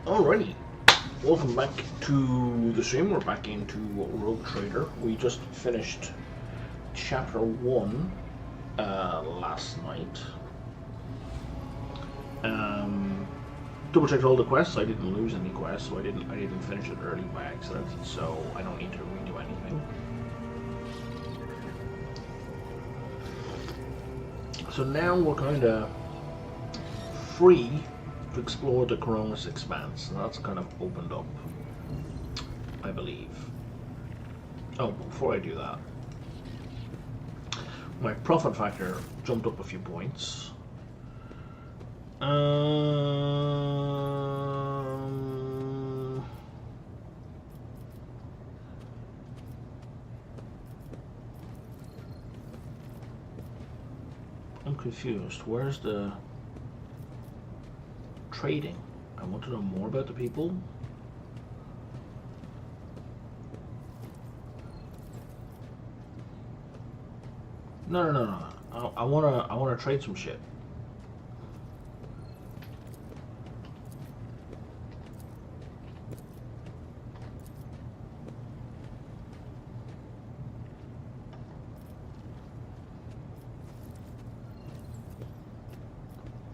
Alrighty, welcome back to the stream. We're back into Rogue Trader. We just finished chapter 1 last night. Double checked all the quests. I didn't lose any quests, so I didn't finish it early by accident. So I don't need to redo anything. So now we're kind of free to explore the Coronis Expanse, and that's kind of opened up, I believe. Oh, before I do that, my profit factor jumped up a few points. I'm confused. Where's the trading? I want to know more about the people. No. I wanna trade some shit.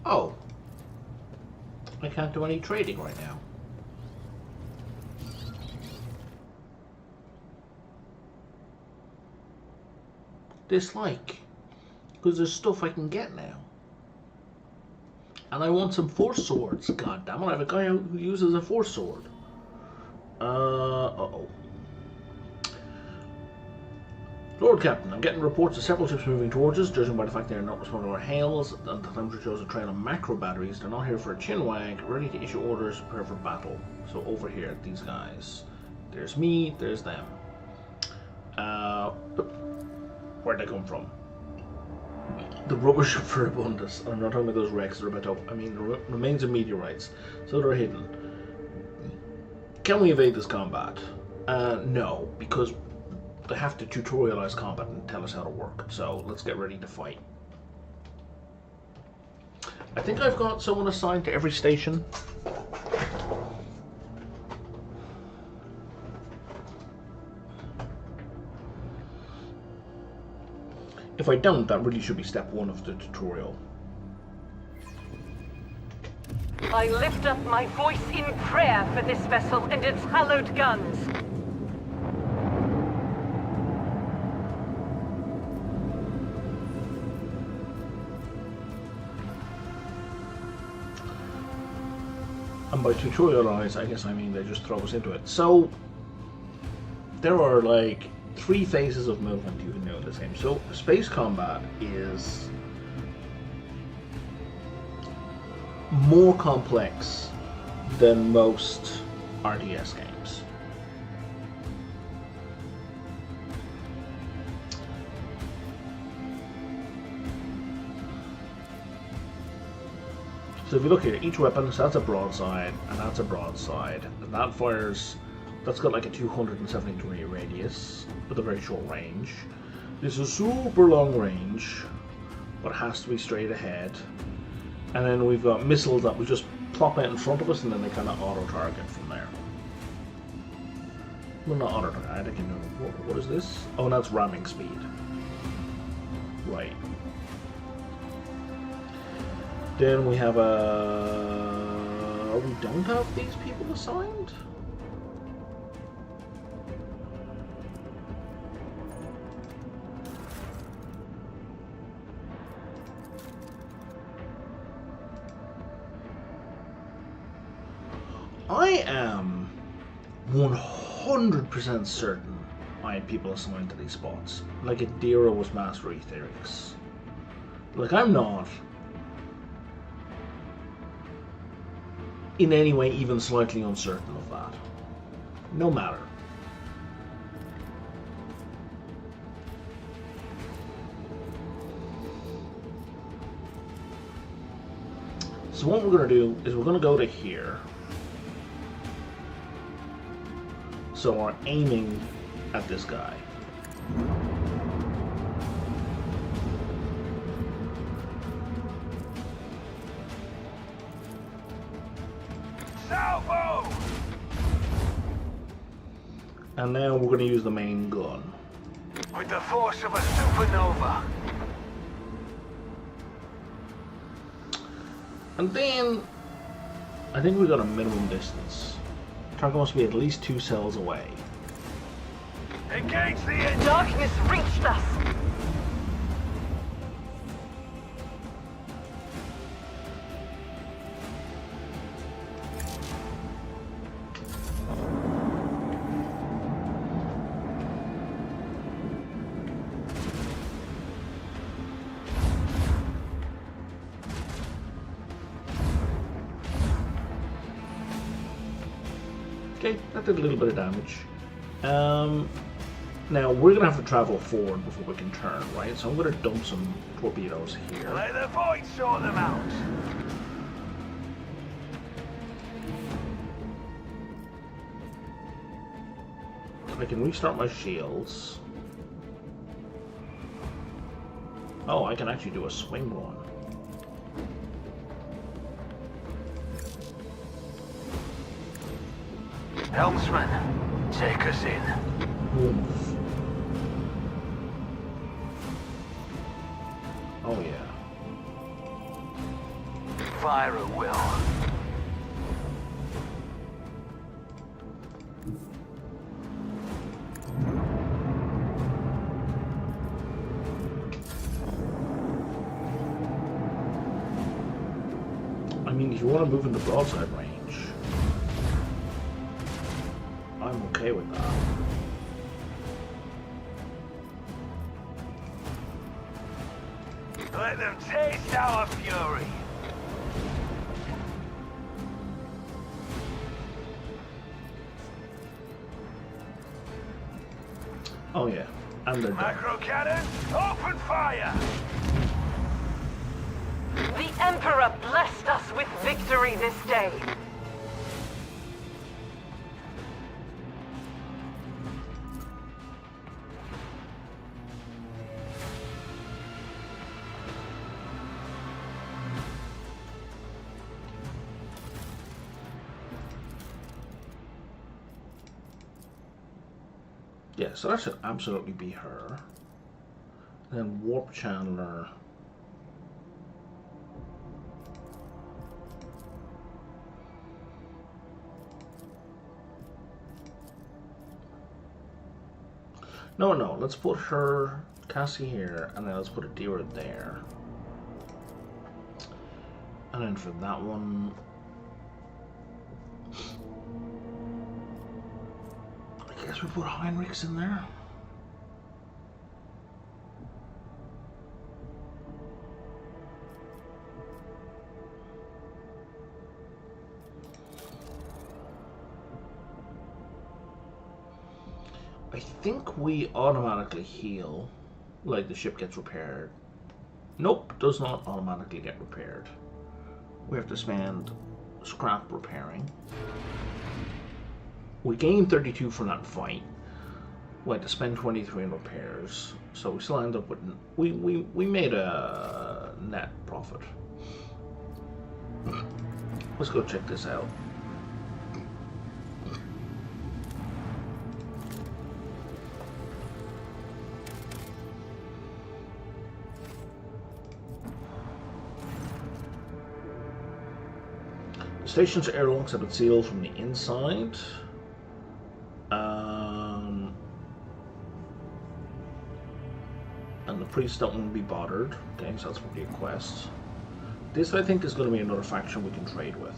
Oh. I can't do any trading right now. Dislike. Because there's stuff I can get now. And I want some force swords. God damn it, I have a guy who uses a force sword. Uh-oh. Lord Captain, I'm getting reports of several ships moving towards us. Judging by the fact they are not responding to our hails, and the temperature shows a trail of macro batteries. They're not here for a chinwag, ready to issue orders, prepare for battle. So over here, these guys. There's me, there's them. Where'd they come from? The rubbish of Abundance. I'm not talking about those wrecks that are about to... I mean, the remains of meteorites. So they're hidden. Can we evade this combat? No, because they have to tutorialize combat and tell us how to work. So let's get ready to fight. I think I've got someone assigned to every station. If I don't, that really should be step 1 of the tutorial. I lift up my voice in prayer for this vessel and its hallowed guns. And by tutorialize, I guess I mean they just throw us into it. So, there are like 3 phases of movement you can do in this game. So, space combat is more complex than most RTS games. So if you look here, each weapon, so that's a broadside, and that's a broadside, and that fires, that's got like a 270 degree radius, with a very short range. This is super long range, but it has to be straight ahead. And then we've got missiles that we just plop out in front of us, and then they kind of auto-target from there. Well, not auto-target, I can know, what is this? Oh, that's ramming speed. Right. Then we have a... we don't have these people assigned? I am 100% certain I had people assigned to these spots. Like Adira was Master Etherics. Like, I'm not in any way even slightly uncertain of that. No matter. So what we're going to do is we're going to go to here. So we're aiming at this guy. Salvo! And now we're going to use the main gun. With the force of a supernova. And then, I think we got a minimum distance. Target must be at least 2 cells away. Engage the engine! Darkness reached us! Okay, that did a little bit of damage. Now we're gonna have to travel forward before we can turn, right? So I'm gonna dump some torpedoes here. Let the void sort them out. I can restart my shields. Oh, I can actually do a swing run. Helmsman, take us in. Oomph. Oh yeah. Fire at will. I mean, if you want to move into broadside range, I'm okay with that. Let them taste our fury. Oh yeah, and they're done. Macro cannon, open fire! The Emperor blessed us with victory this day. Yeah, so that should absolutely be her. And then Warp Chandler. No, let's put her, Cassie here, and then let's put a deer there. And then for that one, I guess we put Heinrichs in there. I think we automatically heal, like the ship gets repaired. Nope, does not automatically get repaired. We have to spend scrap repairing. We gained 32 from that fight. We had to spend 23 in repairs, so we still end up with we made a net profit. Let's go check this out. The station's airlocks have been sealed from the inside. And the priests don't want to be bothered. Okay, so that's probably a quest. This, I think, is going to be another faction we can trade with.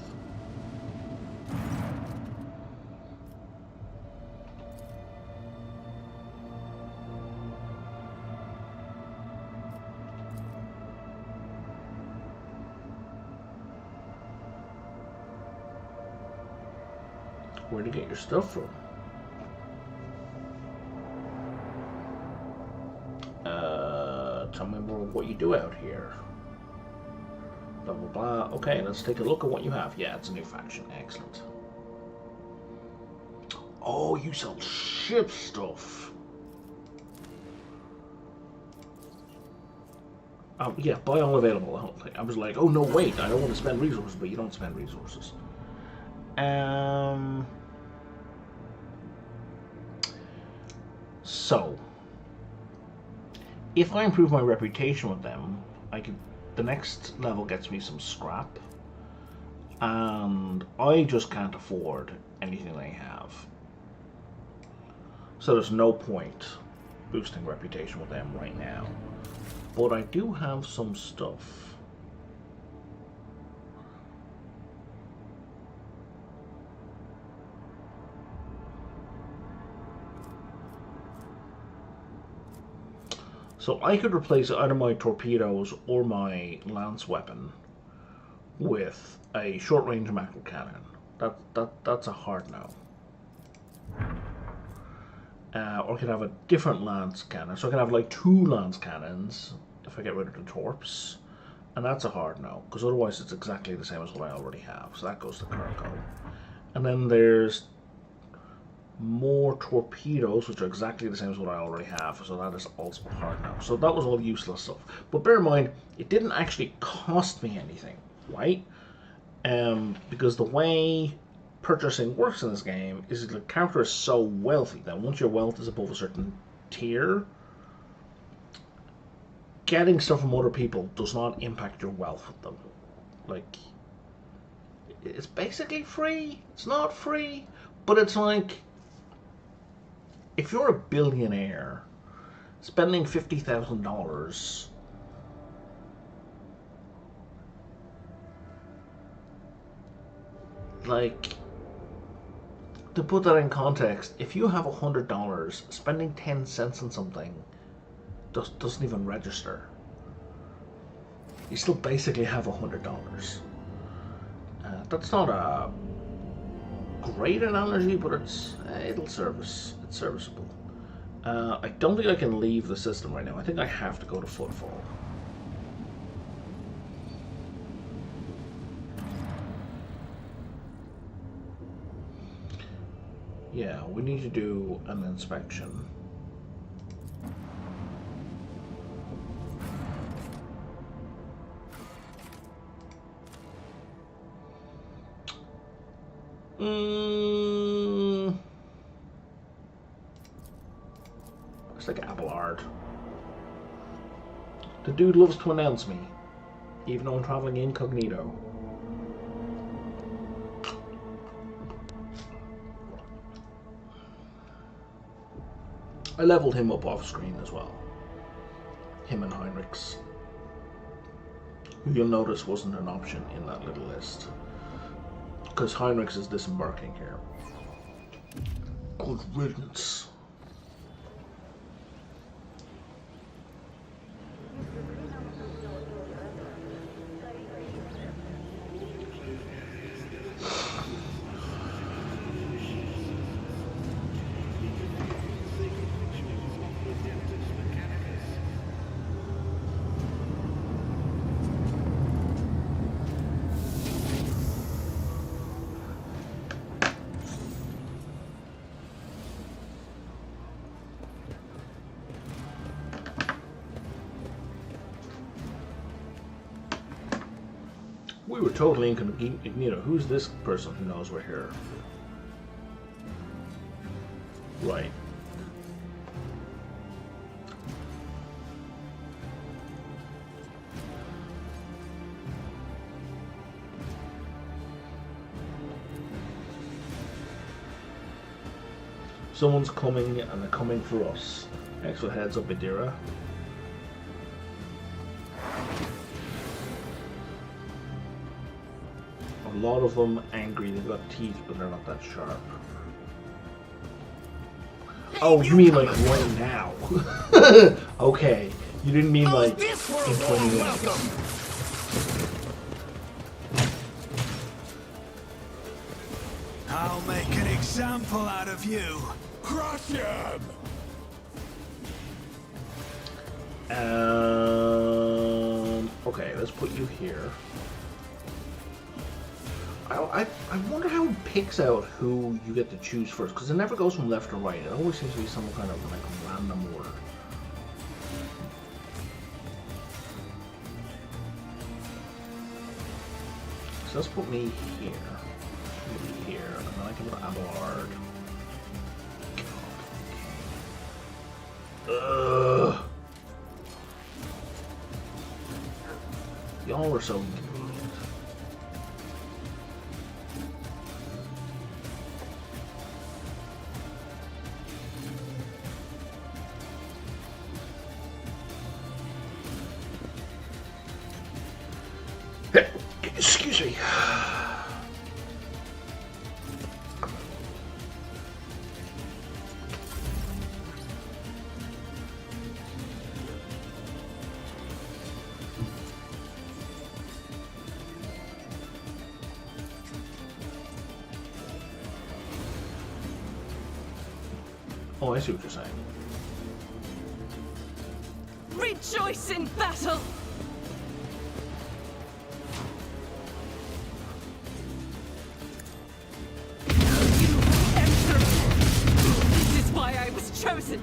Where to get your stuff from? Tell me more what you do out here. Blah blah blah. Okay, let's take a look at what you have. Yeah, it's a new faction. Excellent. Oh, you sell ship stuff. Yeah, buy all available. I was like, oh no, wait, I don't want to spend resources, but you don't spend resources. So, if I improve my reputation with them, the next level gets me some scrap, and I just can't afford anything they have. So there's no point boosting reputation with them right now. But I do have some stuff. So I could replace either my torpedoes or my lance weapon with a short-range macro cannon. That's a hard no. Or I could have a different lance cannon. So I can have like 2 lance cannons if I get rid of the torps. And that's a hard no, because otherwise it's exactly the same as what I already have. So that goes to cargo. And then there's more torpedoes, which are exactly the same as what I already have. So that is also hard no. So that was all useless stuff. But bear in mind, it didn't actually cost me anything, right? Because the way purchasing works in this game is the character is so wealthy that once your wealth is above a certain tier, getting stuff from other people does not impact your wealth with them. Like, it's basically free. It's not free, but it's like, if you're a billionaire spending $50,000 like, to put that in context, if you have $100, spending 10 cents on something doesn't even register. You still basically have $100. That's not a great analogy, but it'll service. It's serviceable. I don't think I can leave the system right now. I think I have to go to Footfall. Yeah, we need to do an inspection. Looks like Abelard. The dude loves to announce me, even though I'm traveling incognito. I leveled him up off screen as well. Him and Heinrichs. Who you'll notice wasn't an option in that little list. Because Heinrichs is disembarking here. Good riddance. We were totally incognito. Who's this person who knows we're here? Right. Someone's coming, and they're coming for us. Extra heads up, Adira. A lot of them angry. They've got teeth, but they're not that sharp. Oh, you mean like right now? Okay, you didn't mean like in 20 minutes. I'll make an example out of you. Crush him! Okay, let's put you here. I wonder how it picks out who you get to choose first, because it never goes from left to right. It always seems to be some kind of like random order. So let's put me here. Maybe or so inconvenient. Excuse me. Oh, I see what you're saying. Rejoice in battle! You emperor! This is why I was chosen!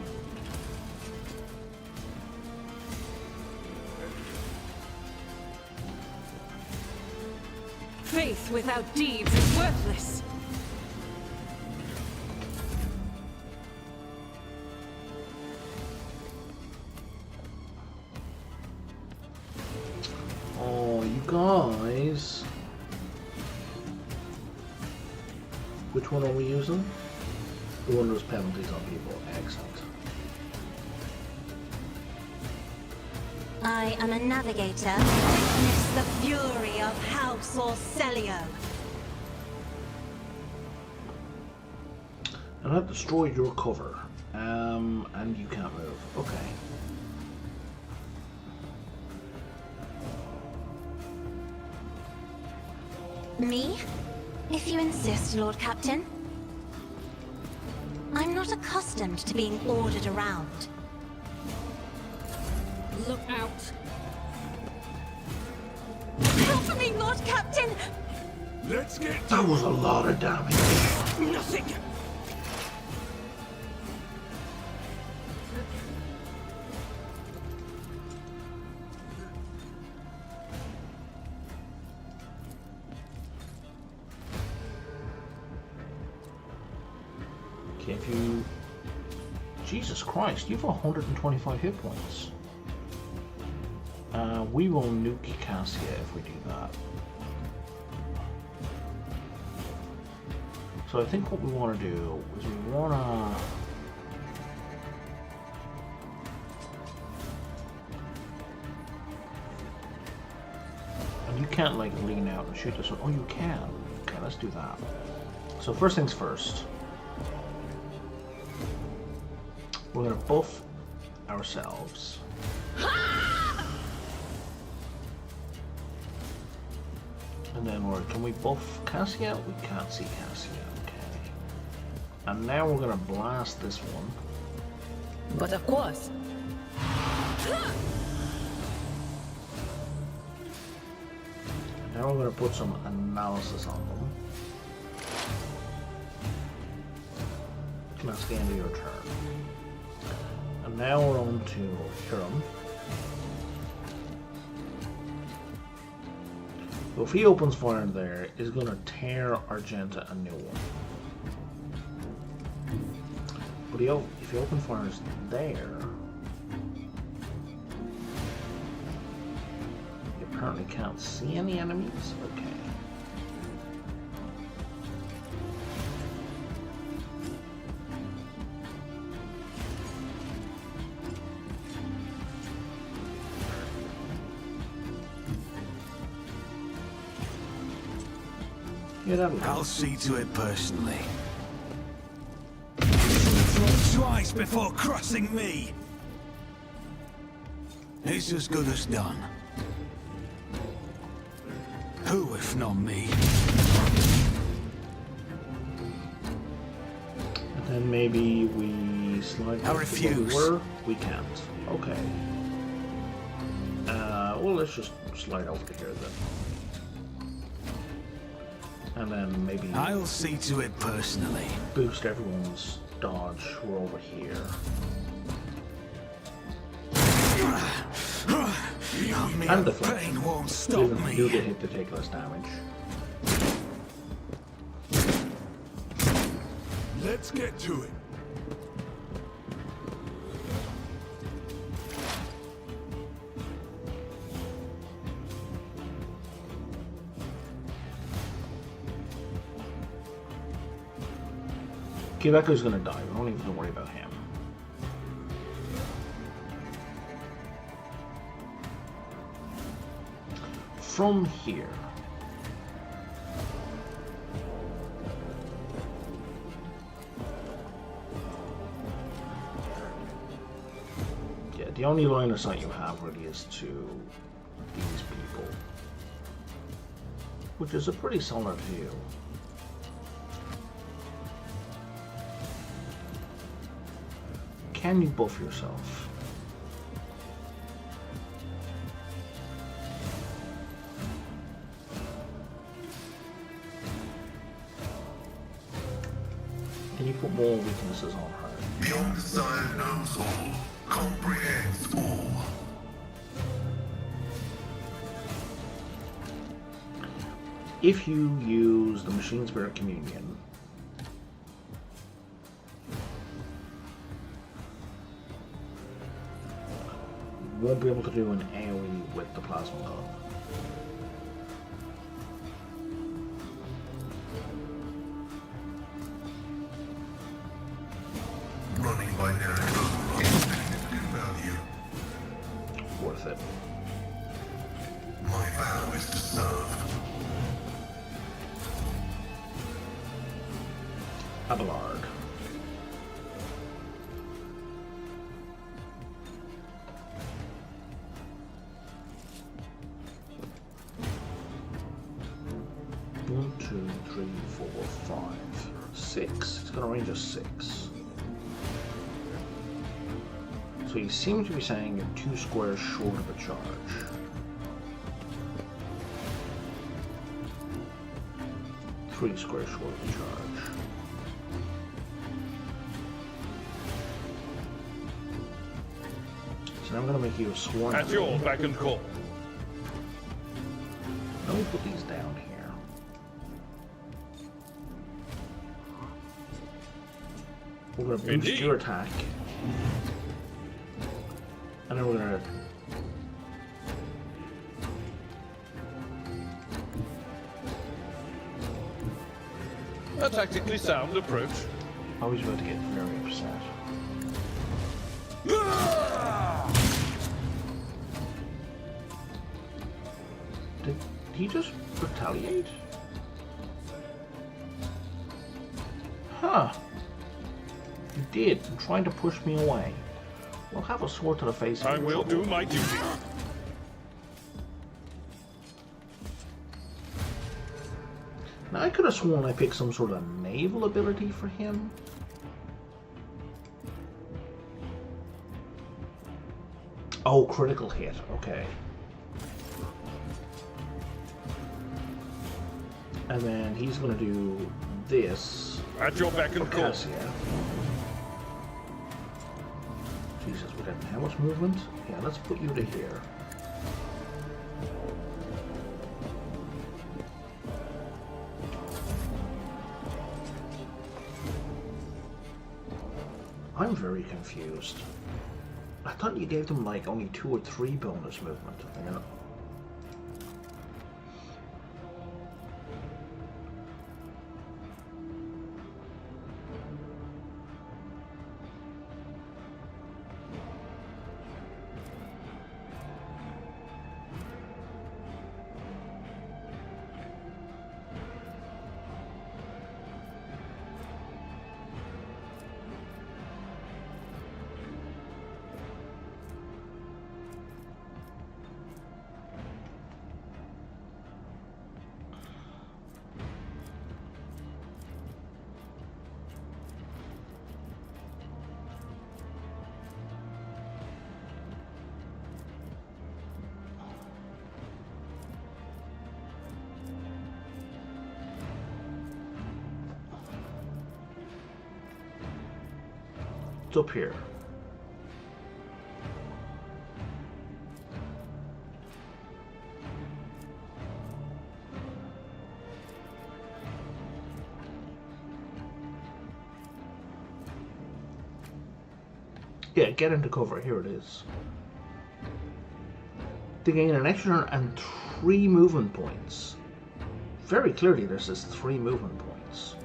Faith without deeds is worthless. Guys, which one are we using? The one with penalties on people. Excellent. I am a navigator. Witness the fury of House Orcelio. And I've destroyed your cover. And you can't move. Okay. Me? If you insist, Lord Captain. I'm not accustomed to being ordered around. Look out! Help me, Lord Captain! Let's get That was a lot of damage. Nothing! Okay, if you... Jesus Christ, you have 125 hit points. We will nuke Cassia if we do that. So I think what we want to do is we want to... And you can't like lean out and shoot this one. Oh, you can. Okay, let's do that. So first things first. We're going to buff ourselves. And then can we buff Cassia? We can't see Cassia, okay. And now we're going to blast this one. But of course. Now we're going to put some analysis on them. That's the end of your turn. And now we're on to Hiram. So if he opens fire there, it's going to tear Argenta a new one. But if he opens fires there, you apparently can't see any enemies. Okay. Yeah, I'll see to it personally. Think twice before crossing me. It's as good as done. Who, if not me? And then maybe we slide. I refuse. We can't. Okay. Well, let's just slide over to here then. And then maybe I'll see to it personally. Boost everyone's dodge. We're over here. And deflect. Pain won't Do stop the me. hit to take less damage. Let's get to it. Okay, that guy's gonna die. We don't even have to worry about him. From here. Yeah, the only line of sight you have really is to these people, which is a pretty solid view. Can you buff yourself? Can you put more weaknesses on her? Your desire knows all, comprehends all. If you use the Machine Spirit Communion, you won't be able to do an AoE with the Plasma Gun. Running binary code is significant value. Worth it. My vow is to serve. Abelard. One, two, three, 4, 5, 6. It's got a range of 6. So you seem to be saying you're 2 squares short of a charge. Three squares short of a charge. So now I'm going to make you a swarm. At your beck and call. Let me put these down here. We're going to boost Indeed. your attack. And then we're going to... A tactically sound approach. I was about to get very upset. Did he just retaliate? Huh. He did. I'm trying to push me away. We'll have a sword to the face. I will do my duty. Now, I could have sworn I picked some sort of naval ability for him. Oh, critical hit. Okay. And then he's going to do this. At your beck and call. Cassia. Jesus, we got how much movement? Yeah, let's put you to here. I'm very confused. I thought you gave them like only 2 or 3 bonus movement. You know? It's up here. Yeah, get into cover. Here it is. To gain an extra and 3 movement points. Very clearly, this is 3 movement points.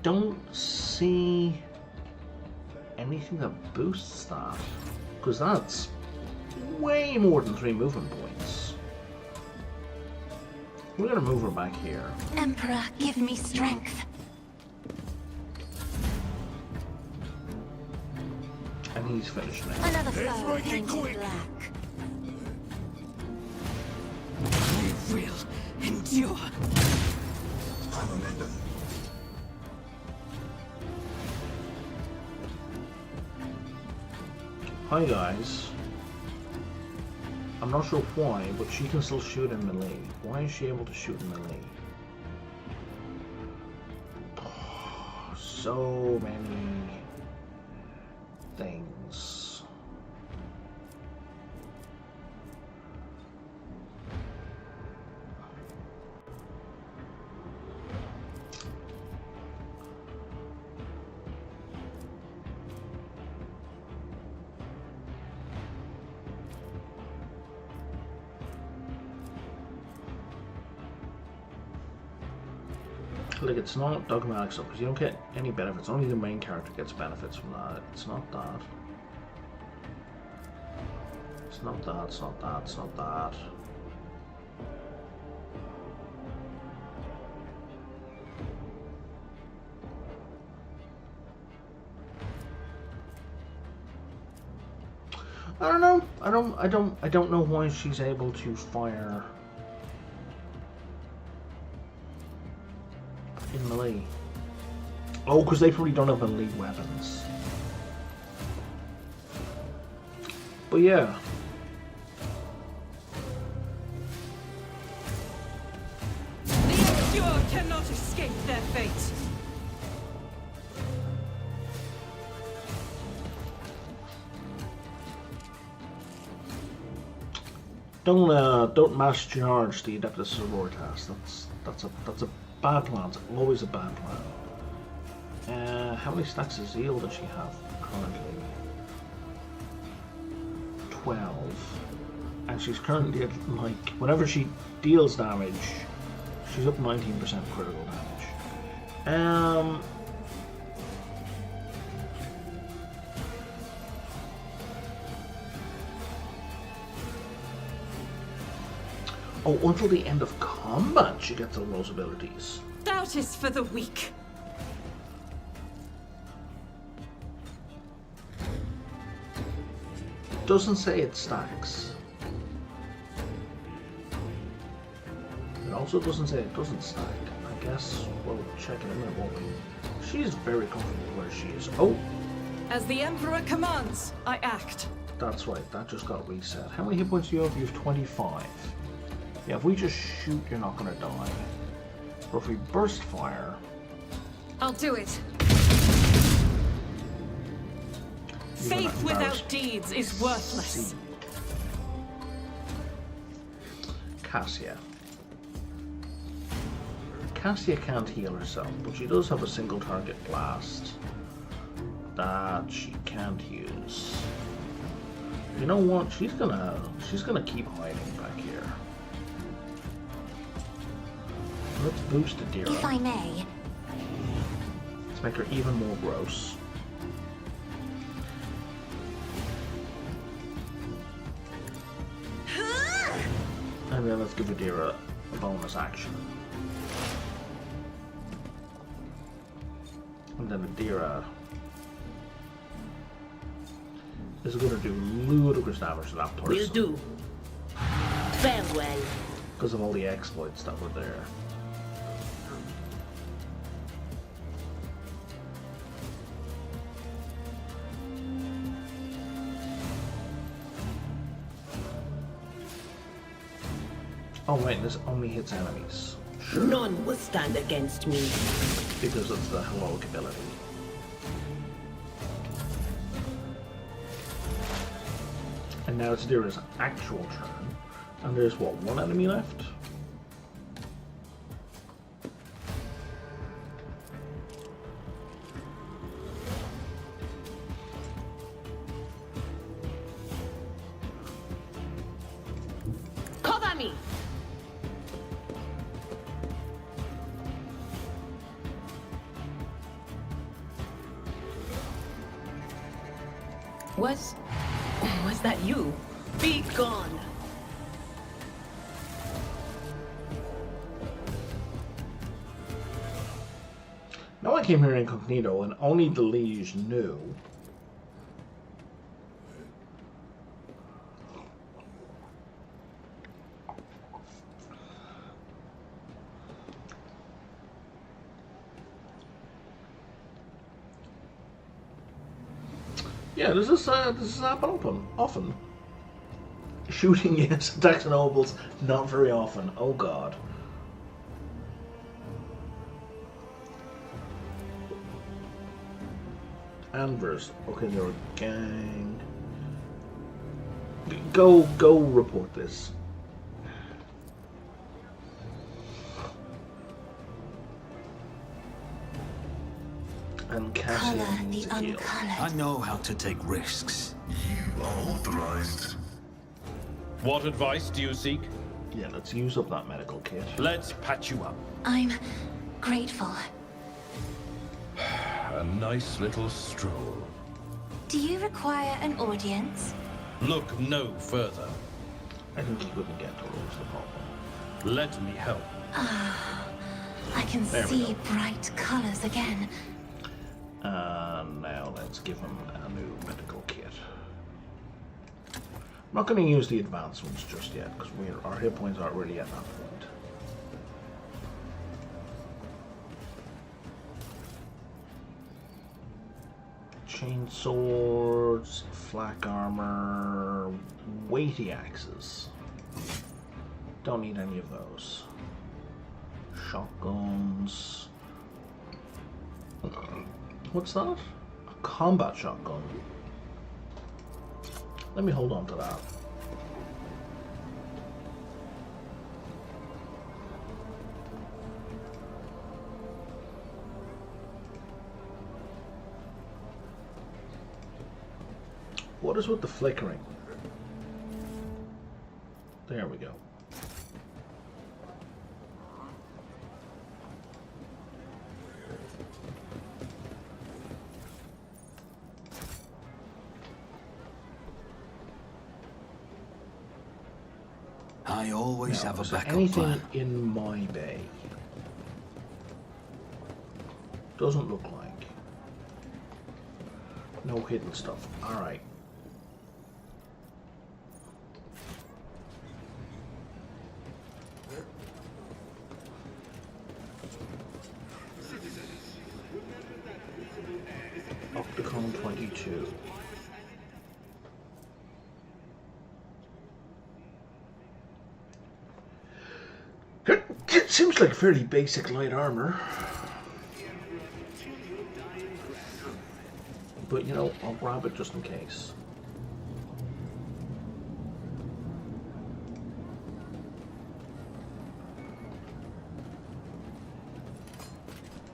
don't see anything that boosts that, because that's way more than 3 movement points. We're gonna move her back here. Emperor, give me strength. And he's finished now. Another Let's foe make it painted quick. black. We will endure. Fundamental. Hi guys. I'm not sure why, but she can still shoot in melee. Why is she able to shoot in melee? So many things. Like, it's not dogmatic stuff, because you don't get any benefits. Only the main character gets benefits from that. It's not that. It's not that, it's not that, it's not that. I don't know. I don't know why she's able to fire in melee. Oh, because they probably don't have elite weapons. But yeah. The impure cannot escape their fate. Don't mass charge the Adeptus Sororitas. That's a bad plan. It's always a bad plan. How many stacks of zeal does she have currently? 12. And she's currently at, like, whenever she deals damage, she's up 19% critical damage. Oh, until the end of combat she gets all those abilities. Doubt is for the weak. Doesn't say it stacks. It also doesn't say it doesn't stack. I guess we'll check in a minute, won't we? She's very comfortable where she is. Oh! As the Emperor commands, I act. That's right, that just got reset. How many hit points do you have? You have 25. Yeah, if we just shoot, you're not gonna die. But if we burst fire... I'll do it. Faith without deeds is worthless. Cassia. Cassia can't heal herself, but she does have a single target blast that she can't use. You know what? She's gonna keep hiding back here. Let's boost Adira. If I may. Let's make her even more gross. And then let's give Adira a bonus action. And then Adira is going to do ludicrous damage to that person. Will do. Farewell. Because of all the exploits that were there. Oh wait, this only hits enemies. Sure. None will stand against me. Because of the heroic ability. And now it's Adira's actual turn. And there's what, one enemy left? Cover me. Was that you? Be gone! Now I came here incognito and only the liege knew. Yeah, this is happen often. Shooting, yes. Attacks nobles, not very often. Oh god. Anvers. Okay, they're a gang. Go report this. And Color Cassian the to heal. I uncolored. know how to take risks. You are authorized. What advice do you seek? Yeah, let's use up that medical kit. Let's patch you up. I'm grateful. A nice little stroll. Do you require an audience? Look no further. I think he couldn't get to lose the problem. Let me help. I can There we see go. bright colors again. And now let's give him a new medical kit. I'm not going to use the advanced ones just yet because our hit points aren't really at that point. Chain swords, flak armor, weighty axes. Don't need any of those. Shotguns. What's that? A combat shotgun. Let me hold on to that. What is with the flickering? There we go. I always Now, have a is there backup anything plan. in my bay? Doesn't look like. No hidden stuff. Alright. Octocon 22. It seems like fairly basic light armor. But you know, I'll grab it just in case.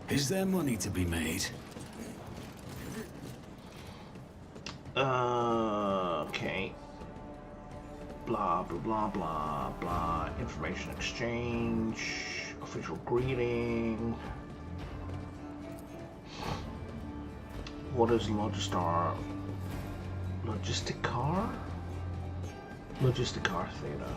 Is there money to be made? Okay. Blah, blah, blah, blah, blah. Information exchange. Official greeting. What is Logistar? Logistic car? Logistic car theta.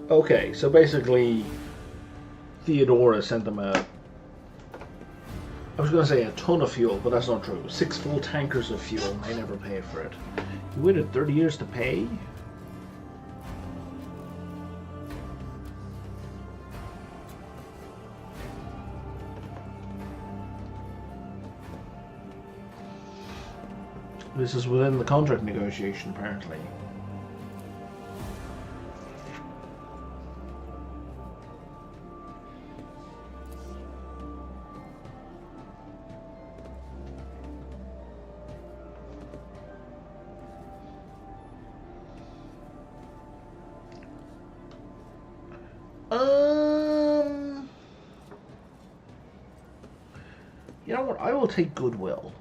Okay, so basically, Theodora sent them I was going to say a ton of fuel, but that's not true. 6 full tankers of fuel, and they never paid for it. You waited 30 years to pay? This is within the contract negotiation, apparently. You know what? I will take goodwill.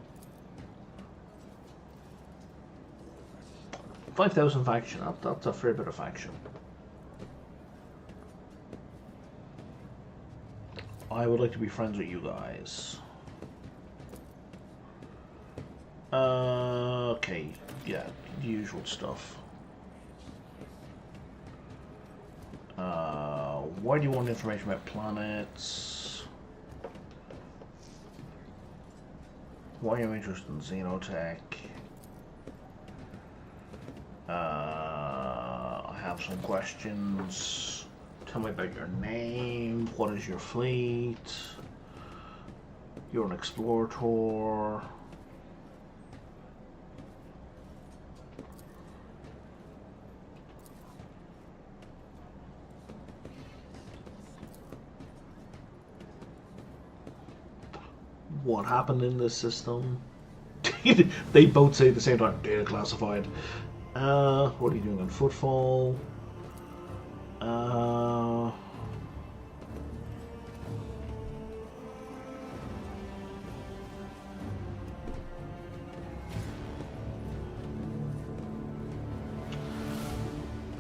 5,000 faction. That's a fair bit of faction. I would like to be friends with you guys. Okay. Yeah, the usual stuff. Why do you want information about planets? Why are you interested in xenotech? I have some questions. Tell me about your name. What is your fleet? You're an explorator. What happened in this system? They both say at the same time, data classified. What are you doing on footfall?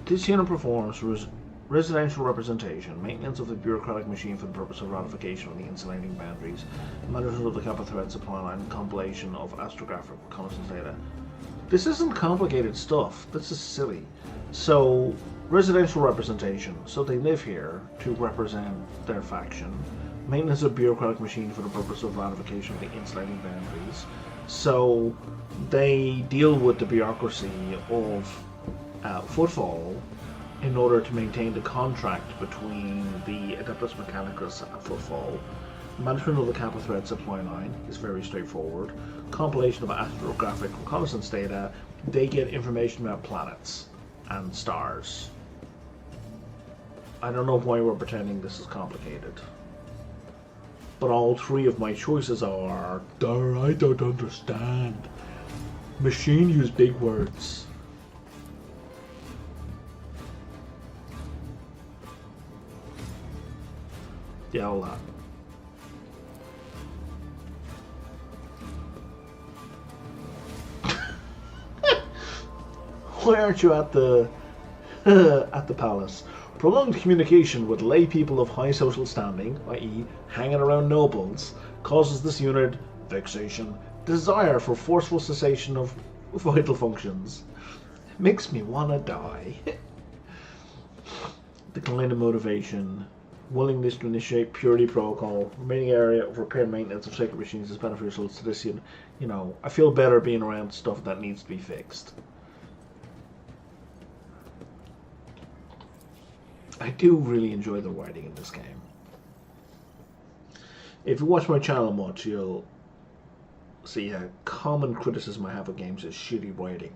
This unit performs residential representation, maintenance of the bureaucratic machine for the purpose of ratification of the insulating boundaries, management of the capital thread supply line, and compilation of astrographic reconnaissance data. This isn't complicated stuff. This is silly. So, residential representation. So they live here to represent their faction. Maintenance of bureaucratic machine for the purpose of ratification of the insulating boundaries. So they deal with the bureaucracy of Footfall in order to maintain the contract between the Adeptus Mechanicus and Footfall. Management of the capital thread supply line is very straightforward. Compilation of astrographic reconnaissance data. They get information about planets and stars. I don't know why we're pretending this is complicated. But all three of my choices are, I don't understand. Machine use big words. Yeah, all that. Why aren't you at the at the palace? Prolonged communication with lay people of high social standing, i.e. hanging around nobles, causes this unit vexation, desire for forceful cessation of vital functions. Makes me wanna die. Decline of motivation. Willingness to initiate purity protocol. Remaining area of repair and maintenance of sacred machines is beneficial to this unit. You know, I feel better being around stuff that needs to be fixed. I do really enjoy the writing in this game. If you watch my channel much, you'll see a common criticism I have of games is shitty writing.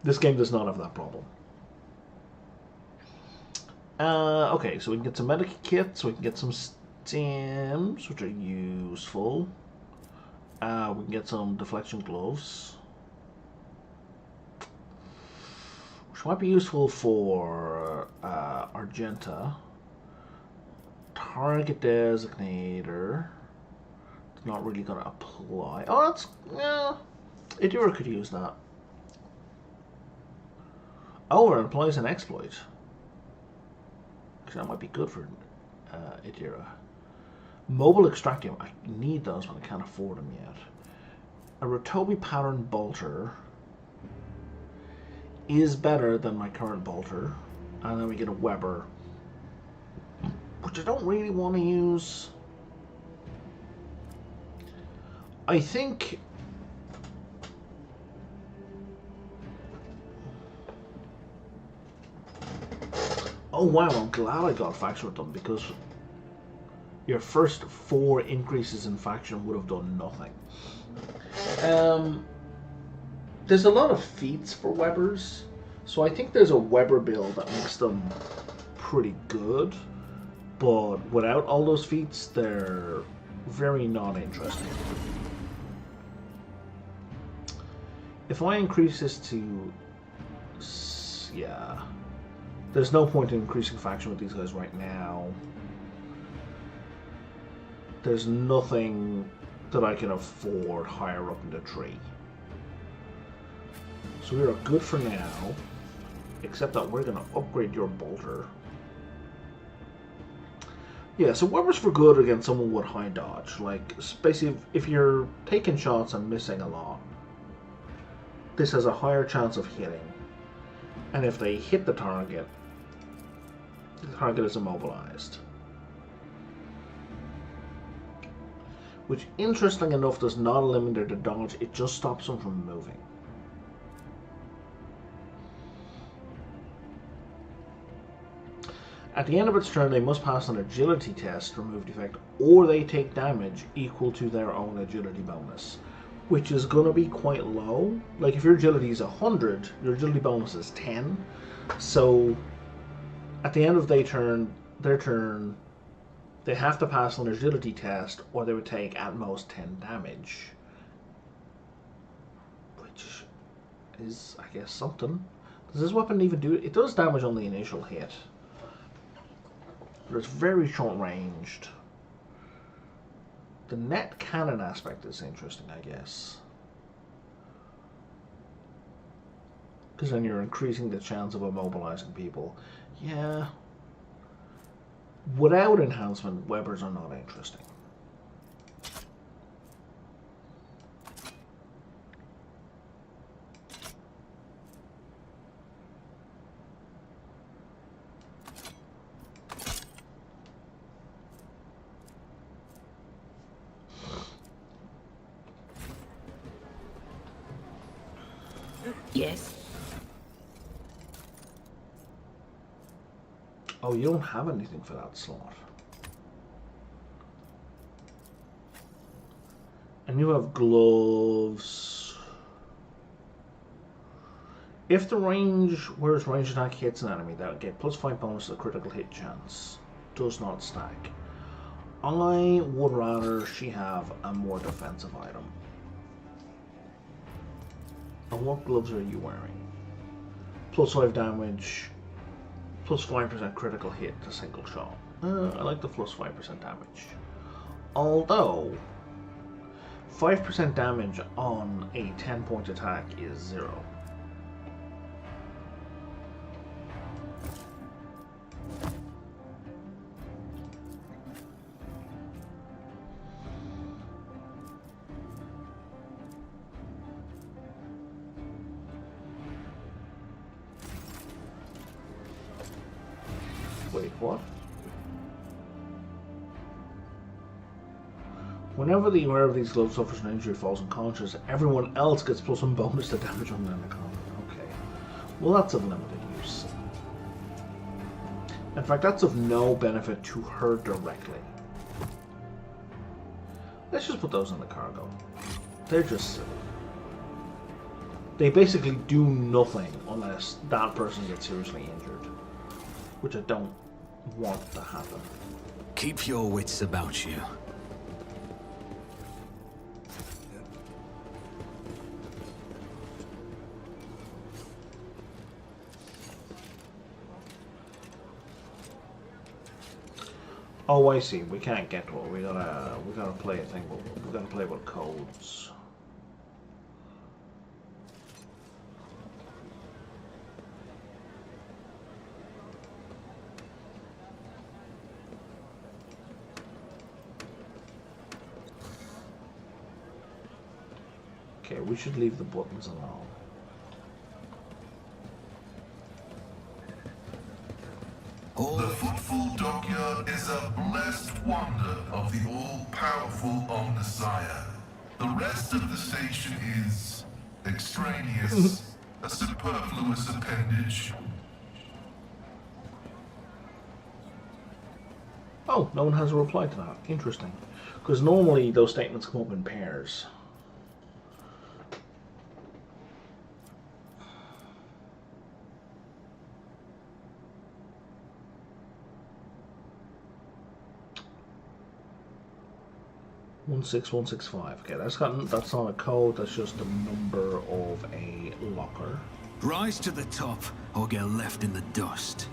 This game does not have that problem. Okay, so we can get some medic kits, we can get some stems, which are useful. We can get some deflection gloves, which might be useful for Argenta. Target designator. It's not really going to apply. Oh, that's... yeah. Idira could use that. Oh, it applies an exploit. That might be good for Idira. Mobile extractium. I need those, but I can't afford them yet. A Rotobi pattern bolter is better than my current bolter. And then we get a Weber, which I don't really want to use. I think... Oh wow, I'm glad I got faction with them, because your first 4 increases in faction would have done nothing. There's a lot of feats for Webers, so I think there's a Weber build that makes them pretty good, but without all those feats, they're very non-interesting. If I increase this to... yeah... There's no point in increasing faction with these guys right now. There's nothing that I can afford higher up in the tree. So we are good for now, except that we're going to upgrade your bolter. Yeah, so weapons for good against someone with high dodge. Like, basically, if you're taking shots and missing a lot, this has a higher chance of hitting. And if they hit the target is immobilized. Which, interesting enough, does not eliminate the dodge, it just stops them from moving. At the end of its turn, they must pass an agility test to remove the effect, or they take damage equal to their own agility bonus, which is going to be quite low. Like, if your agility is 100, your agility bonus is 10. So, at the end of their turn, they have to pass an agility test, or they would take at most 10 damage. Which is, I guess, something. Does this weapon even do it? It does damage on the initial hit. But it's very short ranged. The net cannon aspect is interesting, I guess. Because then you're increasing the chance of immobilizing people. Yeah. Without enhancement, Webbers are not interesting. Yes. Oh, you don't have anything for that slot. And you have gloves. If the range, whereas range attack hits an enemy, that would get +5 bonus to the critical hit chance. Does not stack. I would rather she have a more defensive item. And what gloves are you wearing? +5 damage, +5% critical hit to single shot. I like the +5% damage. Although, 5% damage on a 10-point attack is 0. Wait, what? Whenever the wearer of these gloves suffers an injury or falls unconscious, everyone else gets +1 bonus to damage on their combat. Okay. Well, that's of limited use. In fact, that's of no benefit to her directly. Let's just put those in the cargo. They're just silly. They basically do nothing unless that person gets seriously injured. Which I don't want to happen. Keep your wits about you. Oh, I see. We can't get to it. We gotta play a thing. We gotta play with codes. Okay, we should leave the buttons alone. The Footfall Dockyard is a blessed wonder of the all-powerful Omnissiah. The rest of the station is extraneous, a superfluous appendage. Oh, no one has a reply to that. Interesting. Because normally those statements come up in pairs. (16165). Okay, that's not a code. That's just the number of a locker. Rise to the top, or get left in the dust.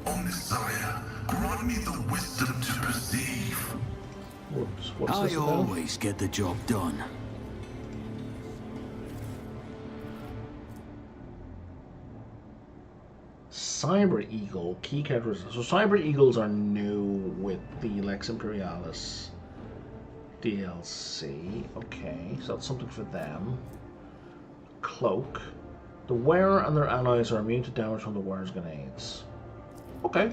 Omnissiah, grant me the wisdom to perceive. What's this I about? always get the job done. Cyber Eagle, key characters. So Cyber Eagles are new with the Lex Imperialis DLC. Okay, so that's something for them. Cloak. The wearer and their allies are immune to damage from the wearer's grenades. Okay.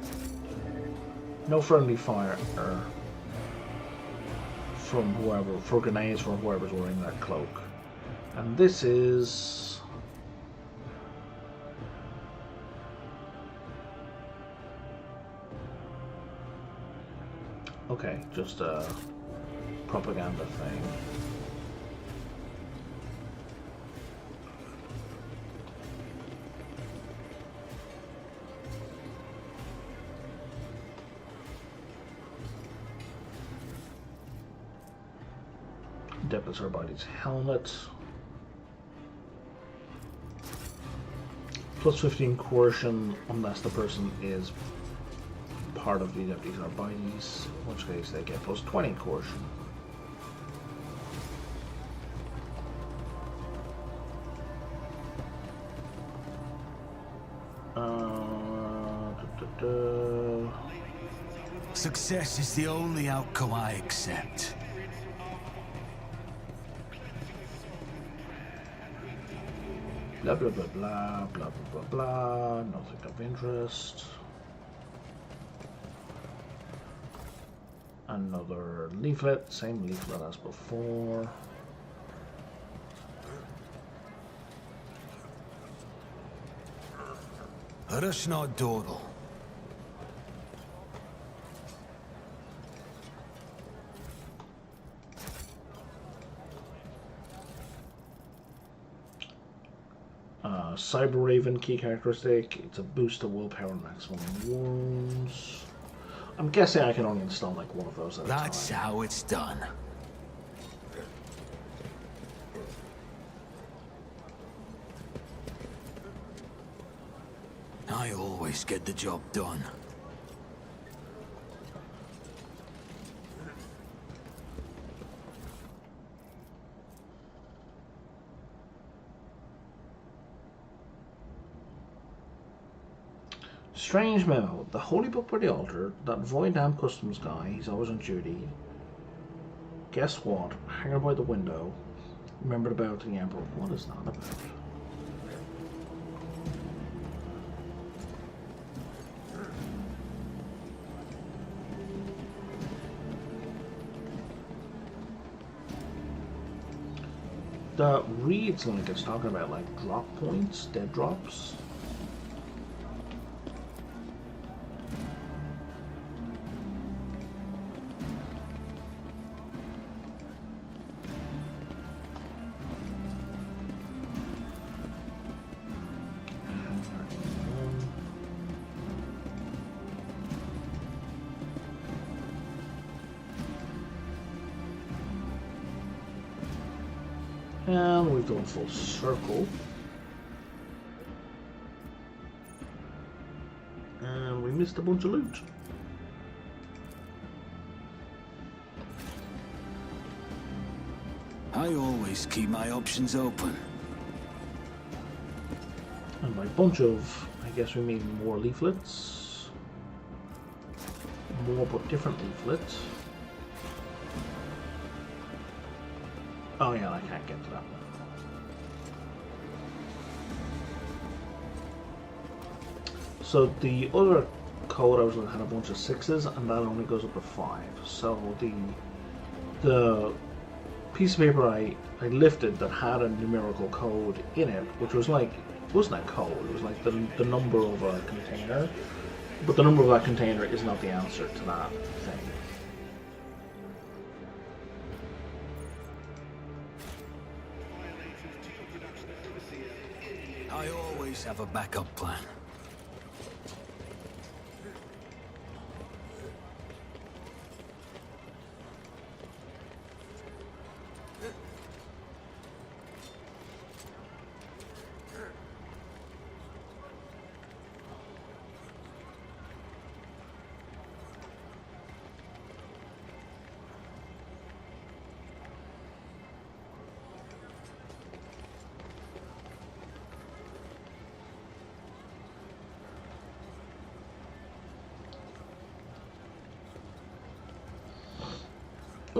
No friendly fire from whoever, for grenades from whoever's wearing that cloak. And this is... okay, just a propaganda thing. Deputies her body's helmet. Plus 15 coercion unless the person is part of the deputies or bodies, in which case they get plus 20 coercion. Success is the only outcome I accept. Blah blah blah blah blah blah blah. Nothing of interest. Another leaflet, same leaflet as before. Rush not dawdle. Cyber Raven key characteristic. It's a boost to willpower and maximum wounds. I'm guessing I can only install like one of those at a time. That's how it's done. I always get the job done. Strange memo. The holy book by the altar, that void damn customs guy, he's always on duty. Guess what? Hanging by the window. Remembered about the Emperor. What is that about? That reads like it's talking about like drop points, dead drops. And we've gone full circle. And we missed a bunch of loot. I always keep my options open. And by bunch of, I guess we mean more leaflets. More but different leaflets. Oh yeah, I can't get to that one. So the other code I was looking at had a bunch of 6s, and that only goes up to 5. So the piece of paper I lifted that had a numerical code in it, which was like, it wasn't a code, it was like the number of a container, but the number of that container is not the answer to that thing. I always have a backup plan.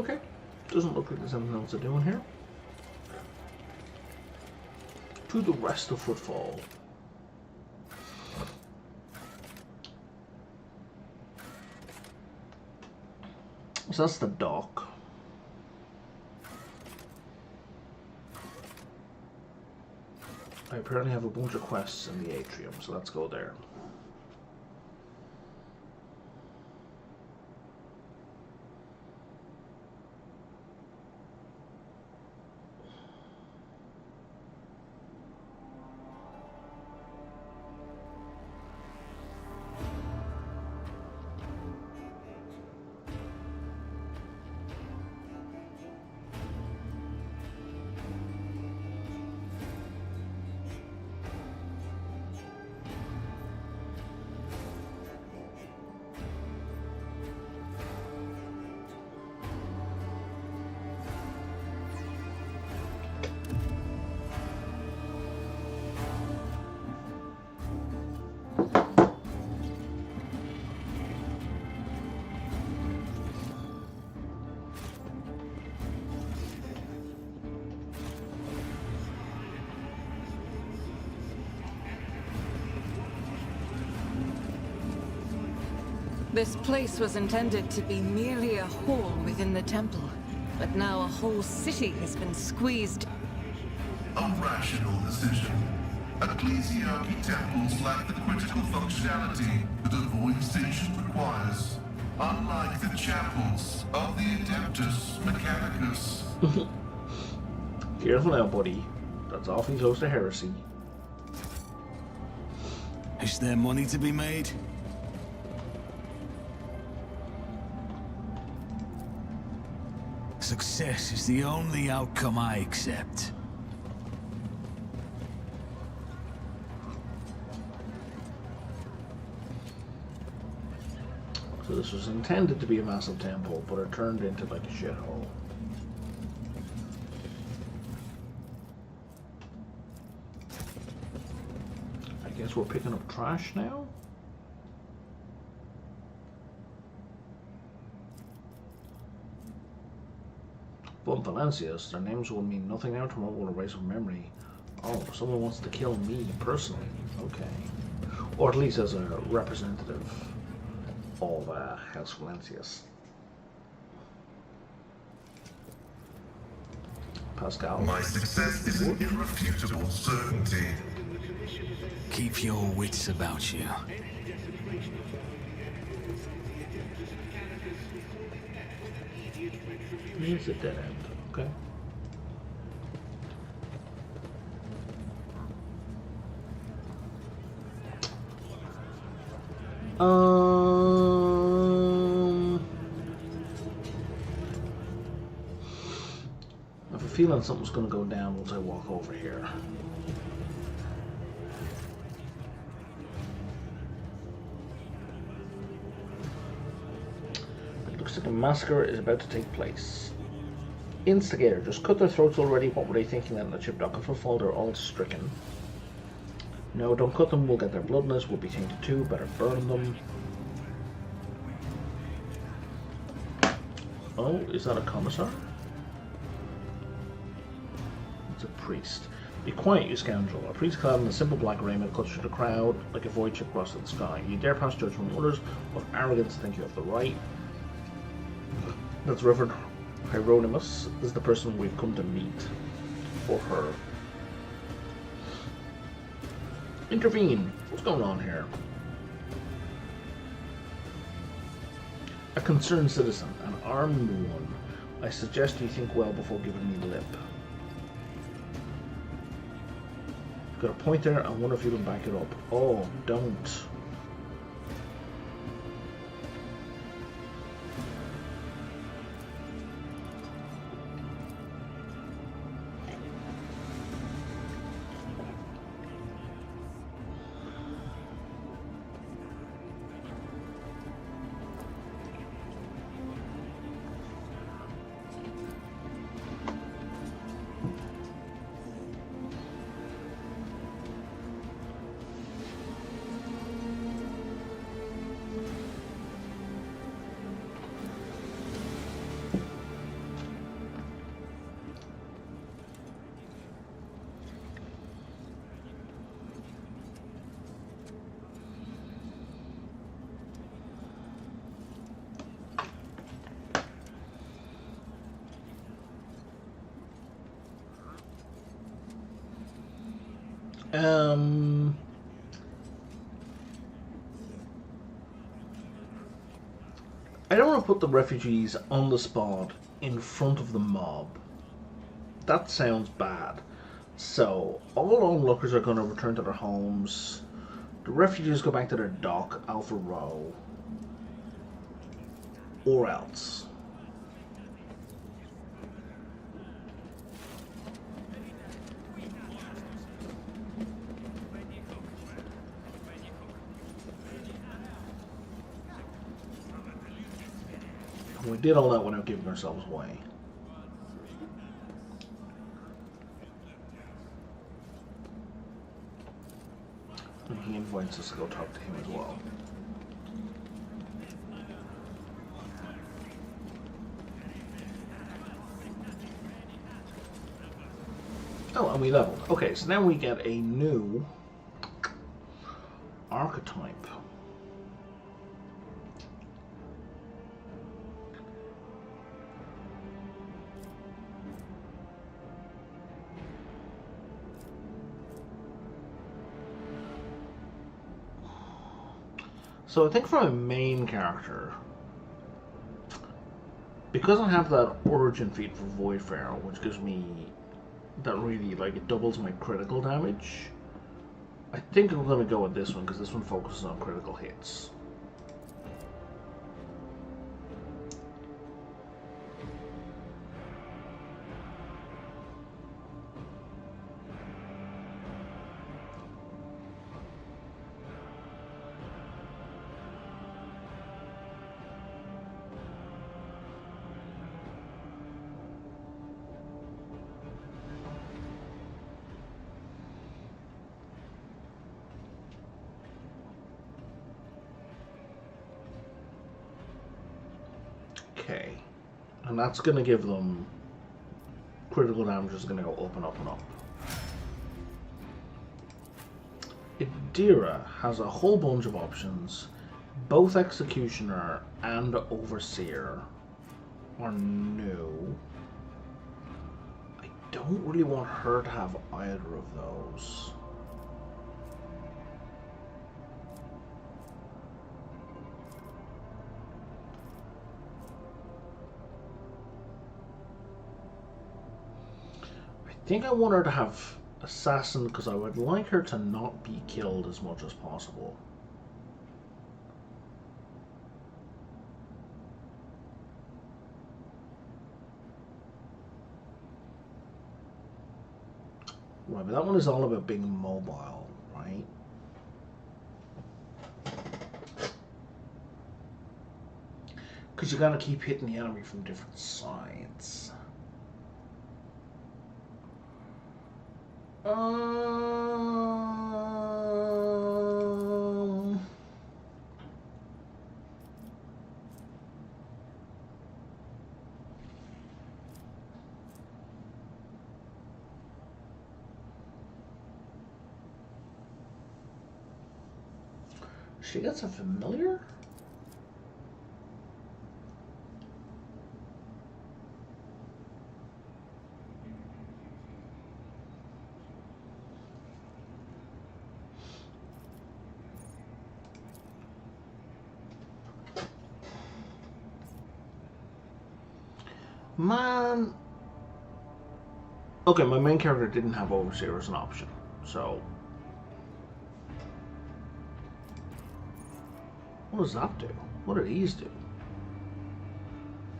Okay. Doesn't look like there's anything else to do in here. To the rest of Footfall. So that's the dock. I apparently have a bunch of quests in the atrium, so let's go there. This place was intended to be merely a hall within the temple, but now a whole city has been squeezed. A rational decision. Ecclesiarchy temples lack the critical functionality that a void station requires. Unlike the chapels of the Adeptus Mechanicus. Careful now, buddy. That's awfully close to heresy. Is there money to be made? Success is the only outcome I accept. So this was intended to be a massive temple, but it turned into like a shithole. I guess we're picking up trash now? But Valencias, their names will mean nothing now. Tomorrow will erase from memory. Oh, someone wants to kill me personally. Okay. Or at least as a representative of House Valencias. Pascal. My success is an irrefutable certainty. Keep your wits about you. It's a dead end. Okay. I have a feeling something's going to go down once I walk over here. It looks like a massacre is about to take place. Instigator, just cut their throats already. What were they thinking then? The chip docket for fall, they're all stricken. No, don't cut them, we'll get their bloodness, we'll be tainted too, better burn them. Oh, is that a commissar? It's a priest. Be quiet, you scoundrel. A priest clad in a simple black raiment cuts through the crowd like a void chip crossing the sky. You dare pass judgment on others, what arrogance to think you have the right. That's Reverend Hieronymus is the person we've come to meet. Or her. Intervene. What's going on here? A concerned citizen, an armed one. I suggest you think well before giving me lip. Got a point there, I wonder if you can back it up. Oh, don't. I don't want to put the refugees on the spot in front of the mob. That sounds bad. So, all onlookers are going to return to their homes. The refugees go back to their dock, Alpha Row. Or else. We did all that without giving ourselves away. And he invites us to go talk to him as well. Oh, and we leveled. Okay, so now we get a new archetype. So I think for my main character, because I have that origin feat for Voidfarer, which gives me that really, like, it doubles my critical damage, I think I'm going to go with this one, because this one focuses on critical hits. Okay, and that's going to give them critical damage is going to go up and up and up. Idira has a whole bunch of options. Both Executioner and Overseer are new. I don't really want her to have either of those. I think I want her to have Assassin because I would like her to not be killed as much as possible. Right, but that one is all about being mobile, right? Because you gotta keep hitting the enemy from different sides. She gets a familiar? Man. Okay, my main character didn't have Overseer as an option, so. What does that do? What do these do?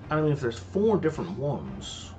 I mean, if there's 4 different ones.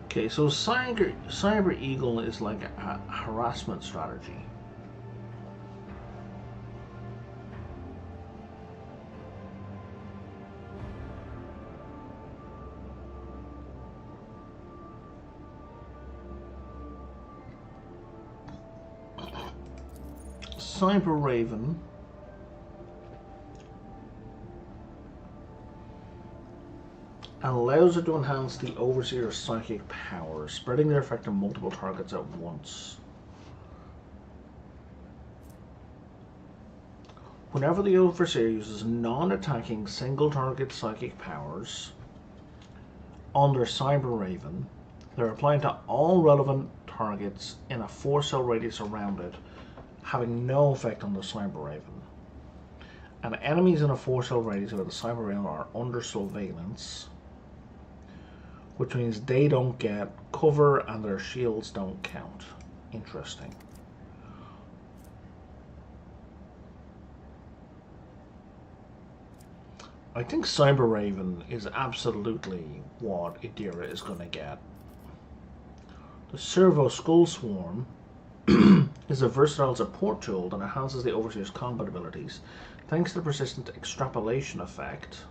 Okay, so Cyber Eagle is like a harassment strategy. Cyber Raven and allows it to enhance the Overseer's psychic powers, spreading their effect on multiple targets at once. Whenever the Overseer uses non-attacking single-target psychic powers on their Cyber Raven, they're applied to all relevant targets in a 4-cell radius around it, having no effect on the Cyber Raven. And enemies in a 4-cell radius of the Cyber Raven are under surveillance, which means they don't get cover and their shields don't count. Interesting. I think Cyber Raven is absolutely what Idira is going to get. The Servo Skull Swarm is a versatile support tool that enhances the Overseer's combat abilities. Thanks to the persistent extrapolation effect,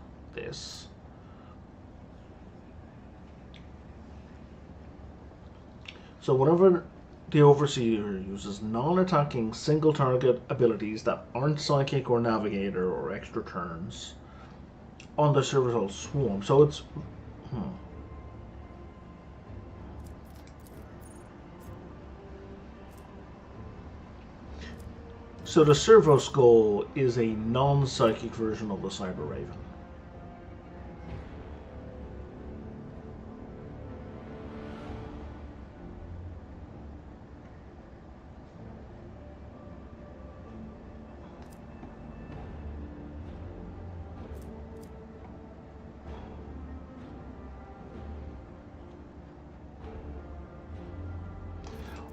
So whenever the Overseer uses non-attacking single-target abilities that aren't Psychic or Navigator or extra turns on the Servo Swarm, so it's... So the Servo Skull is a non-psychic version of the Cyber Raven.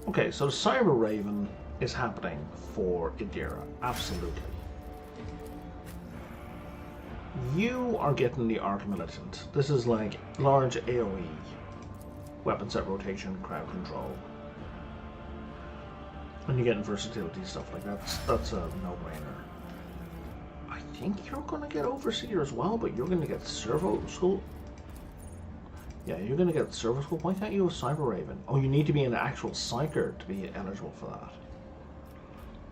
Okay, so the Cyber Raven is happening for Idira, absolutely. You are getting the Arc Militant. This is like large AoE, weapon set rotation, crowd control. And you're getting versatility stuff like that. That's a no-brainer. I think you're going to get Overseer as well, but you're going to get Servo Skull. Yeah, you're going to get Servo Skull. Why can't you have Cyber Raven? Oh, you need to be an actual Psyker to be eligible for that.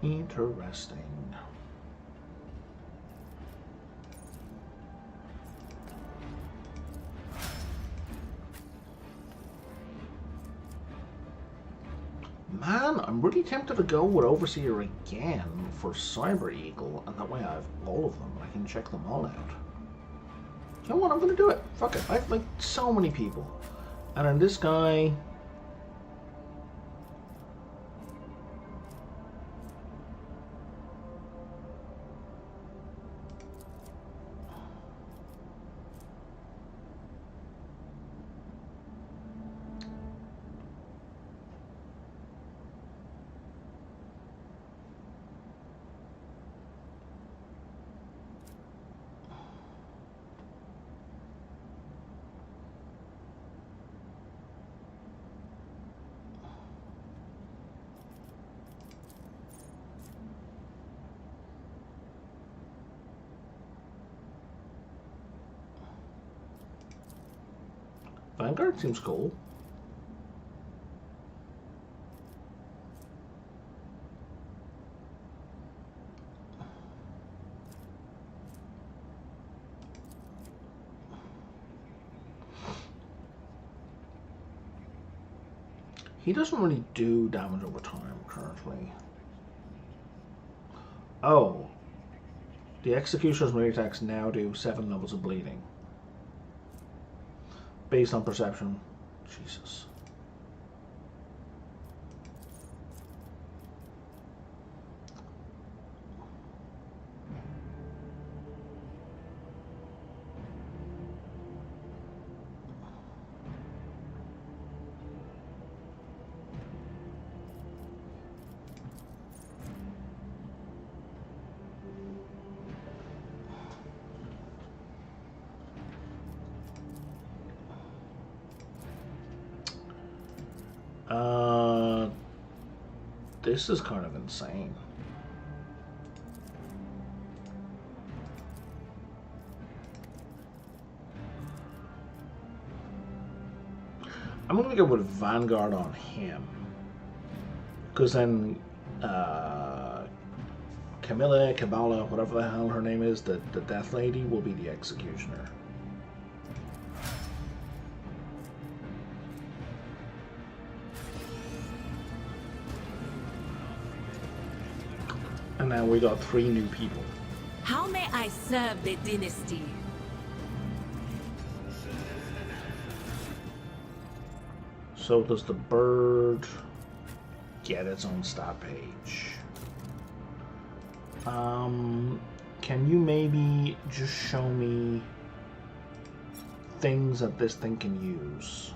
Interesting. Man, I'm really tempted to go with Overseer again for Cyber Eagle, and that way I have all of them. I can check them all out. You know what? I'm going to do it. Fuck it. I have like so many people. And then this guy... Vanguard seems cool. He doesn't really do damage over time currently. Oh. The Executioner's melee attacks now do 7 levels of bleeding. Based on perception. Jesus. This is kind of insane. I'm gonna go with Vanguard on him, because then Camilla, Kabbalah, whatever the hell her name is, the Death Lady, will be the executioner. And now we got 3 new people. How may I serve the dynasty? So does the bird get its own stat page? Can you maybe just show me things that this thing can use?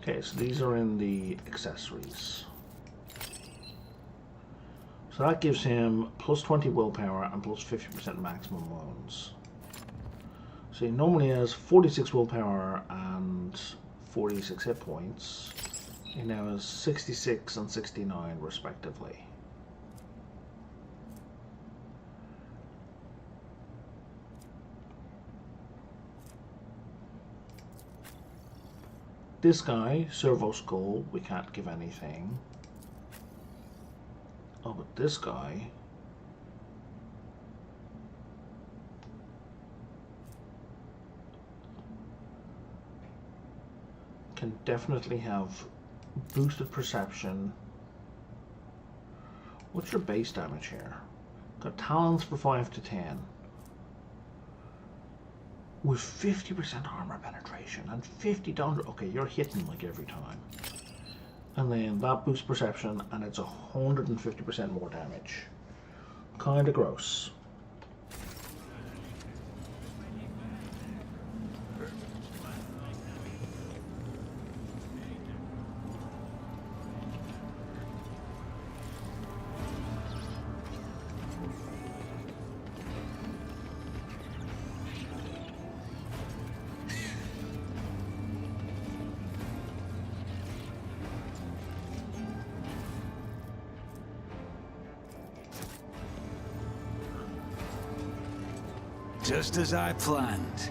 Okay, so these are in the accessories. So that gives him plus 20 willpower and plus 50% maximum wounds. So he normally has 46 willpower and 46 hit points. He now has 66 and 69 respectively. This guy, Servo Skull, we can't give anything. Oh, but this guy... can definitely have boosted perception. What's your base damage here? Got talents for 5 to 10. With 50% armor penetration and 50 down. Okay, you're hitting like every time. And then that boosts perception and it's 150% more damage. Kinda gross. Just as I planned.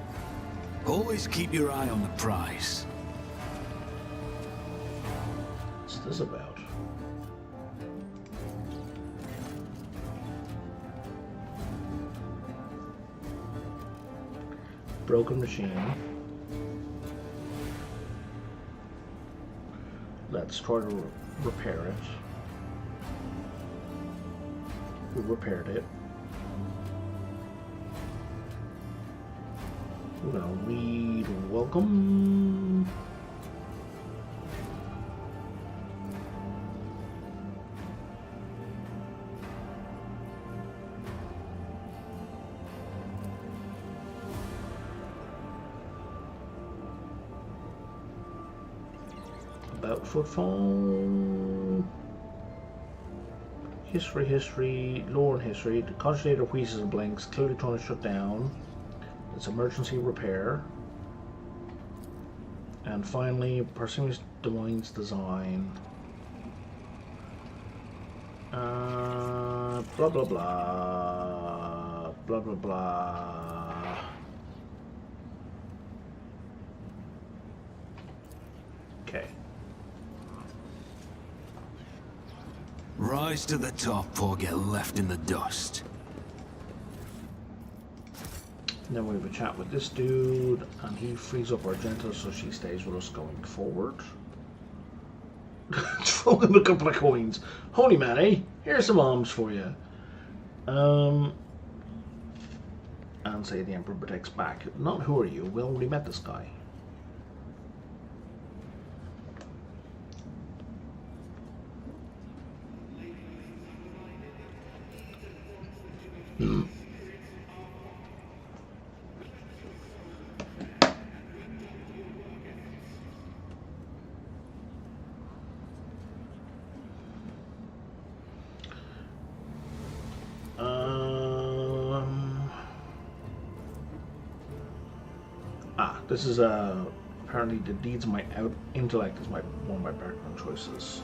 Always keep your eye on the prize. What's this about? Broken machine. Let's try to repair it. We repaired it. We're gonna read welcome. About footfall. History, lore and history. The concentrator wheezes and blinks, clearly trying to shut down. It's emergency repair. And finally, Parsimonious Divine's design. Blah blah blah. Blah blah blah. Okay. Rise to the top or get left in the dust. Then we have a chat with this dude, and he frees up Argenta so she stays with us going forward. Throw him a couple of coins. Holy man, eh? Here's some alms for you. And say the Emperor protects back. Not who are you? We already met this guy. This is apparently the deeds of my intellect is one of my background choices.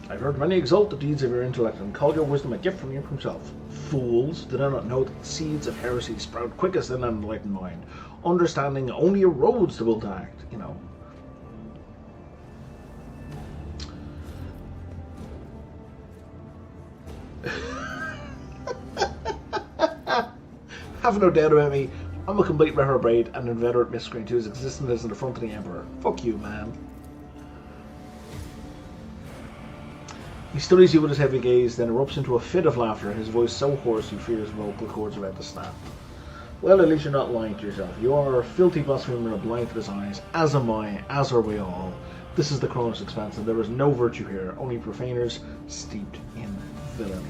I've heard many exalt the deeds of your intellect and call your wisdom a gift from you himself. Fools, did I not know that the seeds of heresy sprout quickest in an enlightened mind? Understanding only erodes the will to act, you know. Have no doubt about me, I'm a complete reprobate and inveterate miscreant who is existent as an affront to the Emperor. Fuck you, man. He studies you with his heavy gaze, then erupts into a fit of laughter, his voice so hoarse you fear his vocal cords are about to snap. Well, at least you're not lying to yourself. You are a filthy blasphemer and blind to his eyes, as am I, as are we all. This is the Kronos Expanse, and there is no virtue here, only profaners steeped in villainy.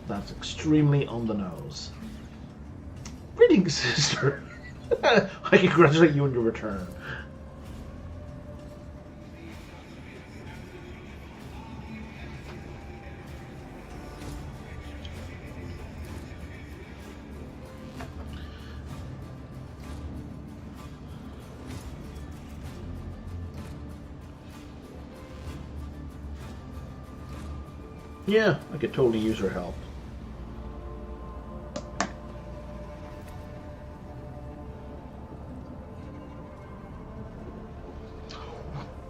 That's extremely on the nose. Greetings, sister. I congratulate you on your return. Yeah, I could totally use her help.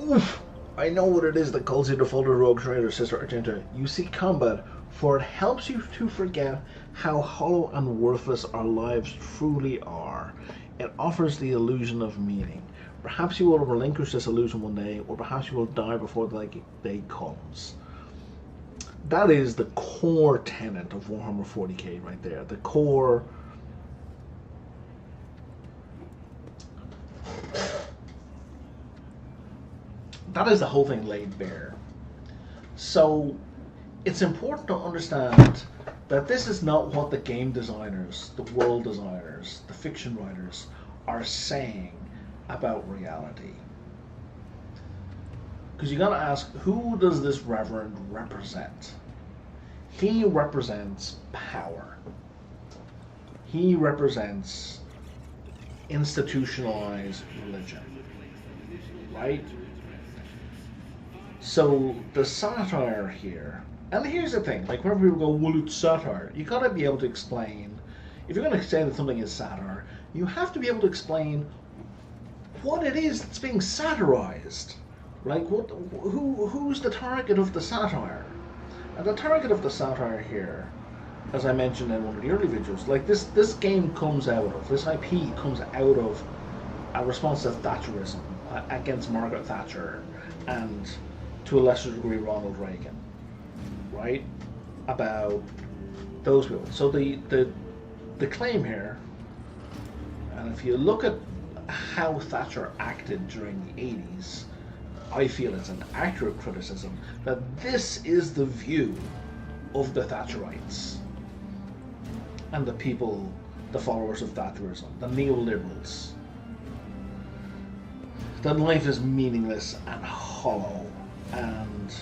Oof! I know what it is that calls you to follow rogue trader, Sister Argenta. You seek combat, for it helps you to forget how hollow and worthless our lives truly are. It offers the illusion of meaning. Perhaps you will relinquish this illusion one day, or perhaps you will die before the day comes. That is the core tenet of Warhammer 40k right there. The core... That is the whole thing laid bare. So, it's important to understand that this is not what the game designers, the world designers, the fiction writers are saying about reality. Because you gotta ask, who does this Reverend represent? He represents power. He represents institutionalized religion. Right? So the satire here, and here's the thing, like whenever people go, well, it's satire, you gotta be able to explain, if you're gonna say that something is satire, you have to be able to explain what it is that's being satirized. Like, who's the target of the satire? And the target of the satire here, as I mentioned in one of the early videos, like this game comes out of, this IP comes out of a response to Thatcherism, against Margaret Thatcher, and to a lesser degree Ronald Reagan, right? About those people. So the claim here, and if you look at how Thatcher acted during the 80s, I feel it's an accurate criticism that this is the view of the Thatcherites and the people, the followers of Thatcherism, the neoliberals, that life is meaningless and hollow, and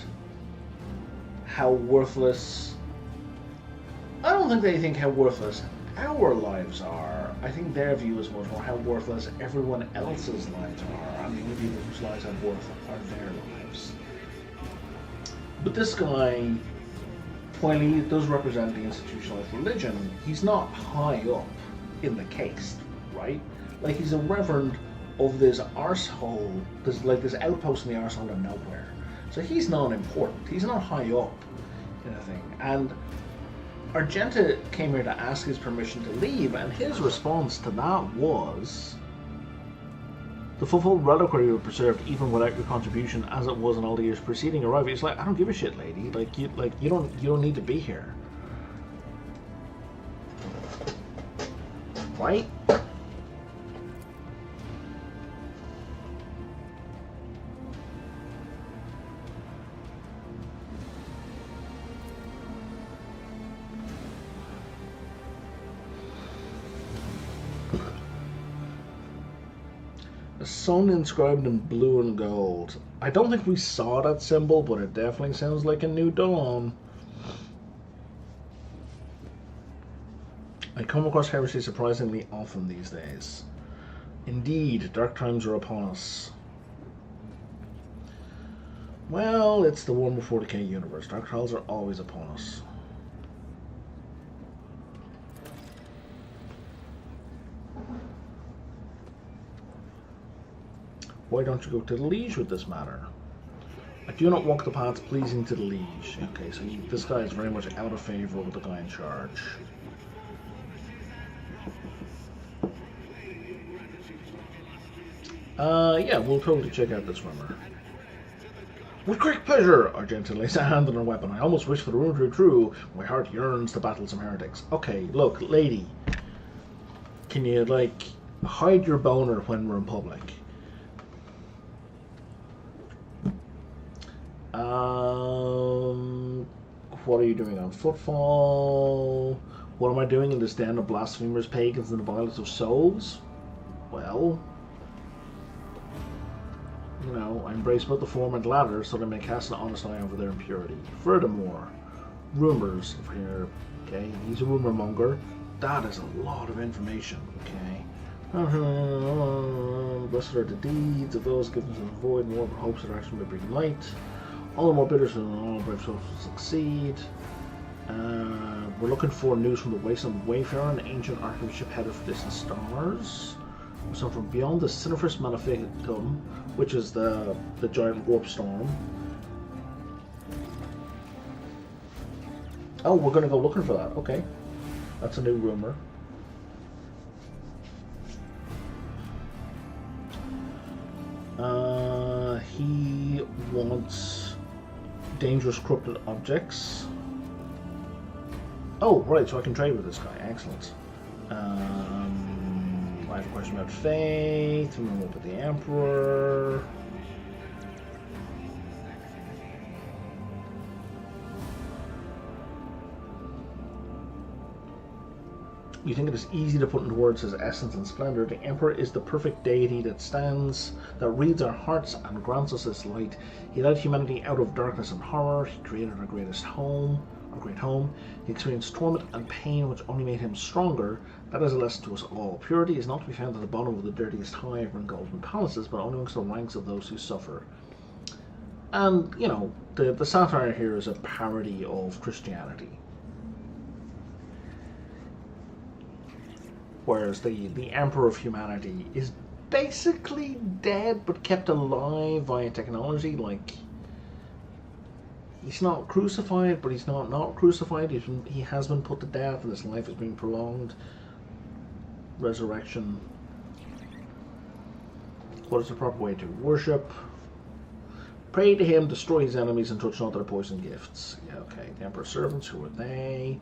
how worthless. I don't think they think how worthless our lives are. I think their view is much more how worthless everyone else's lives are, and the only people whose lives have worth are their lives. But this guy, while he does represent the institutionalized religion, he's not high up in the caste, right? Like, he's a reverend of this arsehole, this outpost in the arsehole of nowhere. So he's not important. He's not high up in a thing. And Argenta came here to ask his permission to leave, and his response to that was, the fulfilled reliquary was preserved even without your contribution, as it was in all the years preceding arrival. He's like, I don't give a shit, lady. You don't need to be here. Right? A sun inscribed in blue and gold. I don't think we saw that symbol, but it definitely sounds like a new dawn. I come across heresy surprisingly often these days. Indeed, dark times are upon us. Well, it's the 1/40k universe. Dark trials are always upon us. Why don't you go to the liege with this matter? I do not walk the paths pleasing to the liege. Okay, so this guy is very much out of favor with the guy in charge. Yeah, we'll totally check out this rumor. With great pleasure! Argenta lays a hand on her weapon. I almost wish for the rumor to be true. My heart yearns to battle some heretics. Okay, look, lady. Can you, like, hide your boner when we're in public? What are you doing on footfall? What am I doing in this den of blasphemers, pagans, and the violence of souls? Well, you know, I embrace both the former and the latter so that I may cast an honest eye over their impurity. Furthermore, rumors, if you're, okay, he's a rumor monger. That is a lot of information, okay? Blessed are the deeds of those given to the void, and more hopes that action may bring light. All the more bitter so all brave souls will succeed. We're looking for news from the Wasteland Wayfarer, an ancient archbishop headed for distant stars. So from beyond the Sinifrus Maleficum, which is the giant warp storm. Oh, we're going to go looking for that. Okay. That's a new rumor. He wants dangerous corrupted objects. Oh, right, so I can trade with this guy. Excellent. I have a question about faith. Remember with the Emperor. You think it is easy to put into words his essence and splendor. The Emperor is the perfect deity that stands, that reads our hearts and grants us his light. He led humanity out of darkness and horror. He created our greatest home, our great home. He experienced torment and pain, which only made him stronger. That is a lesson to us all. Purity is not to be found at the bottom of the dirtiest hive and golden palaces, but only amongst the ranks of those who suffer. And, you know, the satire here is a parody of Christianity. Whereas the Emperor of Humanity is basically dead, but kept alive via technology. Like, he's not crucified, but he's not crucified. He has been put to death, and his life is being prolonged. Resurrection. What is the proper way to worship? Pray to him, destroy his enemies, and touch not their poison gifts. Yeah, okay. The Emperor's servants, who are they?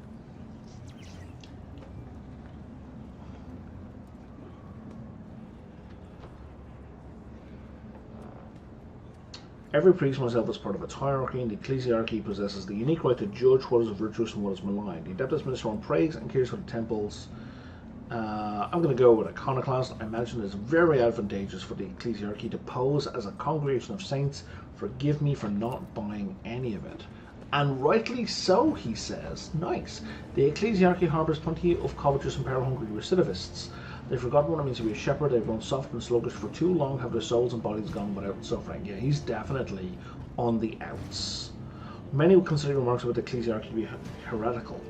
Every priest must have as part of its hierarchy, and the ecclesiarchy possesses the unique right to judge what is virtuous and what is maligned. The adeptus minister on praise and cares for the temples. I'm going to go with iconoclast. I imagine it's very advantageous for the ecclesiarchy to pose as a congregation of saints. Forgive me for not buying any of it. And rightly so, he says. Nice. The ecclesiarchy harbours plenty of covetous and power-hungry recidivists. They've forgotten what it means to be a shepherd. They've grown soft and sluggish for too long, have their souls and bodies gone without suffering. Yeah, he's definitely on the outs. Many would consider remarks about the ecclesiarchy to be heretical,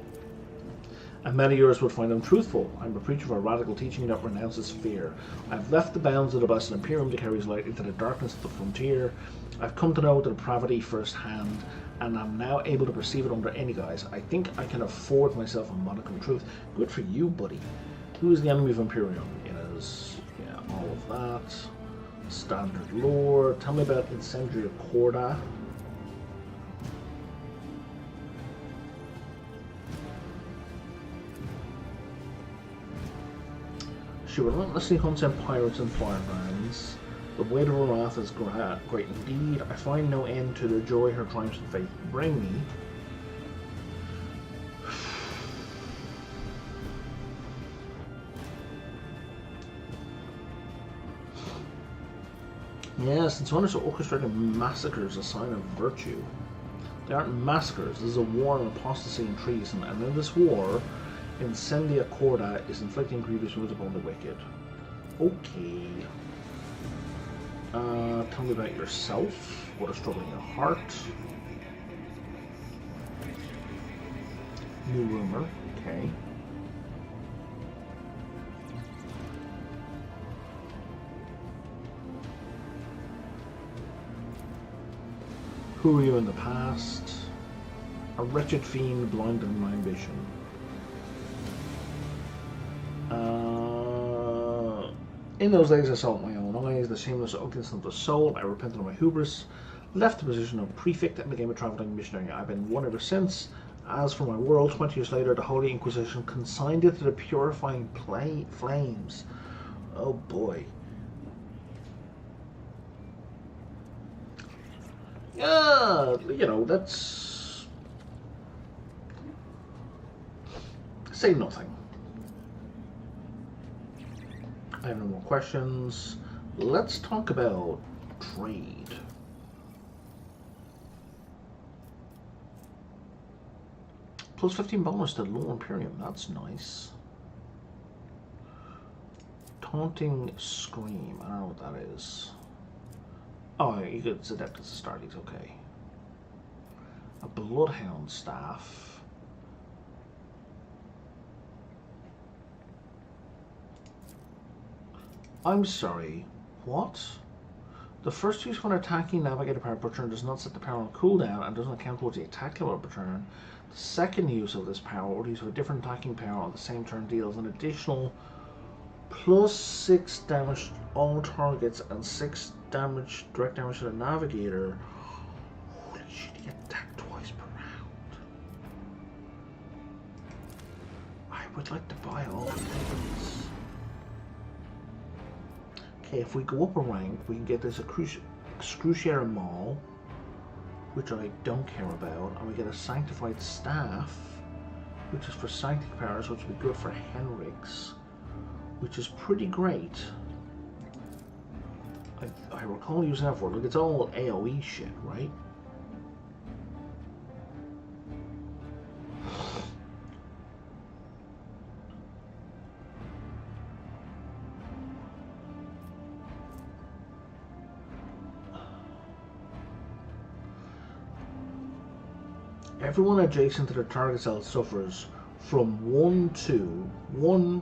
and many others would find them truthful. I'm a preacher of a radical teaching that renounces fear. I've left the bounds of the Blessed Imperium to carry his light into the darkness of the frontier. I've come to know the depravity firsthand, and I'm now able to perceive it under any guise. I think I can afford myself a modicum of truth. Good for you, buddy. Who is the enemy of Imperium? It is, yeah, all of that. Standard lore. Tell me about Incendiary Corda. She relentlessly hunts out pirates and firebrands. The weight of her wrath is great indeed. I find no end to the joy her triumphs and faith bring me. Yes, it's honest to orchestrating massacres a sign of virtue. They aren't massacres. This is a war on apostasy and treason, and in this war, Incendia Corda is inflicting grievous wounds upon the wicked. Okay. Tell me about yourself. What is troubling your heart? New rumor. Okay. Who were you in the past? A wretched fiend blind in my ambition. In those days I saw with my own eyes the shameless ugliness of the soul. I repented of my hubris, left the position of prefect and became a traveling missionary. I've been one ever since. As for my world, 20 years later, the Holy Inquisition consigned it to the purifying flames. Oh boy. Yeah, you know, that's... say nothing. I have no more questions. Let's talk about trade. Plus 15 bonus to Low Imperium. That's nice. Taunting Scream. I don't know what that is. Oh, it's Adeptus Astartes. Okay. A Bloodhound Staff. I'm sorry, what? The first use when attacking navigator power per turn does not set the power on cooldown and doesn't count towards the attack level per turn. The second use of this power, or use of a different attacking power on the same turn, deals an additional +6 damage to all targets and 6 damage, direct damage to the navigator. Holy shit, you get attacked twice per round. I would like to buy all of these. Okay, if we go up a rank, we can get this excruciating maul, which I don't care about, and we get a sanctified staff, which is for sanctic powers, which would be good for Henrik's, which is pretty great. I recall using that for, look, it's all AoE shit, right? Everyone adjacent to the target cell suffers from 1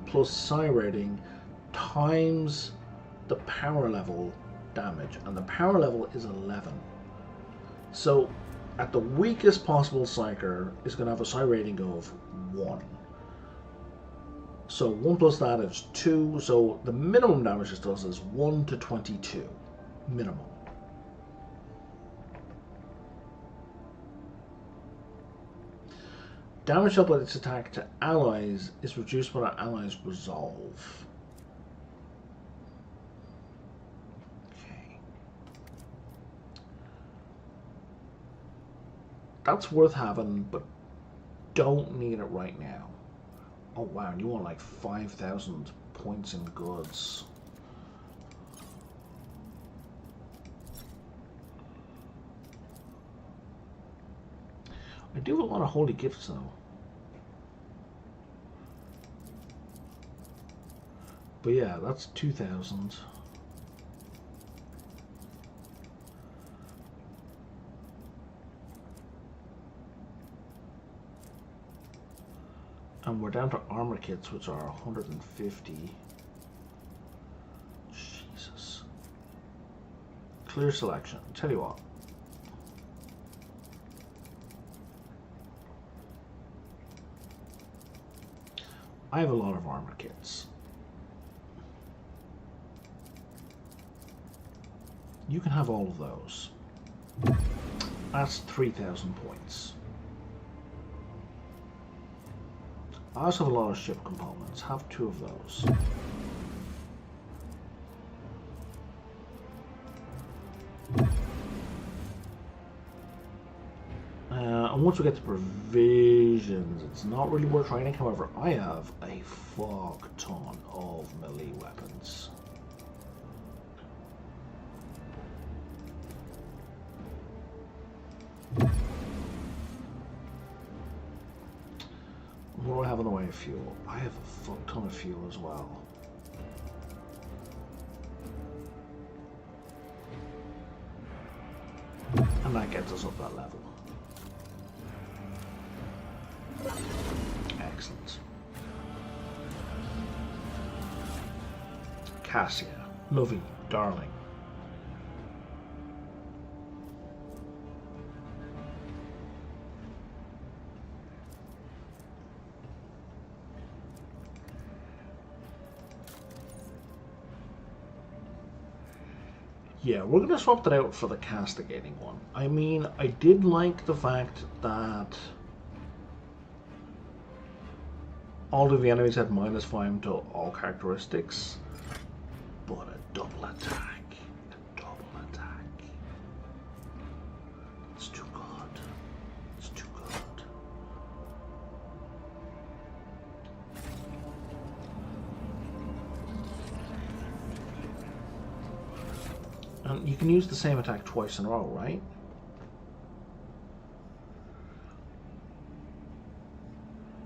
plus psi rating times the power level damage, and the power level is 11. So at the weakest possible psyker is going to have a psi rating of 1. So 1 plus that is 2, so the minimum damage it does is 1 to 22. Minimum. Damage dealt by its attack to allies is reduced by the allies' resolve. Okay. That's worth having, but don't need it right now. Oh wow, you want like 5,000 points in goods. I do have a lot of holy gifts though. But yeah, that's 2,000. And we're down to armor kits, which are 150. Jesus. Clear selection. Tell you what. I have a lot of armor kits. You can have all of those. That's 3,000 points. I also have a lot of ship components. Have 2 of those. And once we get to provisions, it's not really worth training. However, I have a fuck ton of melee weapons. What do I have in the way of fuel? I have a fuck ton of fuel as well. And that gets us up that level. Excellent. Cassia, lovey, darling. Yeah, we're going to swap that out for the castigating one. I mean, I did like the fact that all of the enemies had -5 to all characteristics, but a double attack. A double attack. It's too good. It's too good. And you can use the same attack twice in a row, right?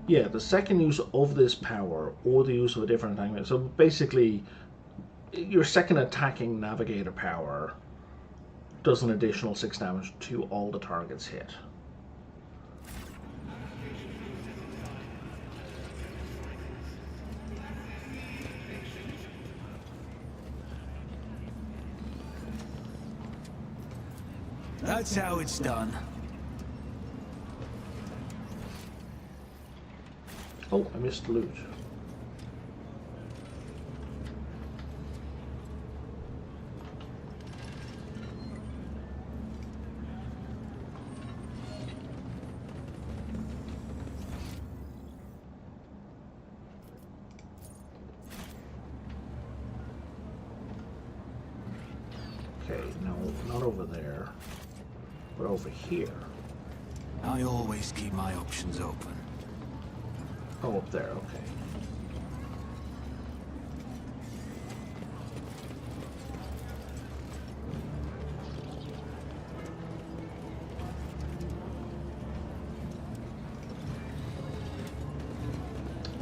Yeah, the second use of this power or the use of a different attack. So basically, your second attacking navigator power does an additional 6 damage to all the targets hit. That's how it's done. Oh, I missed loot. Okay, no, not over there, but over here. I always keep my options open. Oh, up there, okay.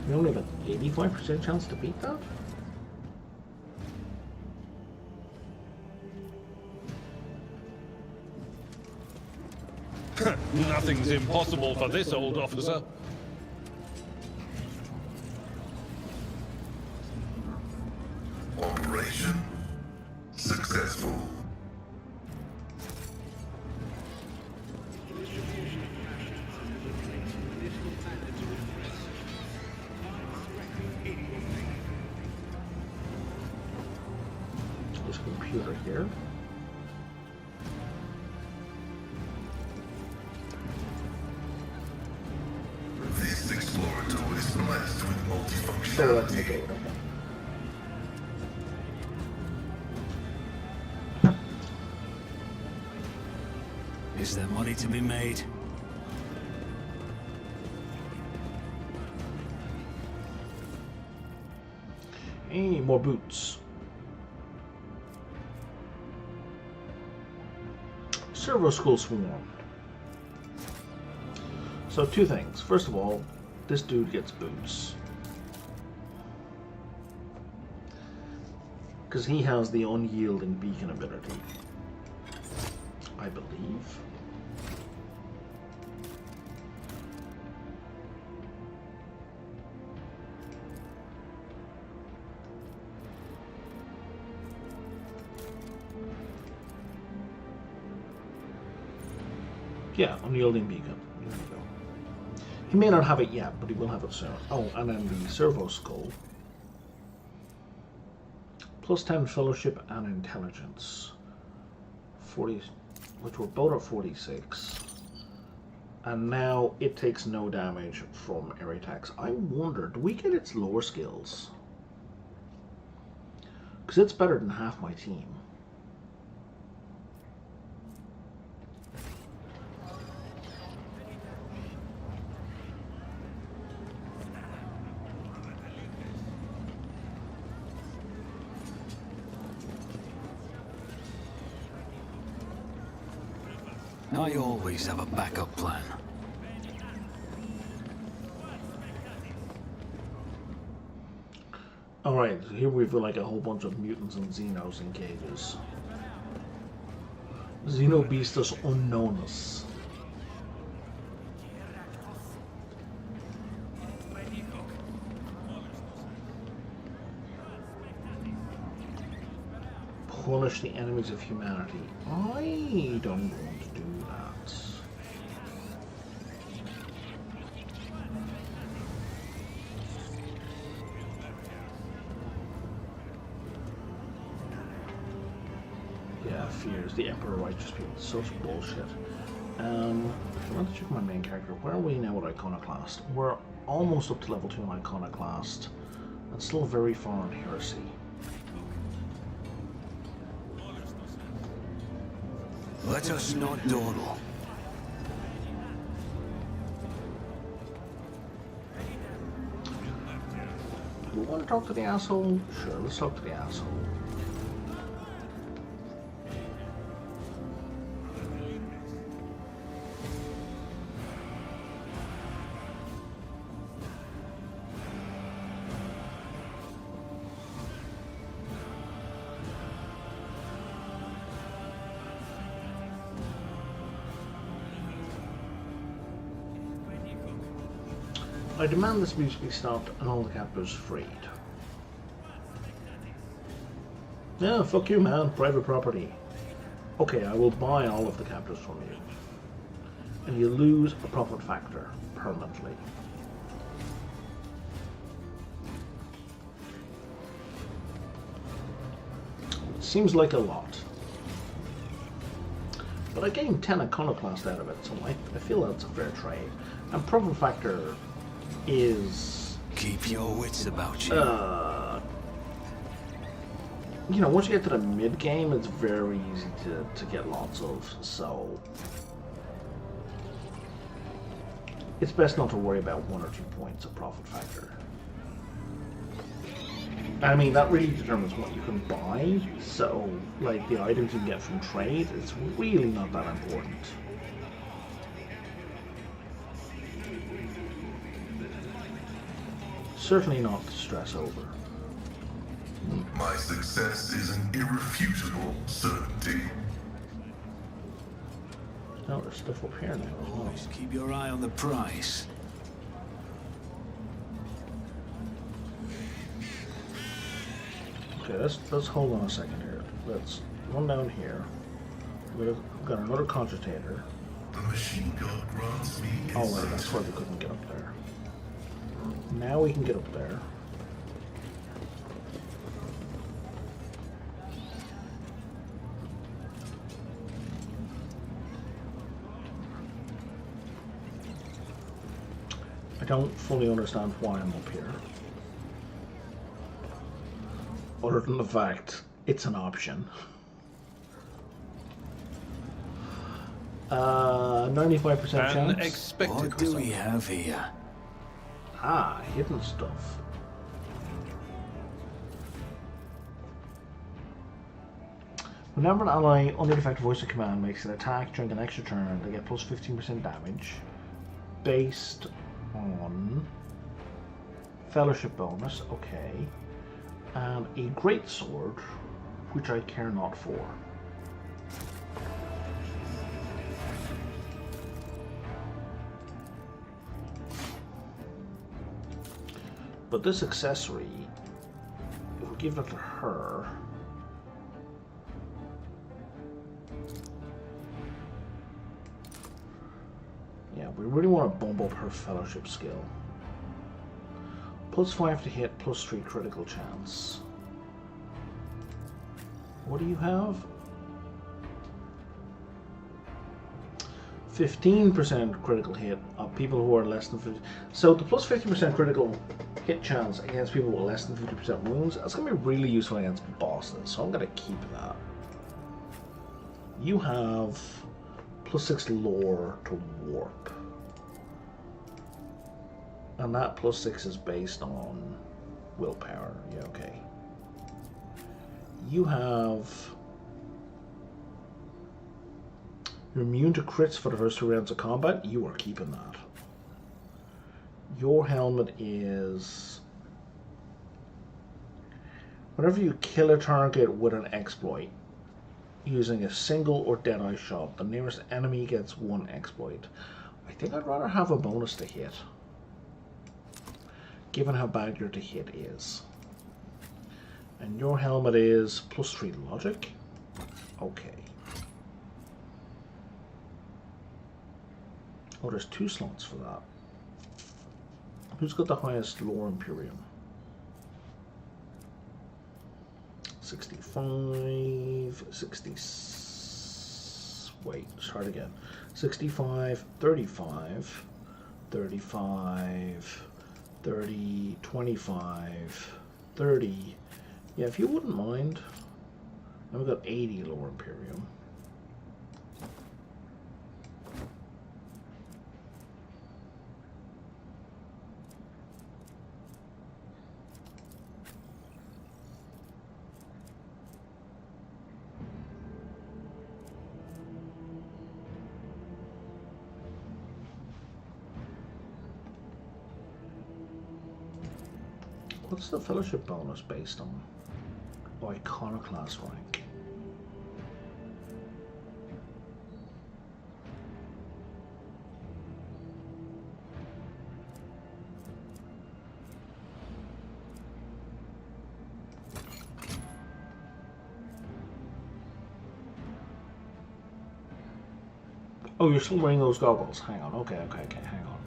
We only have an 85% chance to beat that? Nothing's impossible for this old officer. Operation successful. This computer here. This explorator is blessed with So let me multifunctionality. go. Is there money to be made? Hey, more boots. Servo School Swarm. So 2 things. First of all, this dude gets boots. Because he has the unyielding beacon ability. I believe. Yeah, unyielding beacon. There we go. He may not have it yet, but he will have it soon. Oh, and then the Servo Skull. Plus 10 Fellowship and Intelligence. 40, which were both at 46. And now it takes no damage from area attacks. I wonder, do we get its lower skills? Because it's better than half my team. I always have a backup plan. Alright, so here we've got like a whole bunch of mutants and xenos in cages. Xenobestus unknownus. Punish the enemies of humanity. I don't want to do that. Yeah, fears the Emperor Righteous People. Such bullshit. If I want to check my main character, where are we now with Iconoclast? We're almost up to level 2 on Iconoclast, and still very far on Heresy. Let us not dawdle. Do we want to talk to the asshole? Sure, let's talk to the asshole. I demand this abuse be stopped and all the captives freed. Yeah, fuck you, man. Private property. Okay, I will buy all of the captives from you. And you lose a profit factor permanently. It seems like a lot. But I gained 10 Iconoclast out of it, so I feel that's a fair trade. And profit factor is... Keep your wits about you. You know, once you get to the mid-game, it's very easy to get lots of, so... It's best not to worry about 1 or 2 points of profit factor. I mean, that really determines what you can buy, so, like, the items you can get from trade, it's really not that important. Certainly not to stress over. My success is an irrefutable certainty. Oh, there's stuff up here now as well. Always keep your eye on the prize. Okay, let's hold on a second here. Let's run down here. We've got another cogitator. The machine god grants me Oh wait, that's why we couldn't get up there. Now we can get up there. I don't fully understand why I'm up here. Other than the fact it's an option. 95% chance. Unexpected What do we result. have here? Ah, hidden stuff. Whenever an ally under the effective voice of command makes an attack during an extra turn, they get plus 15% damage based on fellowship bonus, okay, and a great sword, which I care not for. But this accessory, if we give it to her, yeah, we really want to bump up her fellowship skill. Plus 5 to hit, plus 3 critical chance. What do you have? 15% critical hit of people who are less than 50. So the plus 50% critical hit chance against people with less than 50% wounds, that's going to be really useful against bosses, so I'm going to keep that. You have plus 6 lore to warp. And that plus 6 is based on willpower. Yeah, okay. You have... You're immune to crits for the first 2 rounds of combat. You are keeping that. Your helmet is... Whenever you kill a target with an exploit, using a single or deadeye shot. The nearest enemy gets 1 exploit. I think I'd rather have a bonus to hit, given how bad your to hit is. And your helmet is +3 logic. Okay. Oh, there's 2 slots for that. Who's got the highest lore Imperium? 65, 60, wait, start again. 65, 35, 35, 30, 25, 30. Yeah, if you wouldn't mind. And we've got 80 lower Imperium. What's the fellowship bonus based on? Oh, iconoclast rank. Oh, you're still wearing those goggles. Hang on. Okay, hang on.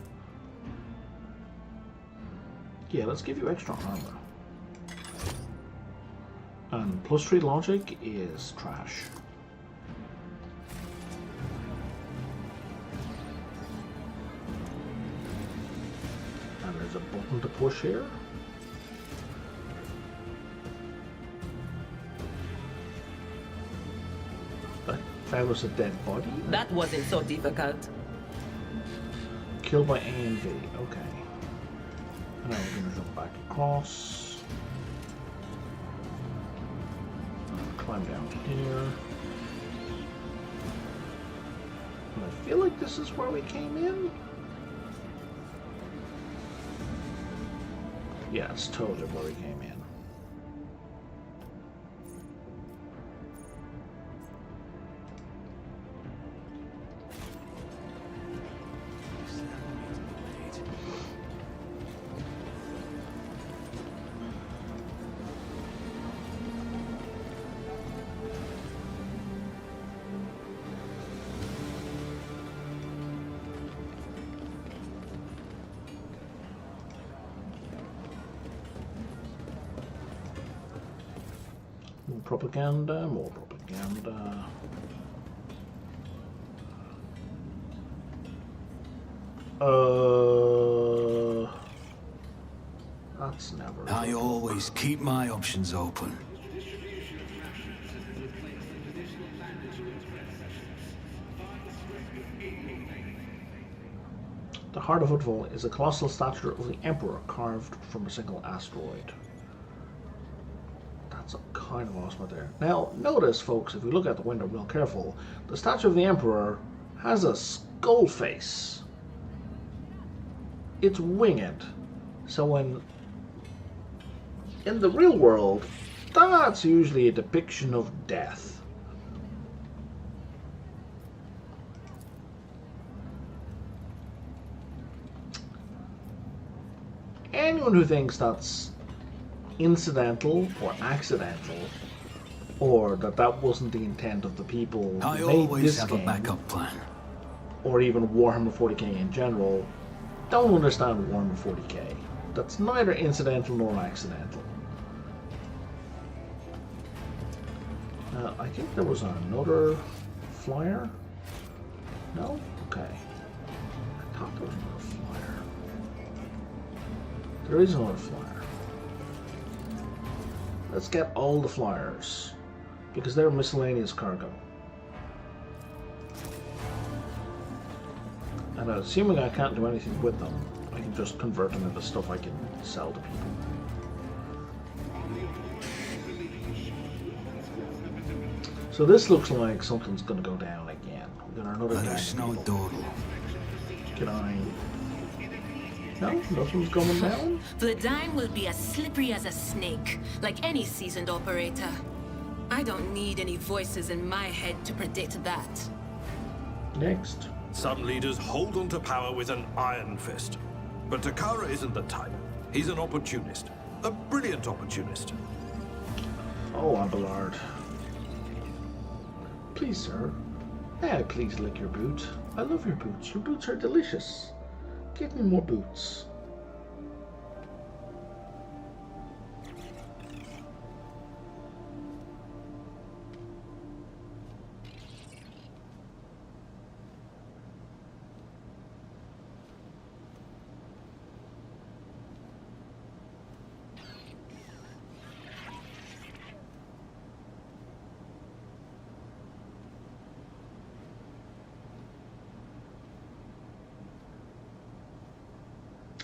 Yeah, let's give you extra armor. And +3 logic is trash. And there's a button to push here. That found us a dead body. That wasn't so difficult. Killed by A and V. Okay. And now we're going to jump back across. Climb down here. And I feel like this is where we came in. Yeah, it's totally where we came in. Propaganda, more propaganda. That's never. I always keep my options open. The Heart of Footfall is a colossal statue of the Emperor carved from a single asteroid. That's kind of awesome right there. Now, notice, folks, if we look at the window real careful, the statue of the Emperor has a skull face. It's winged. So when in the real world, that's usually a depiction of death. Anyone who thinks that's incidental or accidental, or that wasn't the intent of the people who I made always this have game, a backup plan. or even Warhammer 40k in general, don't understand Warhammer 40k. That's neither incidental nor accidental. I think there was another flyer. No? Okay. I thought there was another flyer. There is another flyer. Let's get all the flyers, because they're miscellaneous cargo. And assuming I can't do anything with them, I can just convert them into stuff I can sell to people. So this looks like something's going to go down again. We've got another gang There's of no people. dawdle. Can I... No? Nothing's going down? Vladine will be as slippery as a snake, like any seasoned operator. I don't need any voices in my head to predict that. Next. Some leaders hold onto power with an iron fist. But Takara isn't the type. He's an opportunist. A brilliant opportunist. Oh, Abelard. Please, sir. May I please lick your boot? I love your boots. Your boots are delicious. Give me more boots.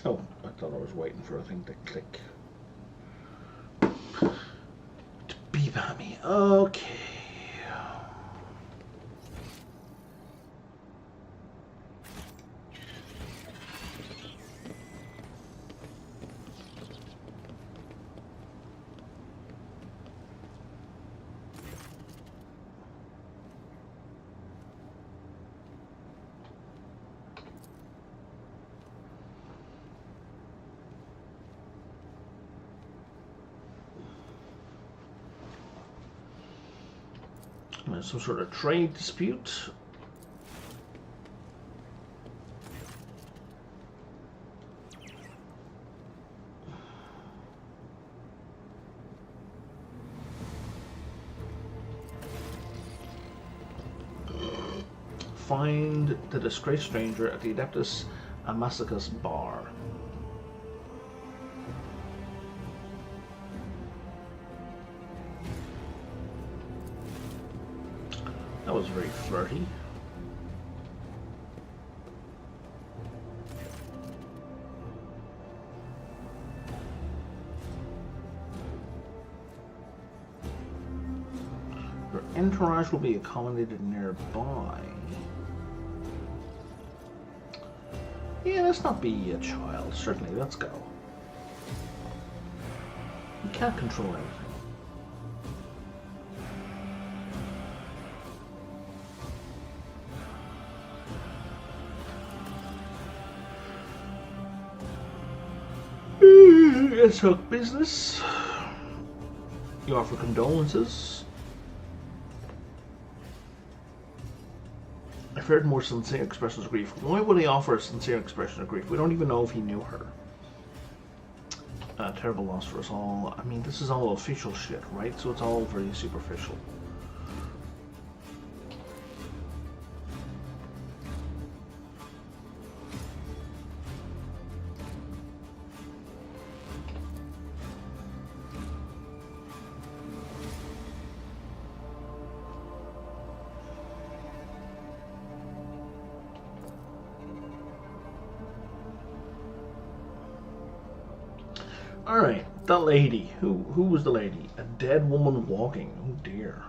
Oh, I thought I was waiting for a thing to click. To beep at me. Okay. Some sort of trade dispute. Find the disgraced stranger at the Adeptus Amazicus bar. That was very flirty. Your entourage will be accommodated nearby. Yeah, let's not be a child. Certainly, let's go. You can't control everything. Let's talk business. You offer condolences. I've heard more sincere expressions of grief. Why would he offer a sincere expression of grief? We don't even know if he knew her. Terrible loss for us all. I mean, this is all official shit, right? So it's all very superficial. Alright, that lady. Who was the lady? A dead woman walking. Oh dear.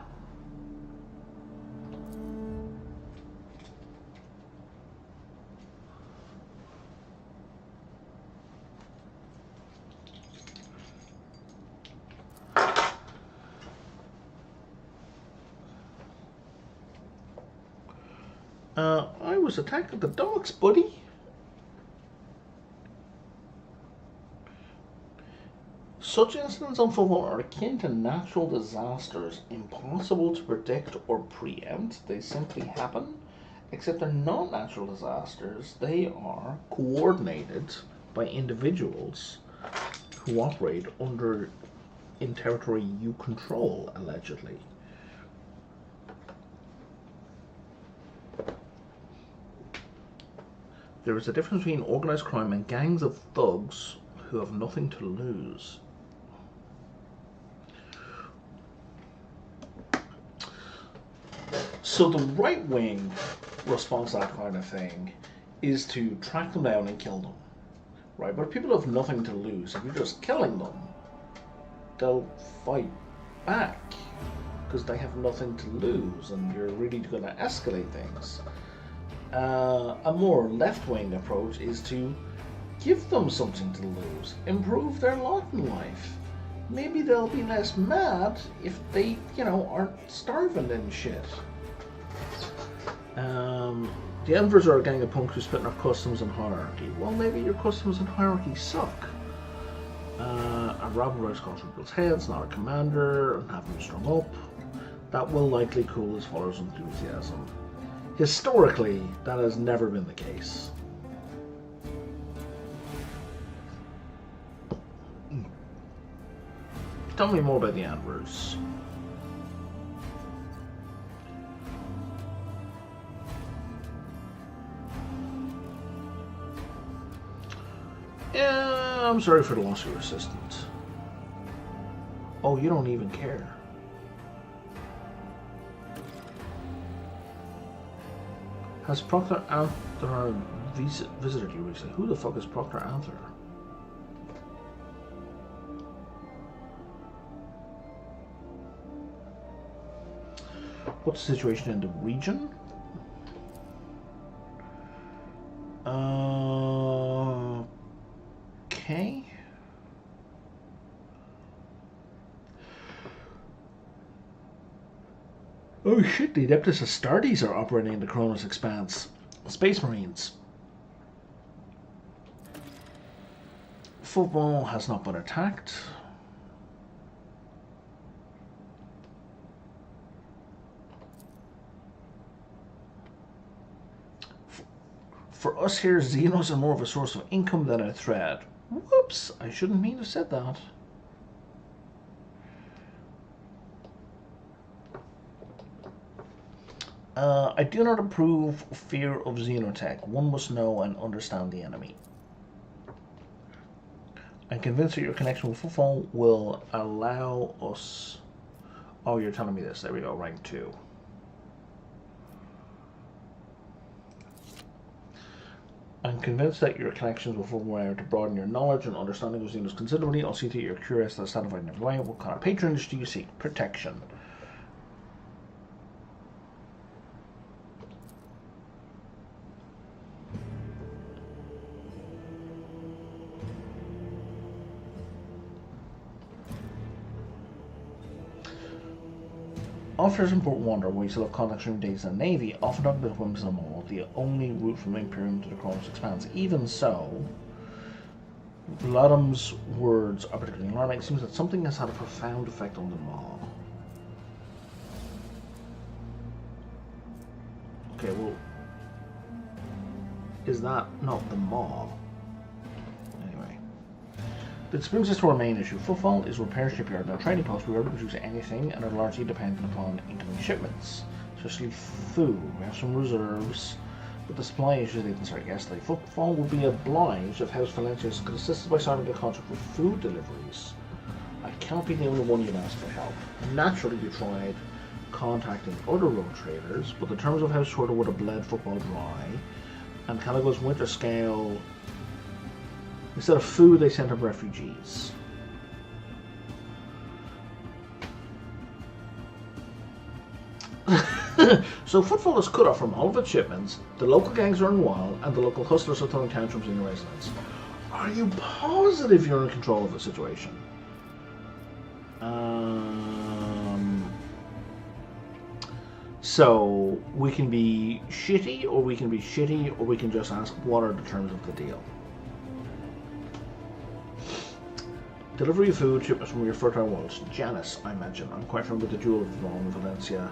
I was attacked at the docks, buddy. Such incidents on football are akin to natural disasters, impossible to predict or preempt. They simply happen, except they're not natural disasters. They are coordinated by individuals who operate in territory you control, allegedly. There is a difference between organized crime and gangs of thugs who have nothing to lose. So the right-wing response to that kind of thing is to track them down and kill them, right? But if people have nothing to lose, if you're just killing them, they'll fight back because they have nothing to lose, and you're really going to escalate things. A more left-wing approach is to give them something to lose, improve their lot in life, maybe they'll be less mad if they, you know, aren't starving and shit. The Envers are a gang of punks who split our customs and hierarchy. Well, maybe your customs and hierarchy suck. A rabble rise calls for people's heads, not a commander, and have them strung up. That will likely cool his followers' enthusiasm. Historically, that has never been the case. Tell me more about the Anvers. Yeah, I'm sorry for the loss of your assistant. Oh, you don't even care. Has Proctor Anther visited you recently? Who the fuck is Proctor Anther? What's the situation in the region? Okay. Oh shit, the Adeptus Astartes are operating in the Cronus Expanse. Space Marines. Football has not been attacked. For us here, Xenos are more of a source of income than a threat. Whoops, I shouldn't mean to have said that. I do not approve fear of xenotech. One must know and understand the enemy. I'm convinced that your connection with Footfall will allow us... Oh, you're telling me this. There we go, rank 2. I'm convinced that your connections with Footfall are to broaden your knowledge and understanding of Xenos considerably. I'll see that you're curious and satisfied in every way. What kind of patronage do you seek? Protection. Officers in Port Wander, where you still have contacts from days in the Navy, often talk about whims and all, the only route from Imperium to the Cronus Expanse. Even so, Vladim's words are particularly alarming. It seems that something has had a profound effect on the Maw. Okay, well, is that not the Maw? Anyway. This brings us to our main issue. Footfall is repair shipyard. Now, trading posts, we are able to produce anything and are largely dependent upon incoming shipments, especially food. We have some reserves, but the supply issues didn't start yesterday. Footfall will be obliged if House Valencius could assist us by signing a contract for food deliveries. I can't be the only one you've asked for help. Naturally, you tried contacting other road traders, but the terms of House Shorter would have bled Football dry, and Caligo's winter scale... Instead of food, they sent him refugees. So Footfall is cut off from all of its shipments, the local gangs are in wild, and the local hustlers are throwing tantrums in the residence. Are you positive you're in control of the situation? So we can be shitty, or we can be shitty, or we can just ask what are the terms of the deal. Delivery of food, shipments from your fertile worlds. Janice, I mentioned. I'm quite familiar with the Jewel of Dawn, Valencia.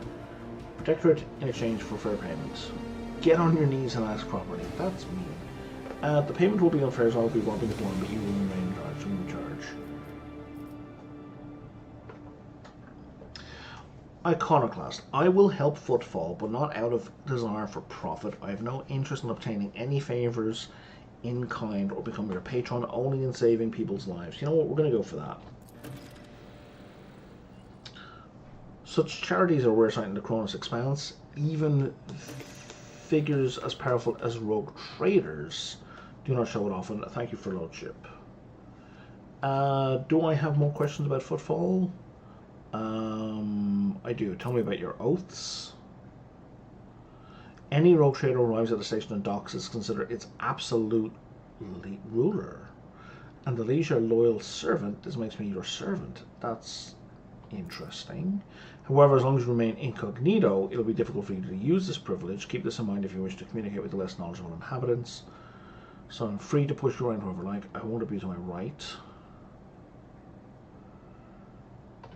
Protectorate in exchange for fair payments. Get on your knees and ask properly. That's mean. The payment will be unfair as I will be robbing the blind, but you will remain in charge. Iconoclast. I will help Footfall, but not out of desire for profit. I have no interest in obtaining any favours in kind or becoming your patron, only in saving people's lives. You know what, we're going to go for that. Such charities are rare sight in the Cronus Expanse. Even figures as powerful as rogue traders do not show it often. Thank you for lordship. Do I have more questions about Footfall? I do. Tell me about your oaths. Any rogue trader arrives at the station and docks is considered its absolute ruler. And the leisure loyal servant, this makes me your servant. That's interesting. However, as long as you remain incognito, it'll be difficult for you to use this privilege. Keep this in mind if you wish to communicate with the less knowledgeable inhabitants. So I'm free to push you around however I like. I won't abuse my right.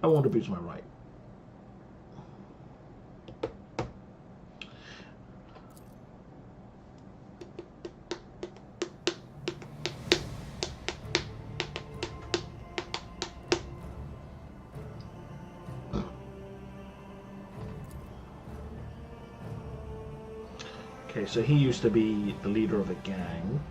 I won't abuse my right. Okay, so he used to be the leader of a gang.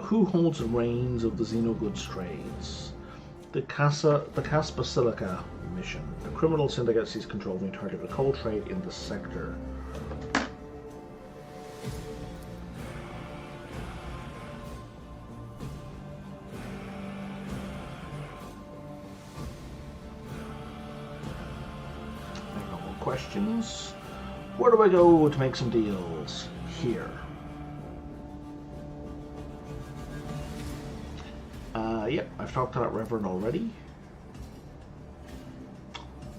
Who holds the reins of the Xenogoods trades? The Casa Basilica mission. The criminal syndicate sees control of the entirety of the coal trade in the sector. No more questions. Where do I go to make some deals? Here. Yep, I've talked to that Reverend already.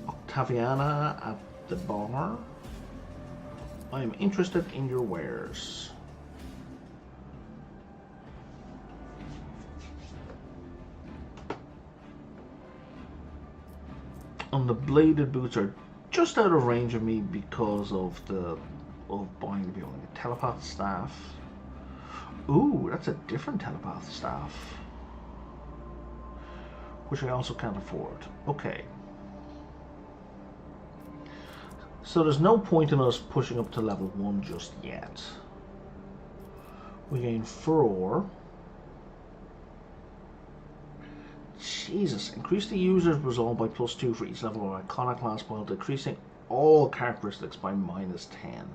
Octaviana at the bar. I am interested in your wares. And the bladed boots are just out of range of me because of buying the building. A telepath staff. Ooh, that's a different telepath staff, which I also can't afford. Okay. So there's no point in us pushing up to level 1 just yet. We gain furor. Jesus, increase the user's resolve by +2 for each level of iconoclast while decreasing all characteristics by -10.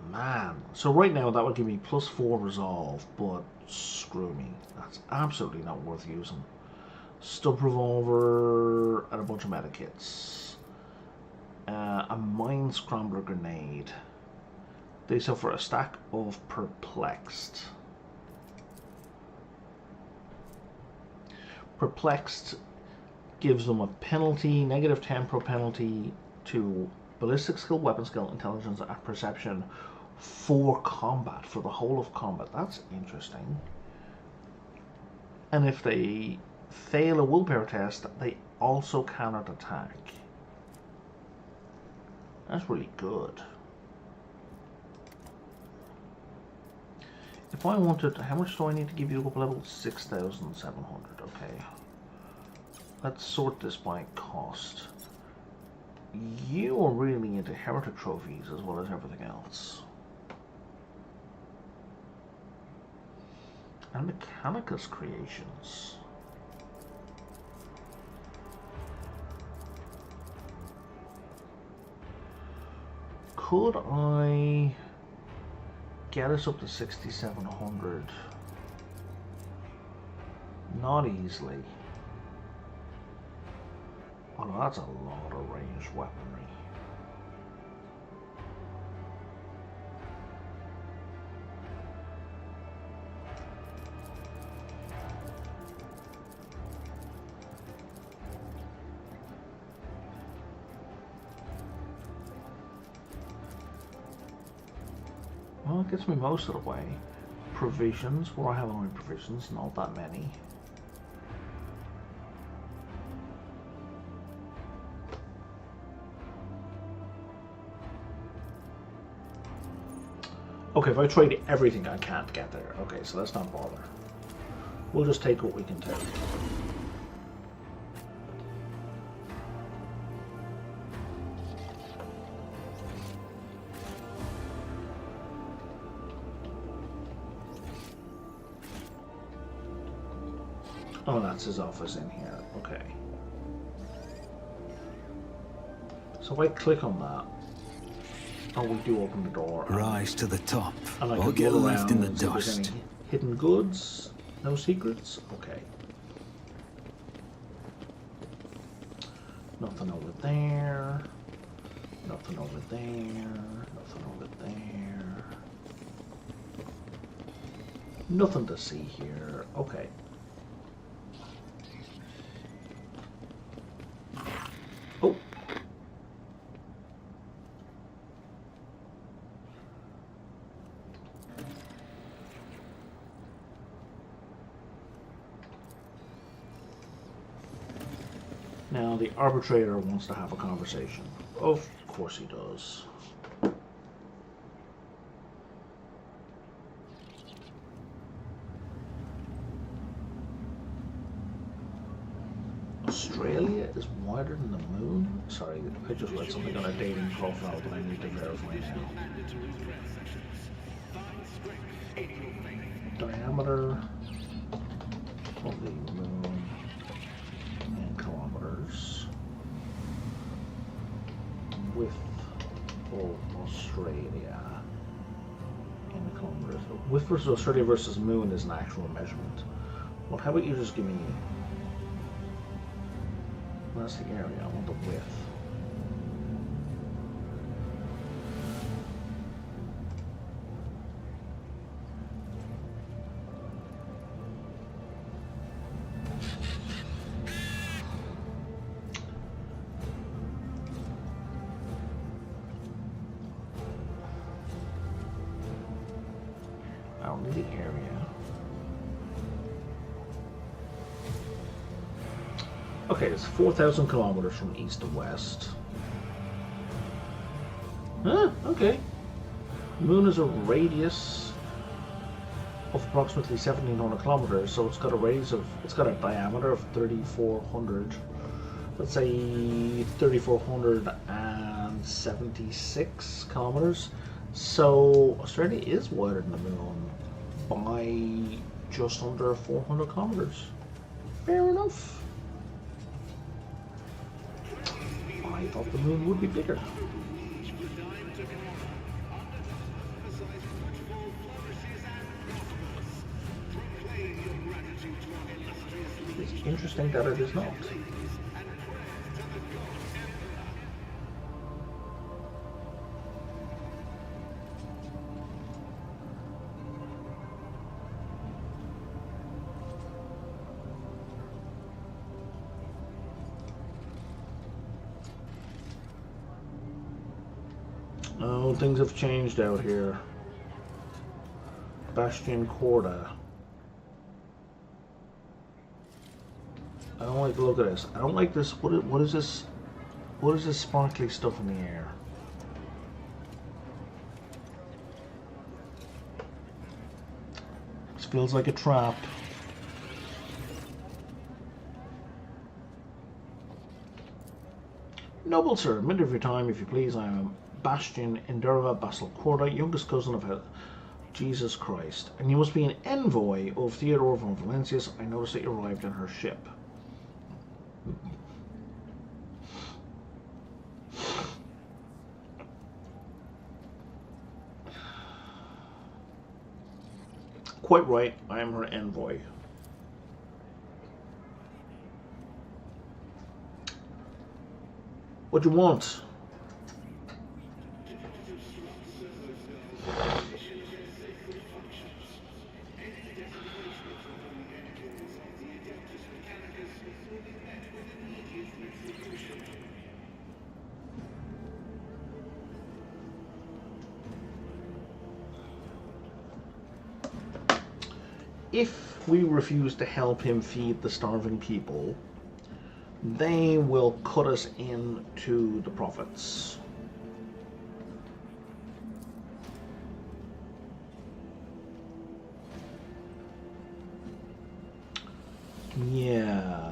Man, so right now that would give me +4 resolve, but screw me, that's absolutely not worth using. Stub revolver and a bunch of medikits. A mine scrambler grenade. They suffer a stack of perplexed. Perplexed gives them a penalty, -10 pro penalty to ballistic skill, weapon skill, intelligence, and perception for combat, for the whole of combat. That's interesting. And if they fail a willpower test, they also cannot attack. That's really good. If I wanted, how much do I need to give you up level? 6,700. Okay. Let's sort this by cost. You are really into heretic trophies as well as everything else. And Mechanicus creations. Could I get us up to 6,700? Not easily. Oh no, that's a lot of ranged weaponry. Well, it gets me most of the way. Provisions, where I have only provisions, not that many. Okay, if I trade everything, I can't get there. Okay, so let's not bother. We'll just take what we can take. Oh, that's his office in here. Okay. So if I click on that, oh, we do open the door. Rise to the top, And I or can get look left around in the and see if there's dust. any hidden goods. No secrets? Okay. Nothing over there. Nothing over there. Nothing over there. Nothing to see here. Okay. Oh. Now the arbitrator wants to have a conversation. Of course he does. Australia is wider than the moon? Sorry, I just read something on a dating profile that I need to verify now. Diameter of the moon in kilometers. Width of Australia in kilometers. Width versus Australia versus moon is an actual measurement. Well, how about you just give me... That's the area. I want the width. Out in the area. Okay, it's 4,000 kilometers from east to west. Huh, okay. The moon is a radius of approximately 1,700 kilometers, so it's got a radius of, it's got a diameter of 3,400. Let's say 3,476 kilometers. So Australia is wider than the moon by just under 400 kilometers. Fair enough. I thought the moon would be bigger. It's interesting that it is not. Oh, things have changed out here. Bastion Corda. I don't like the look of this. I don't like this. What is this? What is this sparkly stuff in the air? This feels like a trap. Noble sir, a minute of your time, if you please. I am Bastion Endurva Basil Corda, youngest cousin of Jesus Christ, and you must be an envoy of Theodore von Valentius. I noticed that you arrived on her ship. Quite right, I am her envoy. What do you want? If we refuse to help him feed the starving people, they will cut us into the profits. Yeah.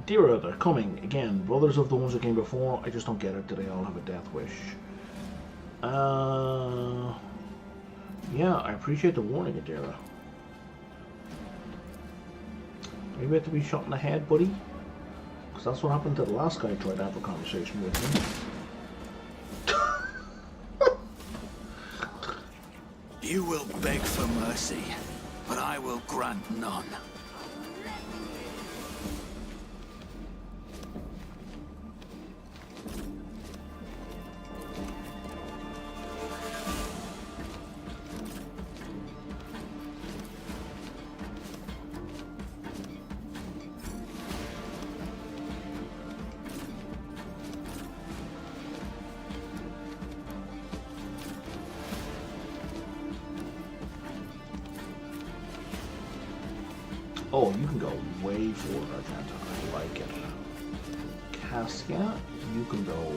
Dira, they're coming again. Brothers of the ones who came before. I just don't get it. Do they all have a death wish? Yeah, I appreciate the warning, Adira. Are you about to be shot in the head, buddy? Because that's what happened to the last guy who tried to have a conversation with me. You will beg for mercy, but I will grant none. Oh, you can go way forward, Argenta. I like it. Cassia, you can go...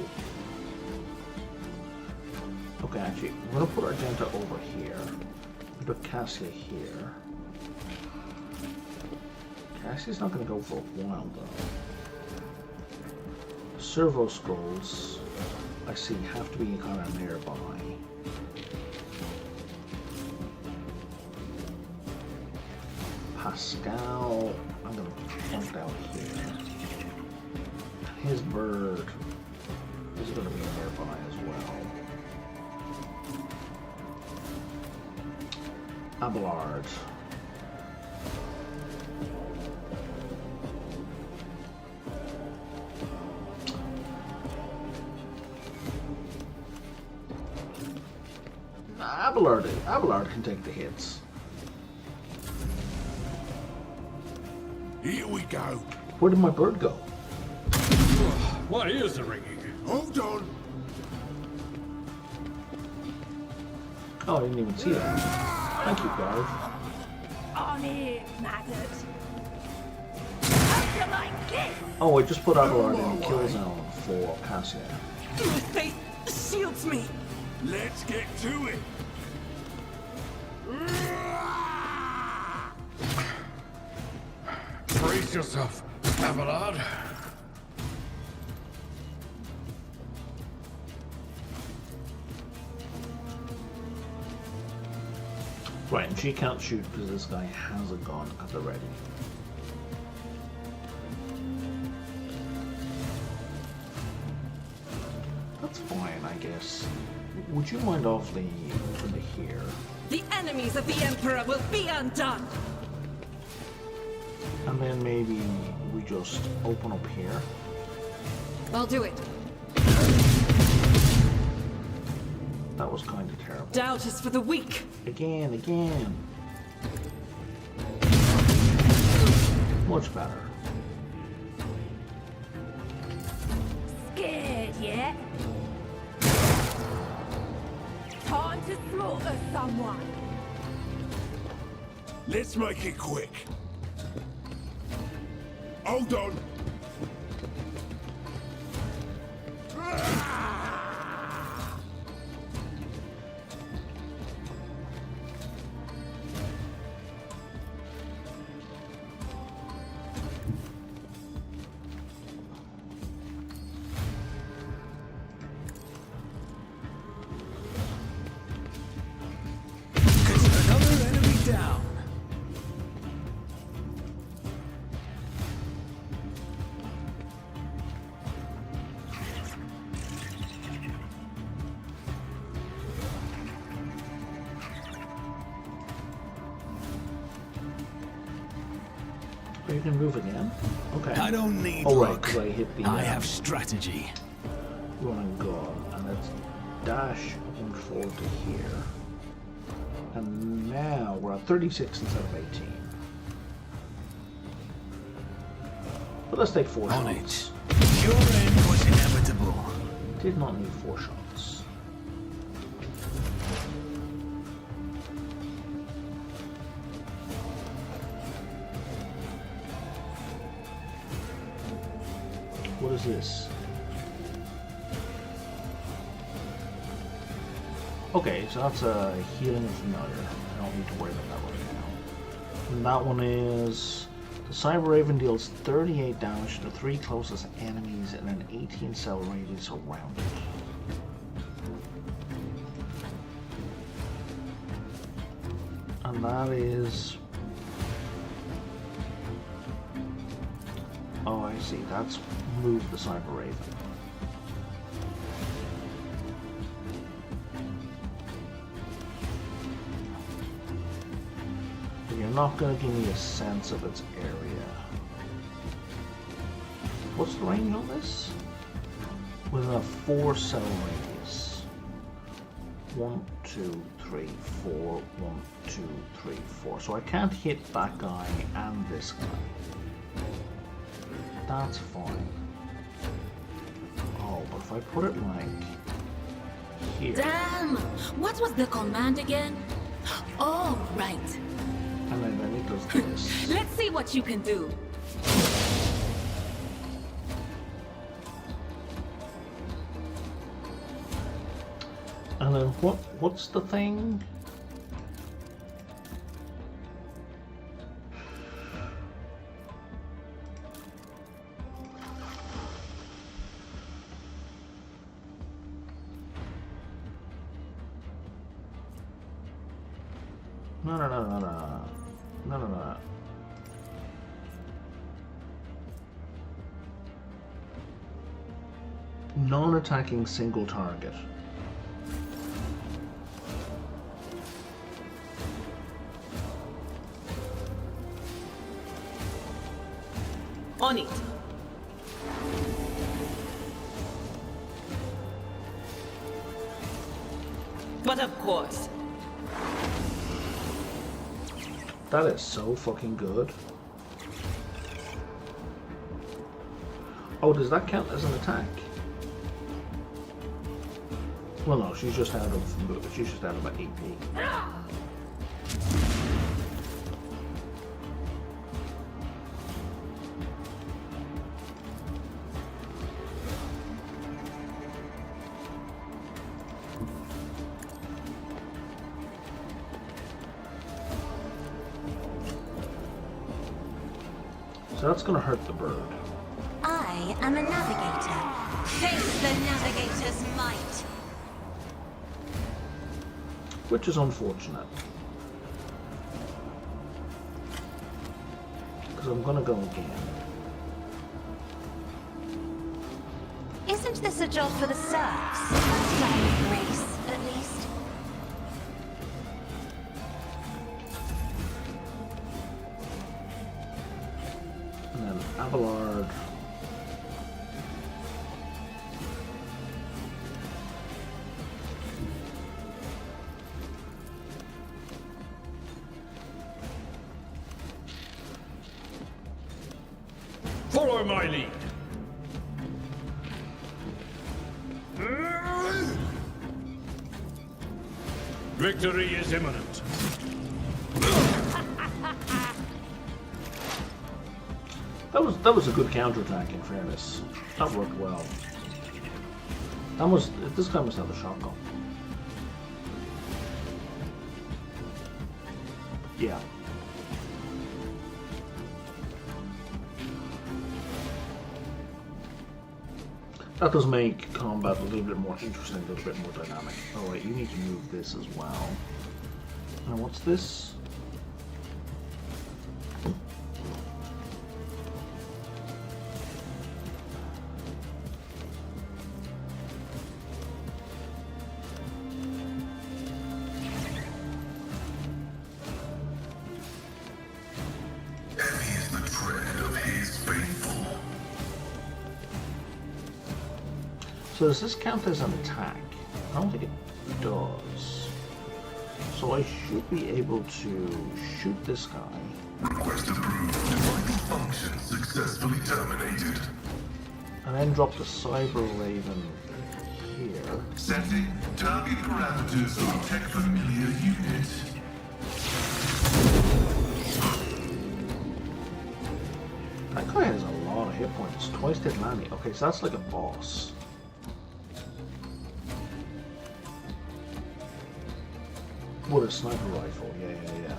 Okay, actually, we're going to put Argenta over here. Put Cassia here. Cassia's not going to go for a while, though. Servo scrolls, I see, have to be kind of nearby. Pascal, I'm going to point out here. His bird is going to be nearby as well. Abelard. Abelard can take the hits. Here we go. Where did my bird go? My ears are ringing. Hold on. Oh, I didn't even see that. Thank you, guard. On it, maggot. How you like this? Oh, I just put Abelard in the kill zone for Cassia. They shields me. Let's get to it. Brace yourself, Abelard. Right, and she can't shoot because this guy has a gun at the ready. That's fine, I guess. Would you mind awfully into here? The enemies of the Emperor will be undone. And then maybe we just open up here. I'll do it. That was kind of terrible. Doubt is for the weak. Again. Much better. Scared yet? Time to slaughter someone. Let's make it quick. Hold on. Another enemy down. You can move again? Okay. I don't need oh, right, luck. 'cause I hit the... I have strategy. Run and gun, and let's dash and forward to here. And now we're at 36 instead of 18. But let's take 4 On shots. it. Your end was inevitable. Did not need 4 shots. What is this? Okay, so that's a healing and familiar. I don't need to worry about that right now. And that one is... The Cyber Raven deals 38 damage to the 3 closest enemies in an 18 cell radius around it. And that is... Oh, I see. That's move the Cyber Raven. you're not going to give me a sense of its area. What's the range on this? Within a 4 cell radius. 1, 2, 3, 4. 1, 2, 3, 4. So I can't hit that guy and this guy. That's fine. Oh, but if I put it like here. Damn! What was the command again? Oh, right. And then it does this. Let's see what you can do. And then what's the thing? No. Non-attacking single target. On it. But of course. That is so fucking good. Oh, does that count as an attack? Well, no, she's just out of AP. So that's gonna hurt the bird. I am a navigator. Face the navigator's might. Which is unfortunate. Because I'm gonna go again. Isn't this a job for the serfs? Some grace, at least. And then Abelard. Follow my lead. Victory is imminent. That was a good counterattack, in fairness. That worked well. This guy must have a shotgun. Yeah. That does make combat a little bit more interesting, a little bit more dynamic. Oh wait, you need to move this as well. And what's this? Heavy is the tread of his faithful. So does this count as an attack? I don't think it does. So I should be able to shoot this guy. Request approved. Vital function successfully terminated. And then drop the Cyber Raven here. Setting target parameters of tech familiar unit. That guy has a lot of hit points. Twice hit landing. Okay, so that's like a boss. What a sniper rifle, yeah.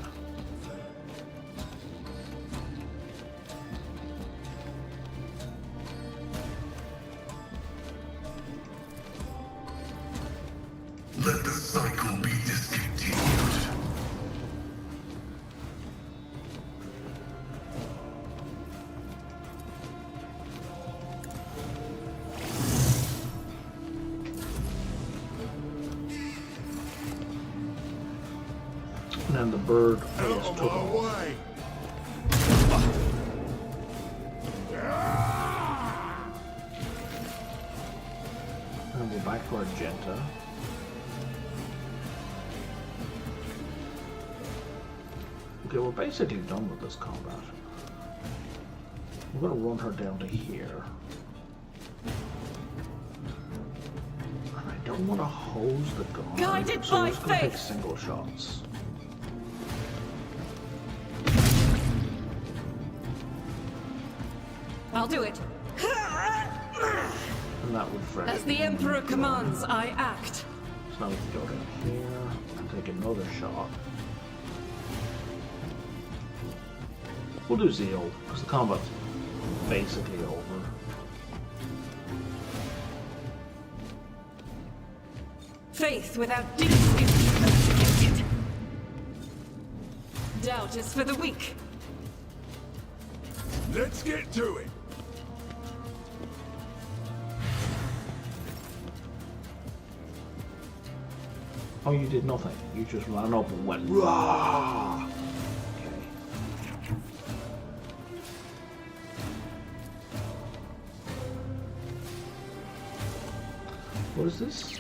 Let the cycle be discontinued. And the bird, I guess, took him off. way! And we're back to Argenta. Okay, we're basically done with this combat. We're gonna run her down to here. And I don't want to hose the gun. Guided so by we're just gonna take faith. single shots. I'll do it. And that would fresh. As the Emperor commands, I act. So now we can go down here and take another shot. We'll do Zeal, because the combat's basically over. Faith without deeds is persecuted. Doubt is for the weak. Let's get to it! Oh, you did nothing. You just ran up and went, rah! Okay. What is this?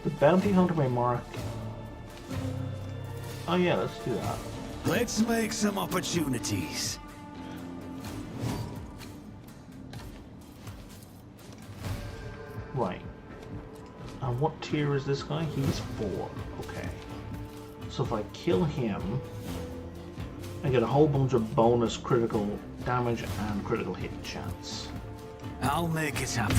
The bounty hunter may mark. Oh yeah, let's do that. Let's make some opportunities. Right. And what tier is this guy? He's 4. Okay. So if I kill him, I get a whole bunch of bonus critical damage and critical hit chance. I'll make it happen.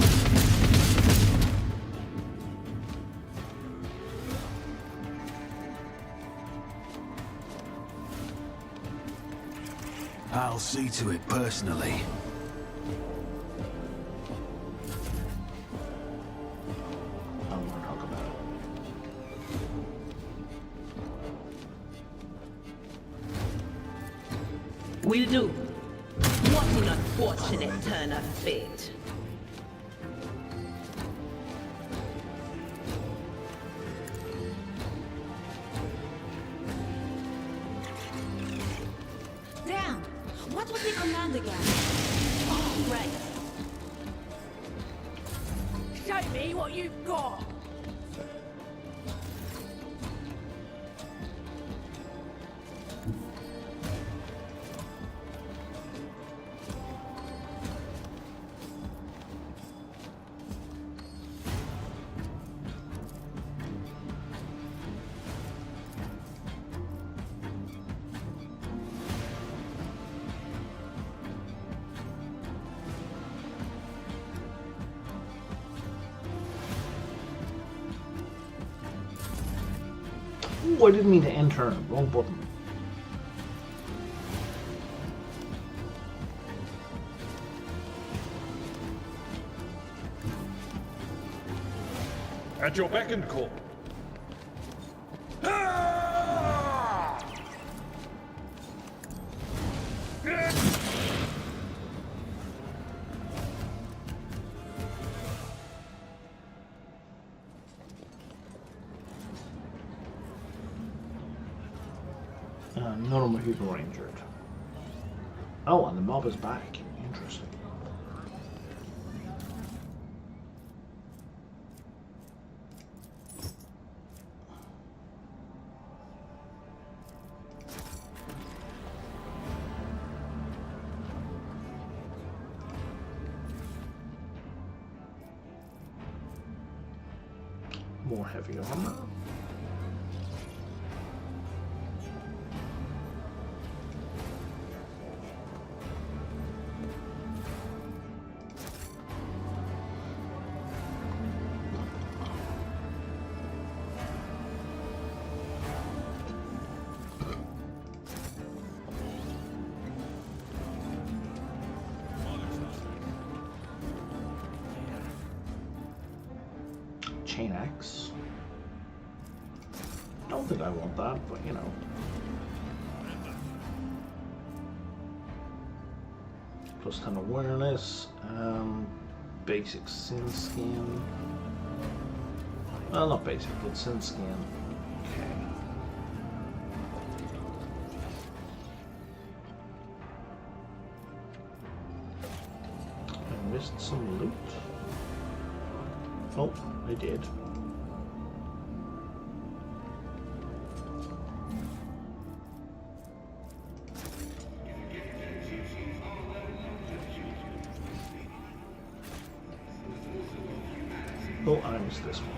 I'll see to it personally. I don't want to talk about it. Will do. What an unfortunate turn of fate. Down! What was the command again? Oh, right. Show me what you've got! Ooh, I didn't mean to end turn. Wrong button. At your beck and call. None of my people are injured. Oh, and the mob is back. Interesting. More heavy armor. Chain axe. Don't think I want that, but you know. Plus 10 awareness, basic sin skin. Well, not basic, but sin skin. Okay. missed some loot? Oh, I did. Oh, I missed this one.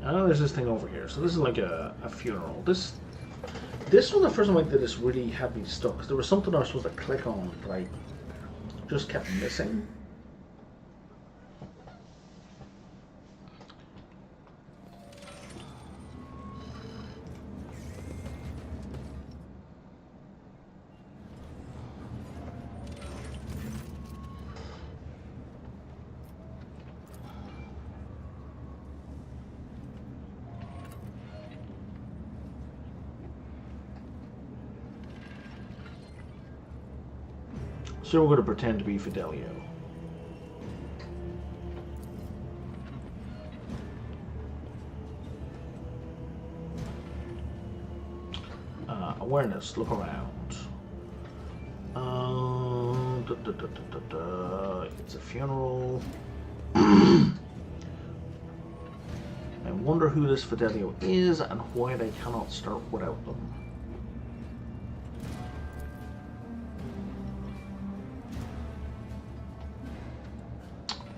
Oh, there's this thing over here. So this is like a funeral. This was the first time like that this really had me stuck. 'Cause there was something I was supposed to click on, but I just kept missing. So we're going to pretend to be Fidelio. Awareness, look around. It's a funeral. I wonder who this Fidelio is and why they cannot start without them.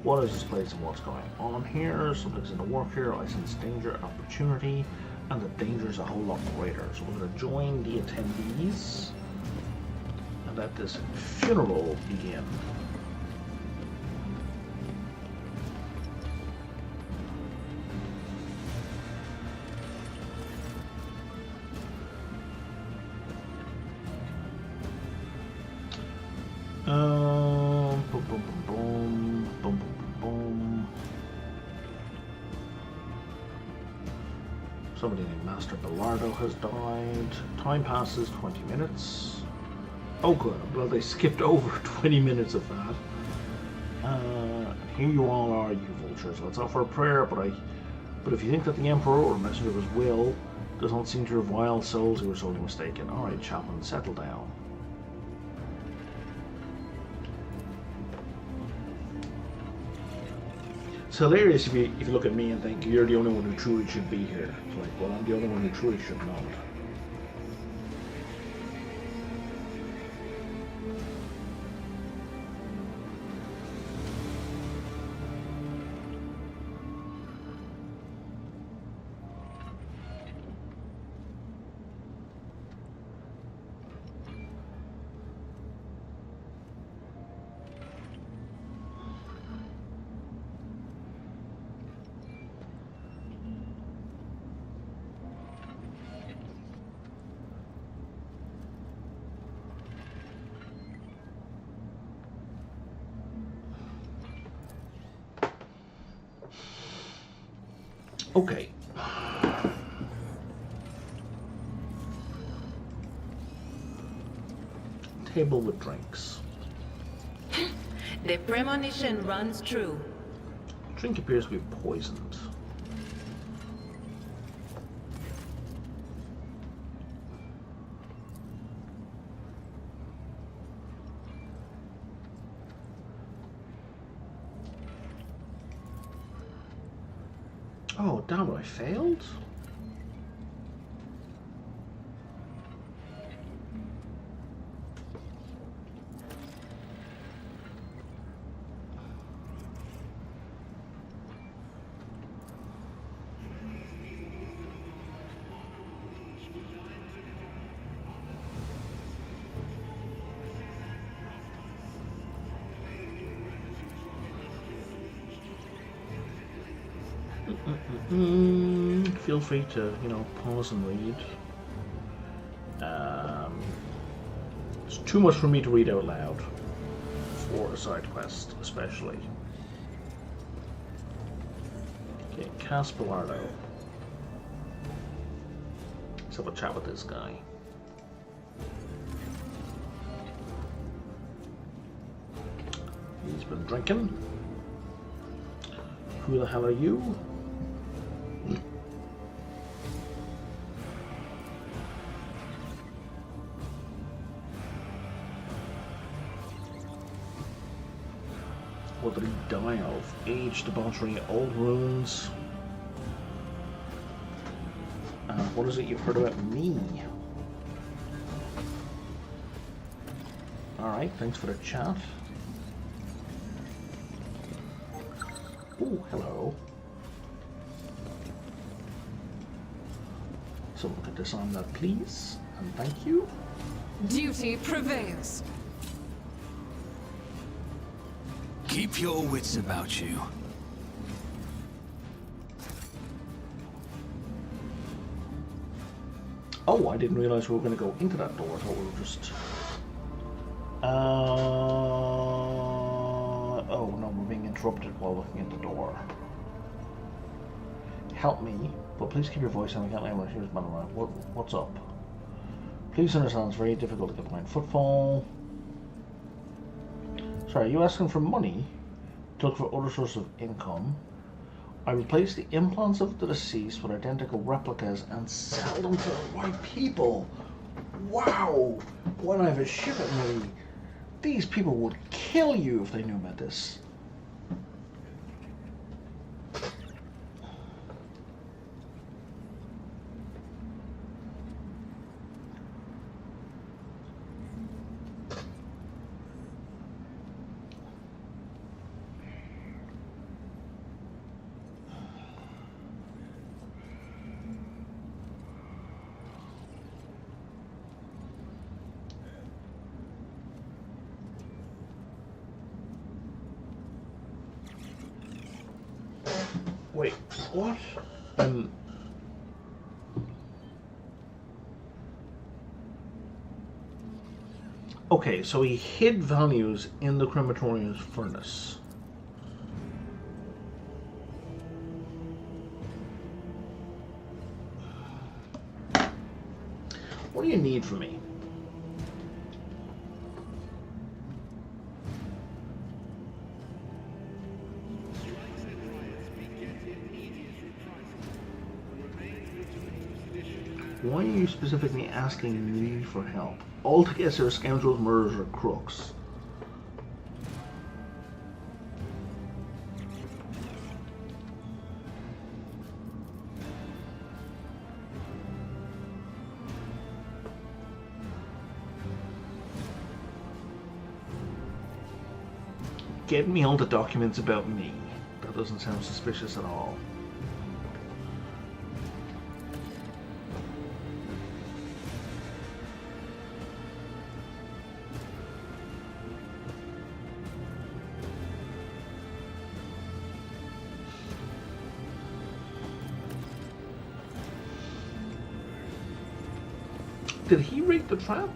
What is this place and what's going on here? Something's in the work here. I sense danger and opportunity, and the danger is a whole lot greater. So we're going to join the attendees and let this funeral begin. Boom, boom, boom, boom, boom, boom, boom. Somebody named Master Bellardo has died. Time passes 20 minutes. Oh good, well they skipped over 20 minutes of that. Here you all are, you vultures. Let's offer a prayer, but if you think that the Emperor or Messenger of his will does not seem to revile souls, you are sorely mistaken. Alright, Chapman, settle down. It's hilarious if you look at me and think you're the only one who truly should be here. It's like, well, I'm the only one who truly should not. Okay. Table with drinks. The premonition runs true. Drink appears to be poisoned. Oh, damn it, I failed? Feel free to, pause and read. It's too much for me to read out loud for a side quest, especially. Okay, cast Bellardo. have a chat with this guy. He's been drinking. Who the hell are you? What did he die of? Age, debauchery, old wounds. What is it you've heard about me? Alright, thanks for the chat. Oh, hello. Someone could disarm that, please. And thank you. Duty prevails. Keep your wits about you. Oh, I didn't realize we were going to go into that door. I thought we were just... Oh, no, we're being interrupted while looking at the door. Help me, but please keep your voice down. I can't remember. Here's Manuel. What's up? Please understand, it's very difficult to get behind footfall. Sorry, are you asking for money to look for other sources of income? I replace the implants of the deceased with identical replicas and sell them to the right people. Wow! When I have a shipment ready, these people would kill you if they knew about this. Wait, what? Okay, so he hid values in the crematorium's furnace. What do you need from me? Why are you specifically asking me for help? Altogether are scoundrels, murderers, or crooks. Get me all the documents about me. That doesn't sound suspicious at all. Did he rig the trap?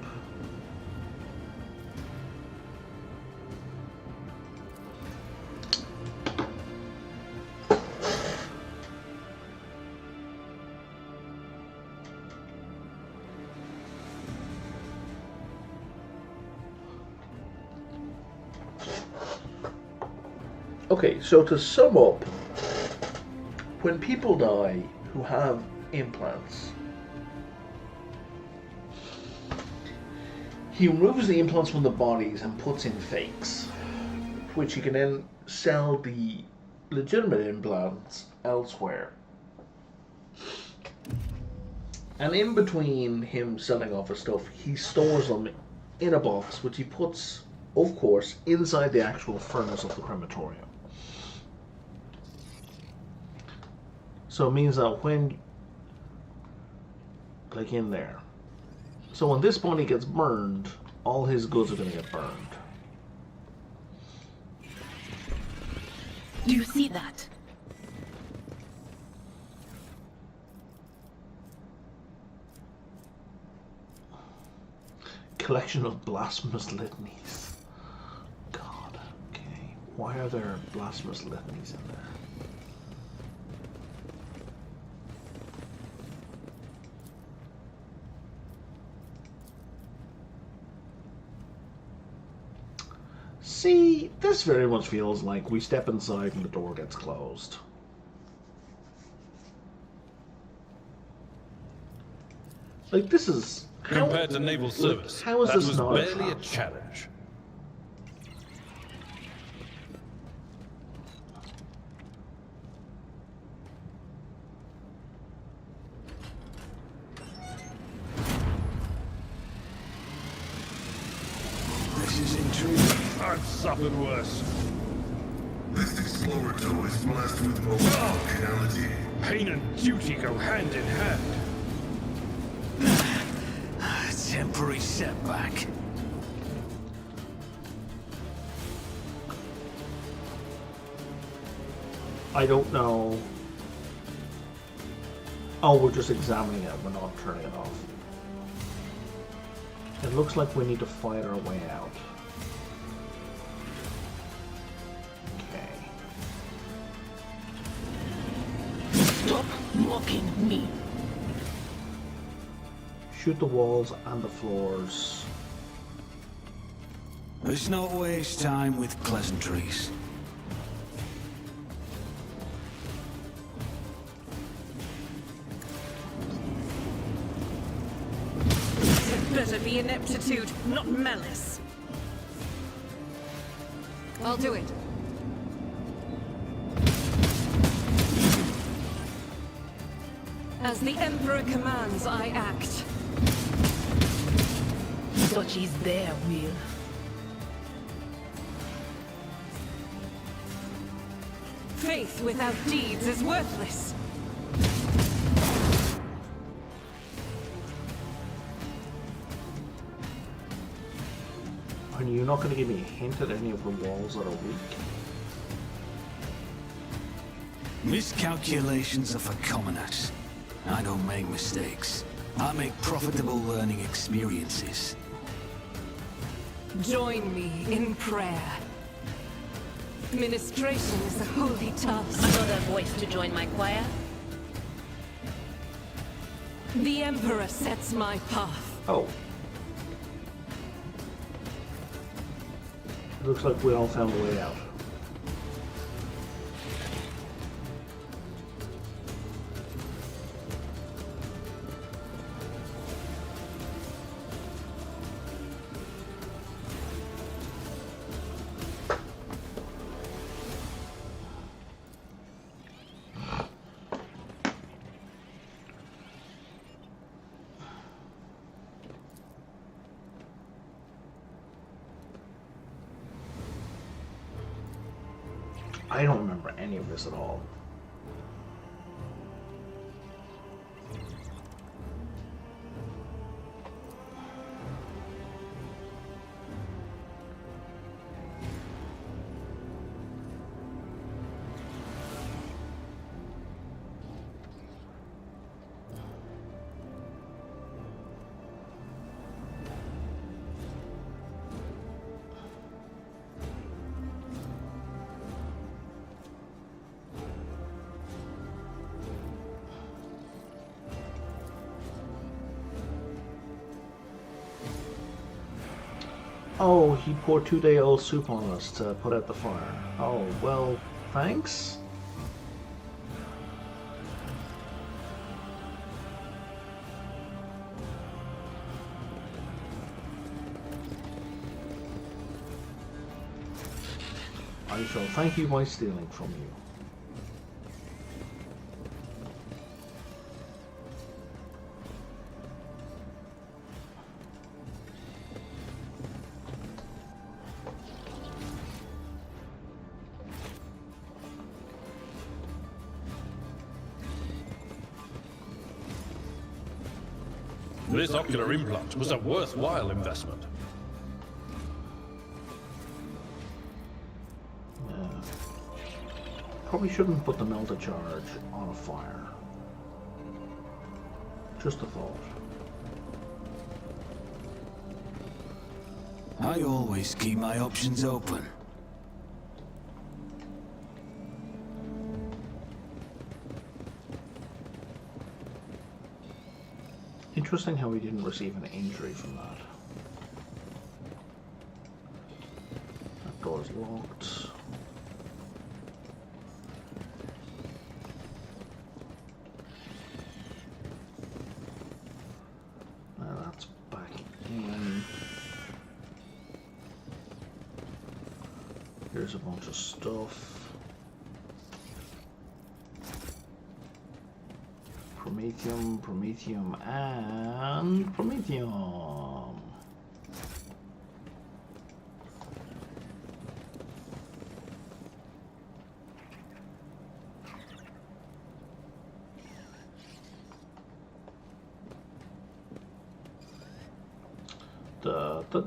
Okay, so to sum up, when people die who have implants, he removes the implants from the bodies and puts in fakes, which he can then sell the legitimate implants elsewhere. And in between him selling off his stuff, he stores them in a box, which he puts, of course, inside the actual furnace of the crematorium. So it means that when, like in there, so when this body gets burned, all his goods are going to get burned. Do you see that? Collection of blasphemous litanies. God, okay. Why are there blasphemous litanies in there? This very much feels like we step inside and the door gets closed. Like, this is... Compared to naval service, how is that this was not barely a trap? challenge. This is intriguing. I've suffered worse. This explorator is blessed with most functionality. Pain and duty go hand in hand. Temporary setback. I don't know. Oh, we're just examining it. We're not turning it off. It looks like we need to fight our way out. Okay. Stop mocking me. Shoot the walls and the floors. Let's not waste time with pleasantries. It better be ineptitude, not malice. I'll do it. As the Emperor commands, I act. Such is their will. Faith without deeds is worthless. Are you not going to give me a hint at any of the walls that are weak? Miscalculations are for commoners. I don't make mistakes. I make profitable learning experiences. Join me in prayer. Ministration is a holy task. Another voice to join my choir? The Emperor sets my path. Oh. It looks like we all found a way out. I don't remember any of this at all. Oh, he poured 2-day-old soup on us to put out the fire. Oh, well, thanks? I shall thank you by stealing from you. This ocular implant was a worthwhile investment. Probably shouldn't put the melta charge on a fire. Just a thought. I always keep my options open. Interesting how he didn't receive an injury from that. That door's locked. Now that's back in. Here's a bunch of stuff. Promethium, promethium, and promethium.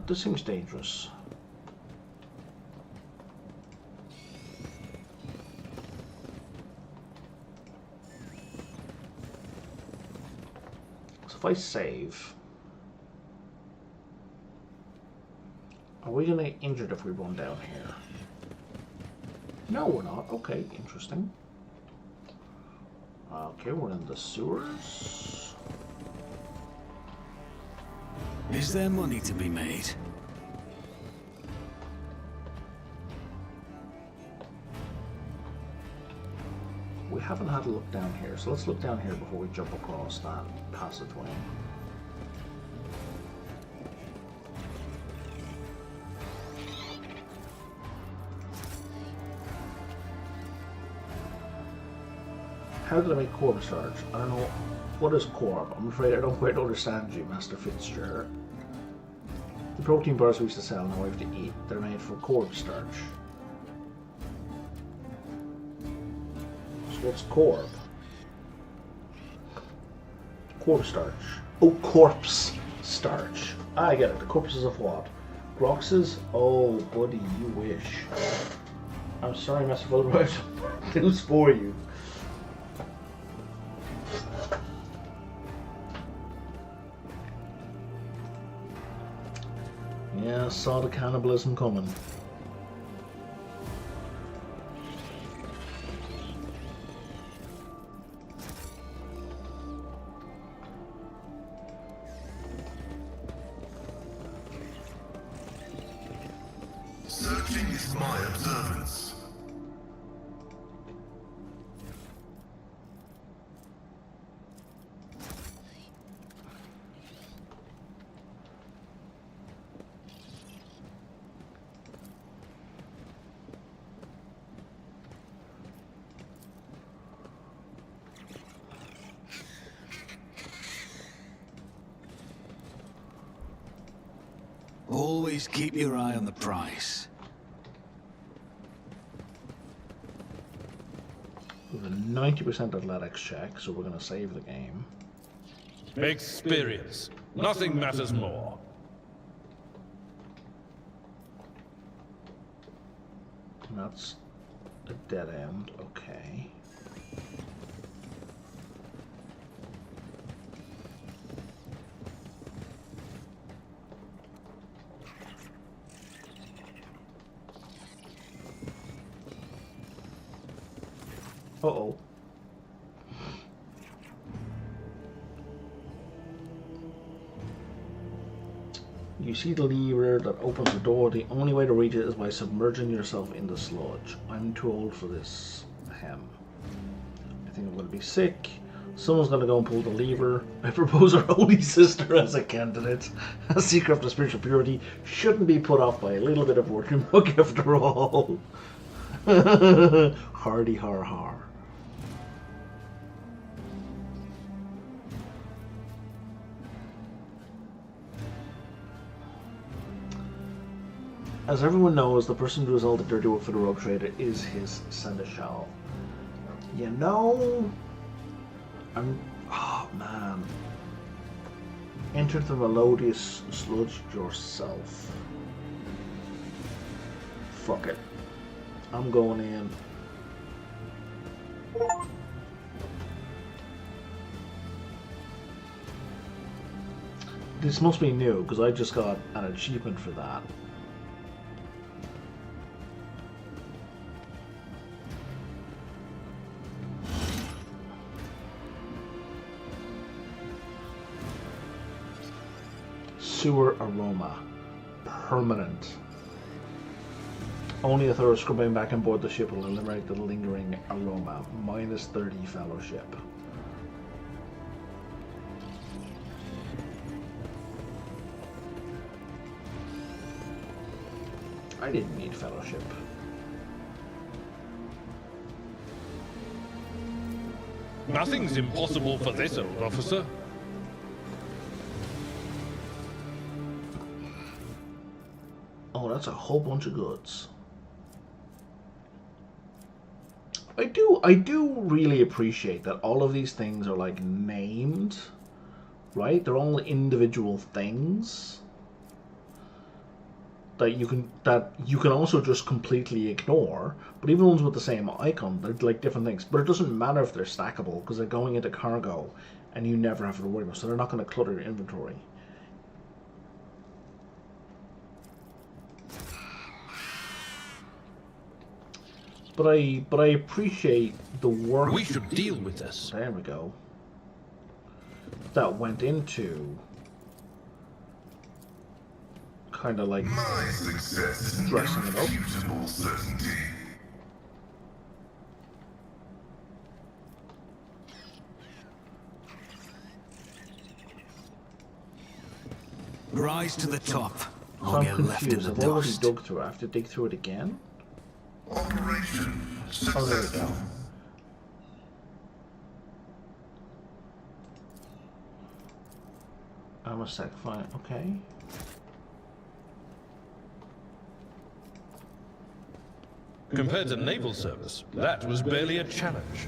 This seems dangerous. So if I save, are we gonna get injured if we run down here? No, we're not. Okay, interesting. Okay, we're in the sewers. Is there money to be made? We haven't had a look down here, so let's look down here before we jump across that passageway. How did I make corp starch? I don't know. What is corp? I'm afraid I don't quite understand you, Master Fitzgerald. The protein bars we used to sell, now I have to eat. They're made from corp starch. So what's corp? Corpse starch. Oh, corpse starch. I get it. The corpses of what? Groxes? Oh, buddy, you wish. I'm sorry, Master Fulbright. News for you. Yeah, saw the cannibalism coming. Searching is my observance. Always keep your eye on the price. We have a 90% athletics check, so we're going to save the game. Experience. Nothing matters more. And that's a dead end, okay. Uh-oh. You see the lever that opens the door. The only way to reach it is by submerging yourself in the sludge. I'm too old for this. Ahem. I think I'm going to be sick. Someone's going to go and pull the lever. I propose our holy sister as a candidate. A seeker of the spiritual purity shouldn't be put off by a little bit of working book after all. Hardy har har. As everyone knows, the person who resulted their duel for the rogue trader is his seneschal. You know, oh man. Enter the melodious sludge yourself. Fuck it. I'm going in. This must be new, because I just got an achievement for that. Sewer aroma. Permanent. Only a thorough scrubbing back on board the ship will eliminate the lingering aroma. Minus 30 fellowship. I didn't need fellowship. Nothing's impossible for this old officer. Oh, that's a whole bunch of goods. I do really appreciate that all of these things are like named, right? They're all individual things that you can also just completely ignore. But even ones with the same icon, they're like different things. But it doesn't matter if they're stackable because they're going into cargo, and you never have to worry about. So they're not going to clutter your inventory. But I appreciate the work. We should deal with this. There we go. That went into kind of like My success is an dressing it up. irrefutable certainty. Rise to the top, So or I'm get left in confused. the I've already dust. dug through it. I have to dig through it again? Operation Oh, there we successful. go. I'm a sec, fine, okay. Compared to naval service, that was barely a challenge.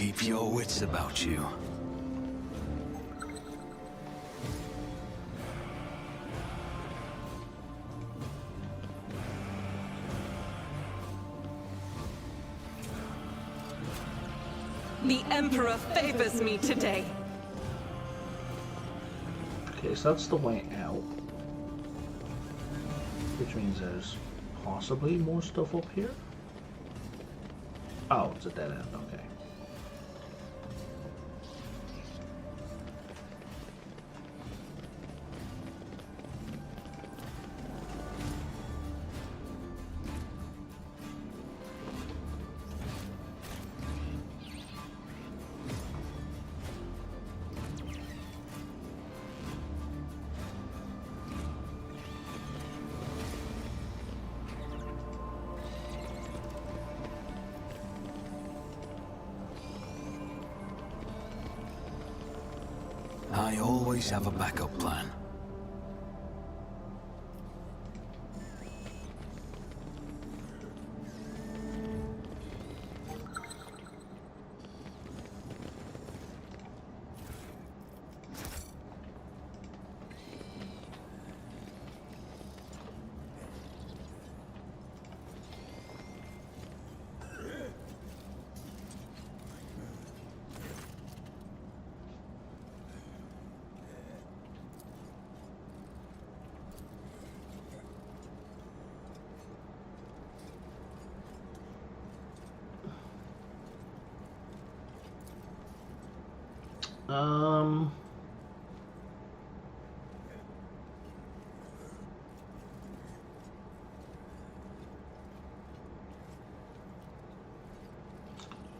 Keep your wits about you. The Emperor favors me today. Okay, so that's the way out. Which means there's possibly more stuff up here? Oh, it's a dead end, okay. I always have a backup plan.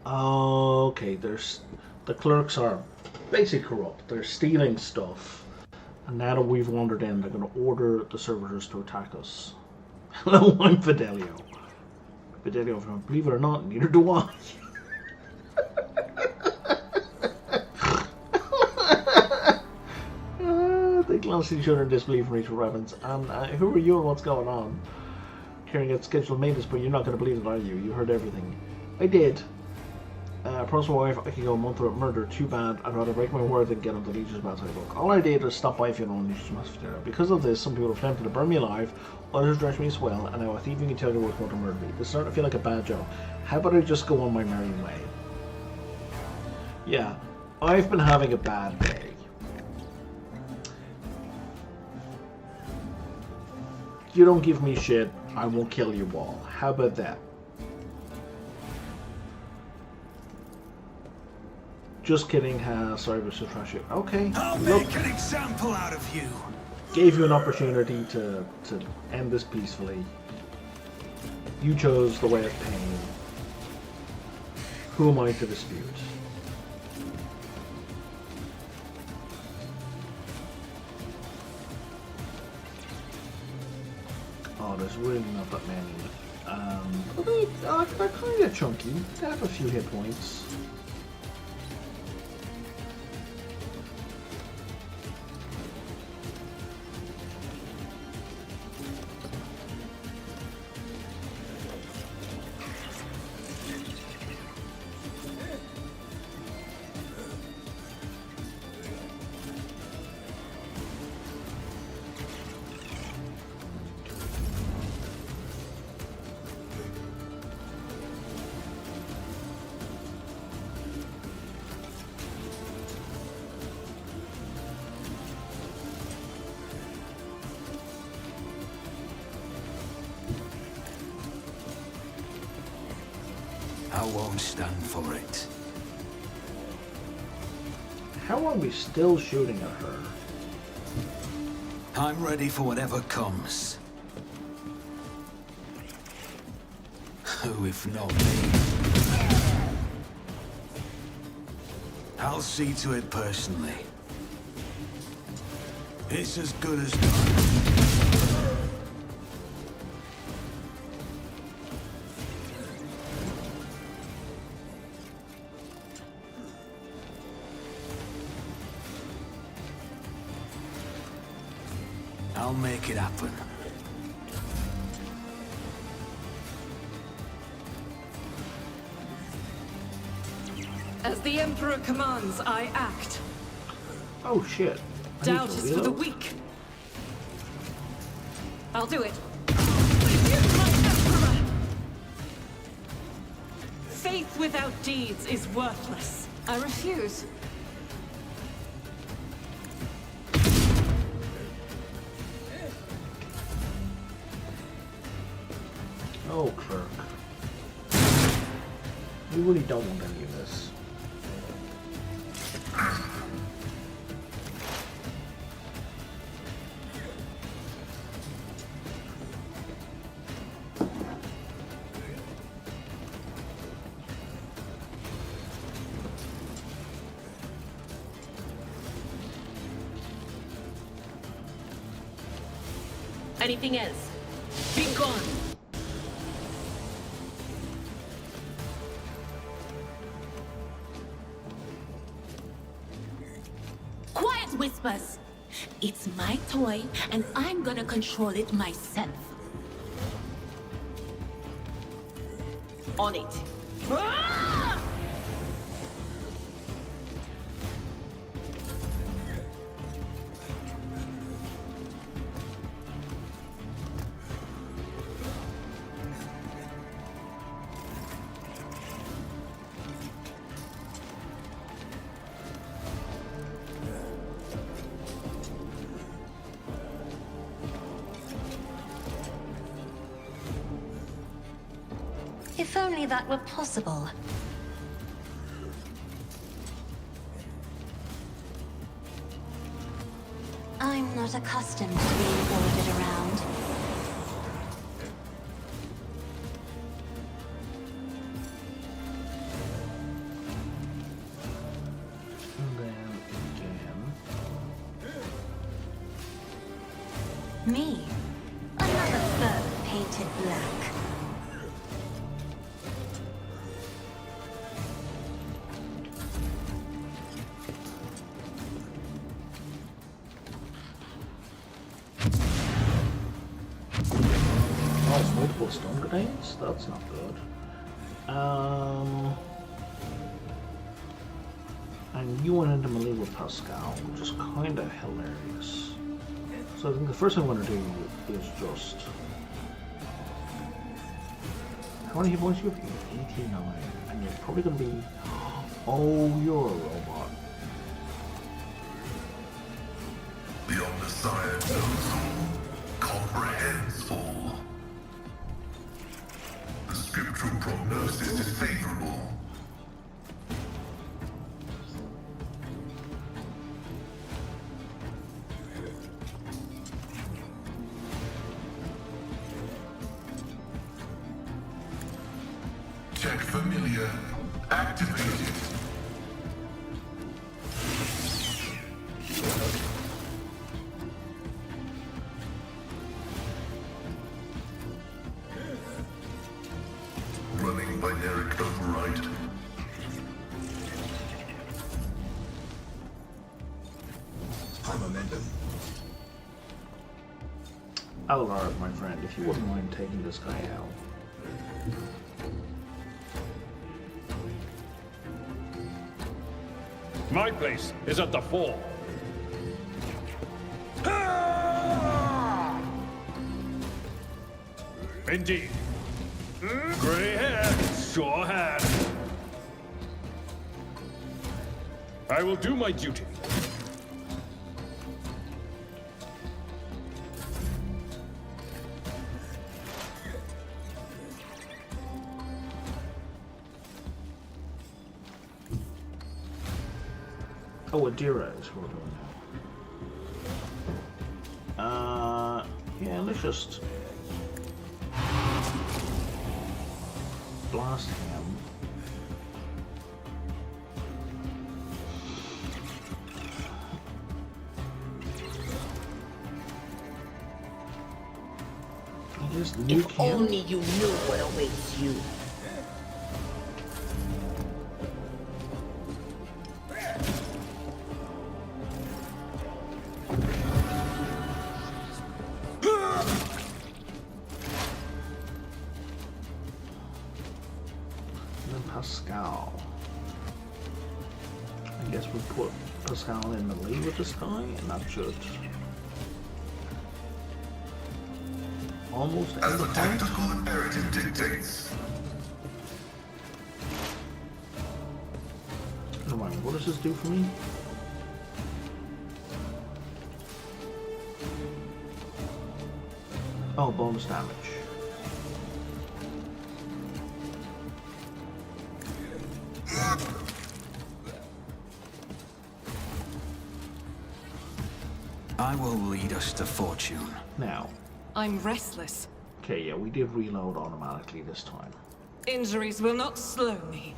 Okay, there's the clerks are basically corrupt. They're stealing stuff, and now that we've wandered in, they're going to order the servitors to attack us. Hello, I'm Fidelio. Fidelio, believe it or not, neither do I. They glance at each other in disbelief and reach for weapons. And who are you and what's going on? Carrying out scheduled maintenance, but you're not going to believe it, are you? You heard everything. I did. Promise my wife I can go a month without murder. Too bad. I'd rather break my word than get on the Legion's bad side book. All I did was stop by funeral and Legion's massacre. Because of this, some people have attempted to burn me alive, others dressed me as well, and now a thieving intelligent worth want to murder me. This is starting to feel like a bad job. How about I just go on my merry way? Yeah, I've been having a bad day. You don't give me shit, I won't kill you all. How about that? Just kidding, sorry, we're so trashy. Okay, I'll look, make an example out of you. gave you an opportunity to end this peacefully. You chose the way of pain. Who am I to dispute? Oh, there's really not that many. They're kind of chunky. They have a few hit points. I won't stand for it. How are we still shooting at her? I'm ready for whatever comes. Who if not me? I'll see to it personally. It's as good as done. I'll make it happen. As the Emperor commands, I act. Oh shit. I need Doubt to is for the reload. weak. I'll do it. My Emperor! Faith without deeds is worthless. I refuse. Oh, clerk. You really don't want any of this. Anything else? Be gone! Quiet, Whispers! It's my toy, and I'm gonna control it myself. On it. Ah! If only that were possible. I'm not accustomed to being ordered around. And then again. Me? Another fur painted black. Multiple stun grenades? That's not good. And you went into melee with Pascal, which is kind of hilarious. So I think the first thing I want to do is just... How many hit points do you have? You have 89. And you're probably going to be... Oh, you're a robot. The Omniscient knows all, comprehends all. The scriptural prognosis is favorable. Check familiar. Activated. Running binary override. High momentum. Alvar, my friend, if you wouldn't mind taking this guy out. My place is at the fore. Indeed. Grey hair, sure hand. I will do my duty. Oh, Adira is what we're doing now. Yeah, let's just blast him. And just nuke If him. only you knew what awaits you. Pascal. I guess we put Pascal in the lead with this guy, and that should almost end As the the fight. tactical imperative dictates. Never mind, what does this do for me? Oh, bonus damage. I will lead us to fortune. Now, I'm restless. okay, yeah, we did reload automatically this time. Injuries will not slow me.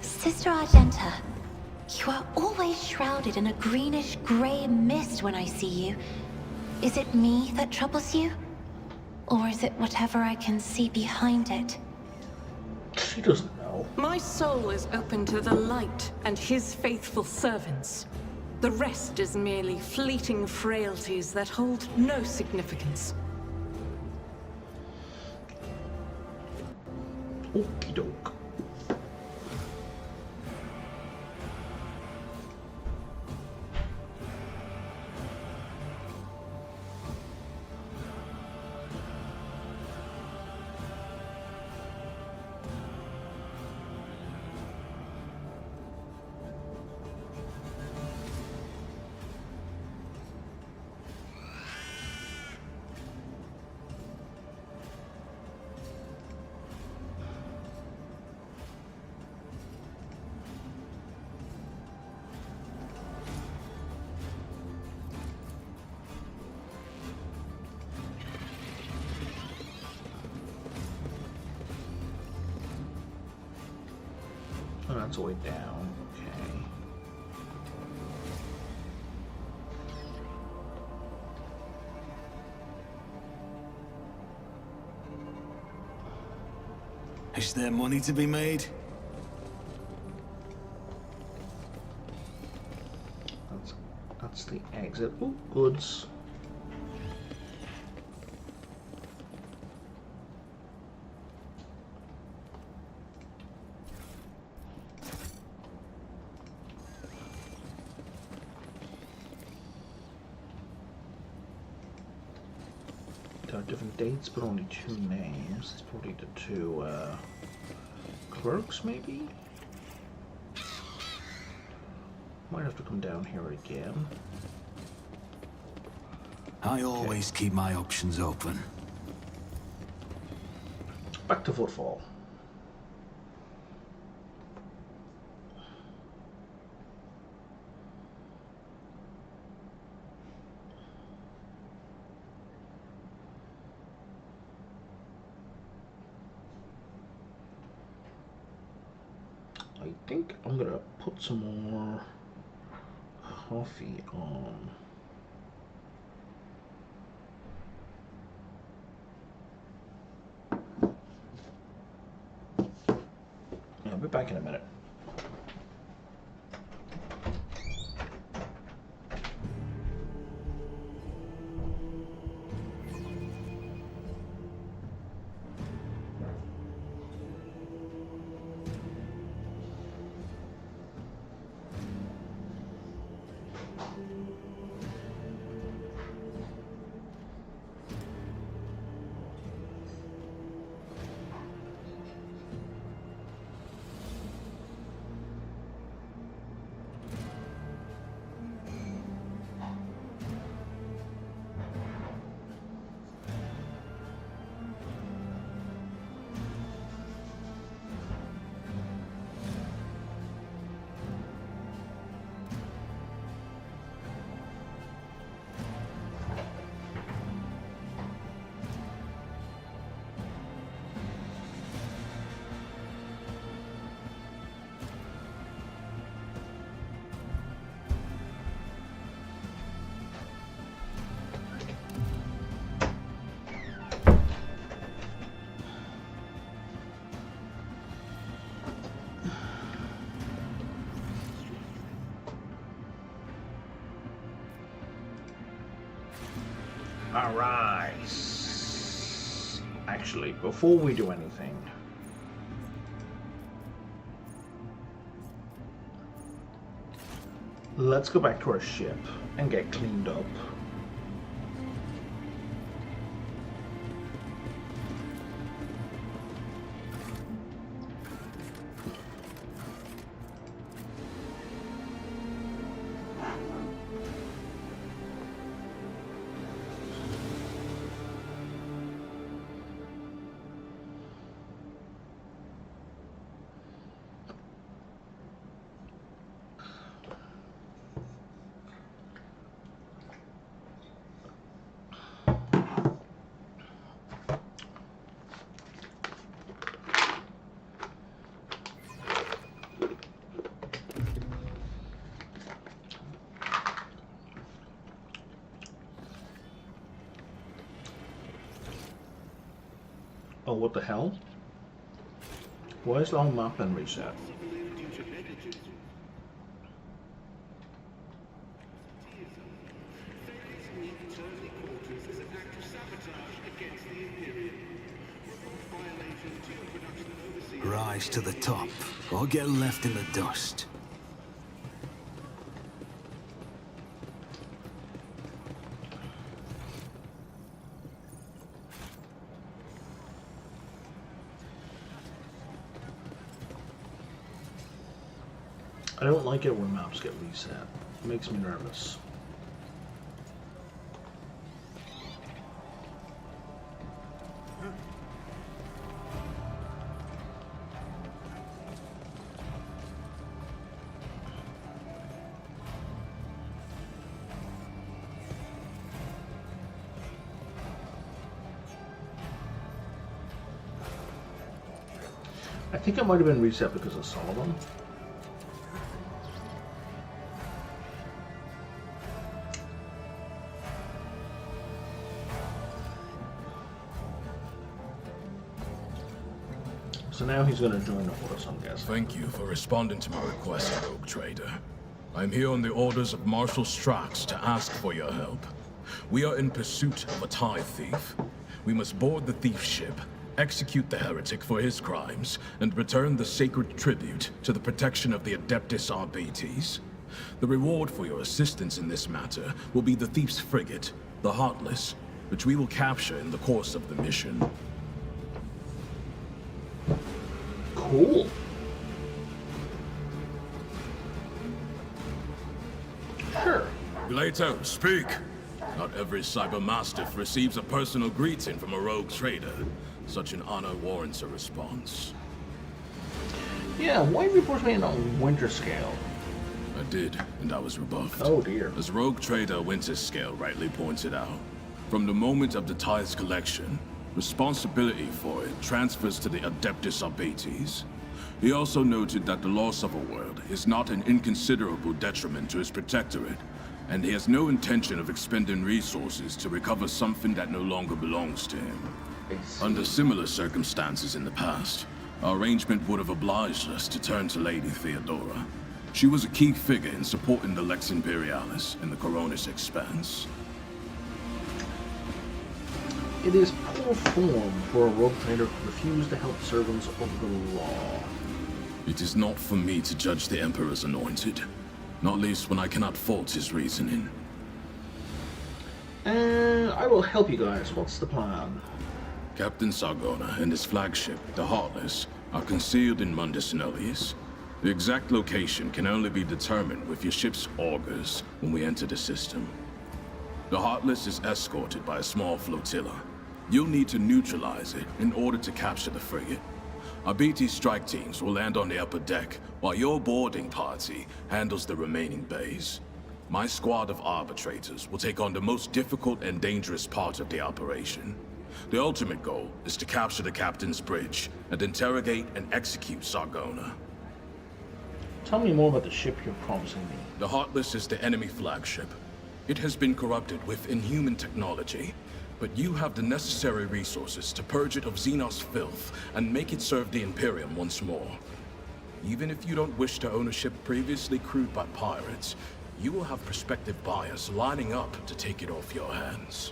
Sister Argenta, you are always shrouded in a greenish-gray mist when I see you. Is it me that troubles you? Or is it whatever I can see behind it? She doesn't know. My soul is open to the light and his faithful servants. The rest is merely fleeting frailties that hold no significance. Okie doke. Oh, that's way down. Okay. Is there money to be made? That's the exit. Oh, goods. There are different dates, but only 2 names. It's probably the 2 clerks, maybe? Might have to come down here again. I always keep my options open. Back to footfall. I think I'm gonna put some more coffee on. I'll be back in a minute. Alright. Actually, before we do anything, let's go back to our ship and get cleaned up. Oh, what the hell? Why is the whole map been reset? Rise to the top, or get left in the dust. I don't like it when maps get reset. It makes me nervous. I think it might have been reset because of Solomon. So now he's going to join up with us, I'm guessing. Thank you for responding to my request, Rogue Trader. I'm here on the orders of Marshal Strax to ask for your help. We are in pursuit of a tithe thief. We must board the thief's ship, execute the heretic for his crimes, and return the sacred tribute to the protection of the Adeptus Arbites. The reward for your assistance in this matter will be the thief's frigate, the Heartless, which we will capture in the course of the mission. Cool. Sure. Glato, speak! Not every cybermastiff receives a personal greeting from a rogue trader. Such an honor warrants a response. Yeah, why have you pushed me in on Winter Scale? I did, and I was rebuffed. Oh dear. As Rogue Trader Winter Scale rightly pointed out, from the moment of the tithe's collection, responsibility for it transfers to the Adeptus Arbites. He also noted that the loss of a world is not an inconsiderable detriment to his protectorate, and he has no intention of expending resources to recover something that no longer belongs to him. Under similar circumstances in the past, our arrangement would have obliged us to turn to Lady Theodora. She was a key figure in supporting the Lex Imperialis in the Coronis Expanse. It is poor form for a rogue trader to refuse to help servants of the law. It is not for me to judge the Emperor's anointed, not least when I cannot fault his reasoning. I will help you guys. What's the plan? Captain Sargona and his flagship, the Heartless, are concealed in Mundus Nullius. The exact location can only be determined with your ship's augurs when we enter the system. The Heartless is escorted by a small flotilla. You'll need to neutralize it in order to capture the frigate. Our BT strike teams will land on the upper deck, while your boarding party handles the remaining bays. My squad of arbitrators will take on the most difficult and dangerous part of the operation. The ultimate goal is to capture the captain's bridge and interrogate and execute Sargona. Tell me more about the ship you're promising me. The Heartless is the enemy flagship. It has been corrupted with inhuman technology, but you have the necessary resources to purge it of Xenos filth and make it serve the Imperium once more. Even if you don't wish to own a ship previously crewed by pirates, you will have prospective buyers lining up to take it off your hands.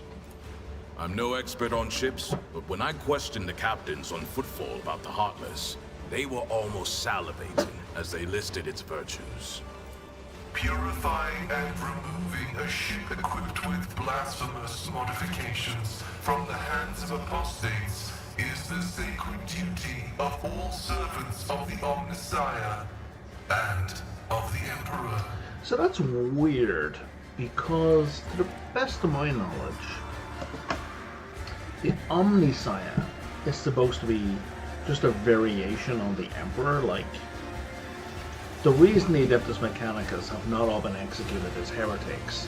I'm no expert on ships, but when I questioned the captains on Footfall about the Heartless, they were almost salivating as they listed its virtues. Purifying and removing a ship equipped with blasphemous modifications from the hands of apostates is the sacred duty of all servants of the Omnissiah and of the Emperor. So that's weird, because to the best of my knowledge, the Omnissiah is supposed to be just a variation on the Emperor. Like, the reason the Adeptus Mechanicus have not all been executed as heretics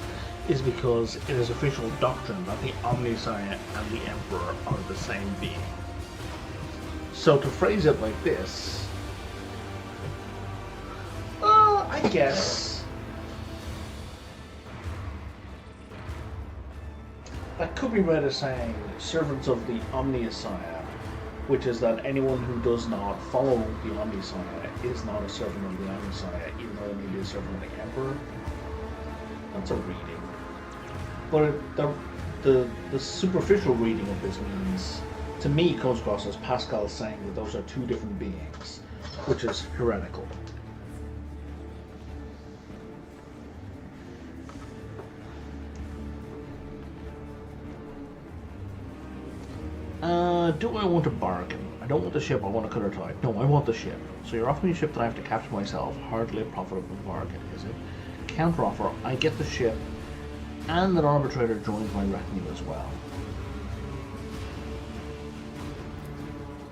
is because it is official doctrine that the Omnissiah and the Emperor are the same being. So to phrase it like this, I guess that could be read as saying servants of the Omnissiah, which is that anyone who does not follow the Omnissiah is not a servant of the Omnissiah, even though they may be a servant of the Emperor. That's a reading. But the superficial reading of this means, to me, comes across as Pascal saying that those are two different beings, which is heretical. Do I want a bargain? I don't want the ship, I want a cutter tide. No, I want the ship. So you're offering me a ship that I have to capture myself. Hardly a profitable bargain, is it? Counter offer, I get the ship, and an arbitrator joins my retinue as well.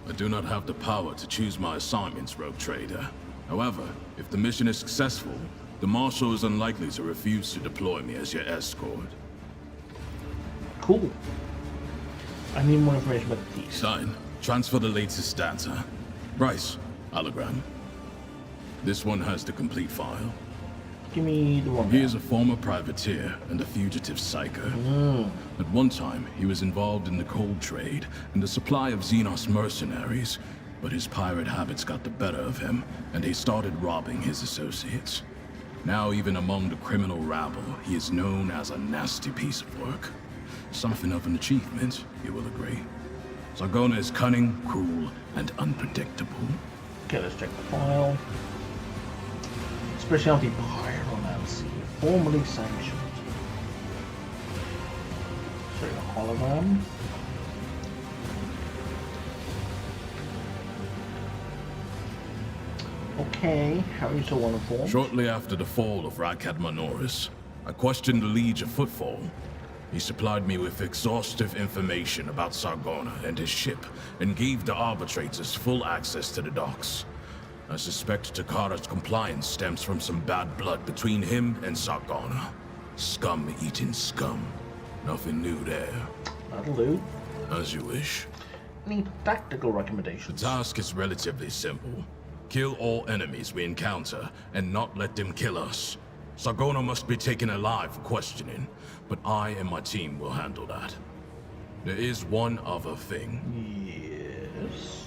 I do not have the power to choose my assignments, Rogue Trader. However, if the mission is successful, the Marshal is unlikely to refuse to deploy me as your escort. Cool. I need more information about the piece. Sign. Transfer the latest data. Bryce, hologram. This one has the complete file. Give me the one. He is a former privateer and a fugitive psycho. At one time, he was involved in the cold trade and the supply of Xenos mercenaries. but his pirate habits got the better of him, and he started robbing his associates. Now, even among the criminal rabble, he is known as a nasty piece of work. Something of an achievement, you will agree. Sargona is cunning, cruel, and unpredictable. Okay, let's check the file. Specialty pyromancy, formally sanctioned. So a hologram. Okay, how are you so uninformed? Shortly after the fall of Rakat Manoris, I questioned the Liege of Footfall. He supplied me with exhaustive information about Sargona and his ship, and gave the arbitrators full access to the docks. I suspect Takara's compliance stems from some bad blood between him and Sargona. Scum eating scum. Nothing new there. That'll do. As you wish. Any tactical recommendations? The task is relatively simple. Kill all enemies we encounter, and not let them kill us. Sargona must be taken alive for questioning, but I and my team will handle that. There is one other thing. Yes.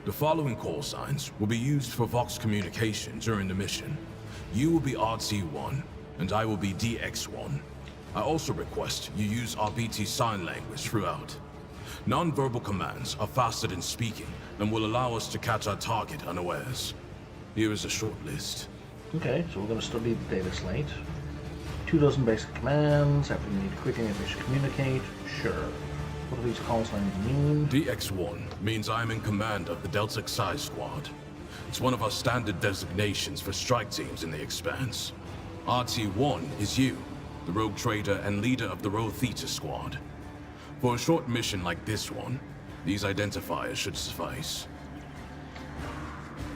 The following call signs will be used for Vox communication during the mission. You will be RT1, and I will be DX1. I also request you use RBT sign language throughout. Non-verbal commands are faster than speaking and will allow us to catch our target unawares. Here is a short list. Okay, so we're going to study the data slate. 24 basic commands, after you need to quickly and efficiently communicate. Sure. What do these call signs mean? DX1 means I am in command of the Delta Xi Squad. It's one of our standard designations for strike teams in the Expanse. RT1 is you, the rogue trader and leader of the Rho Theta Squad. For a short mission like this one, these identifiers should suffice.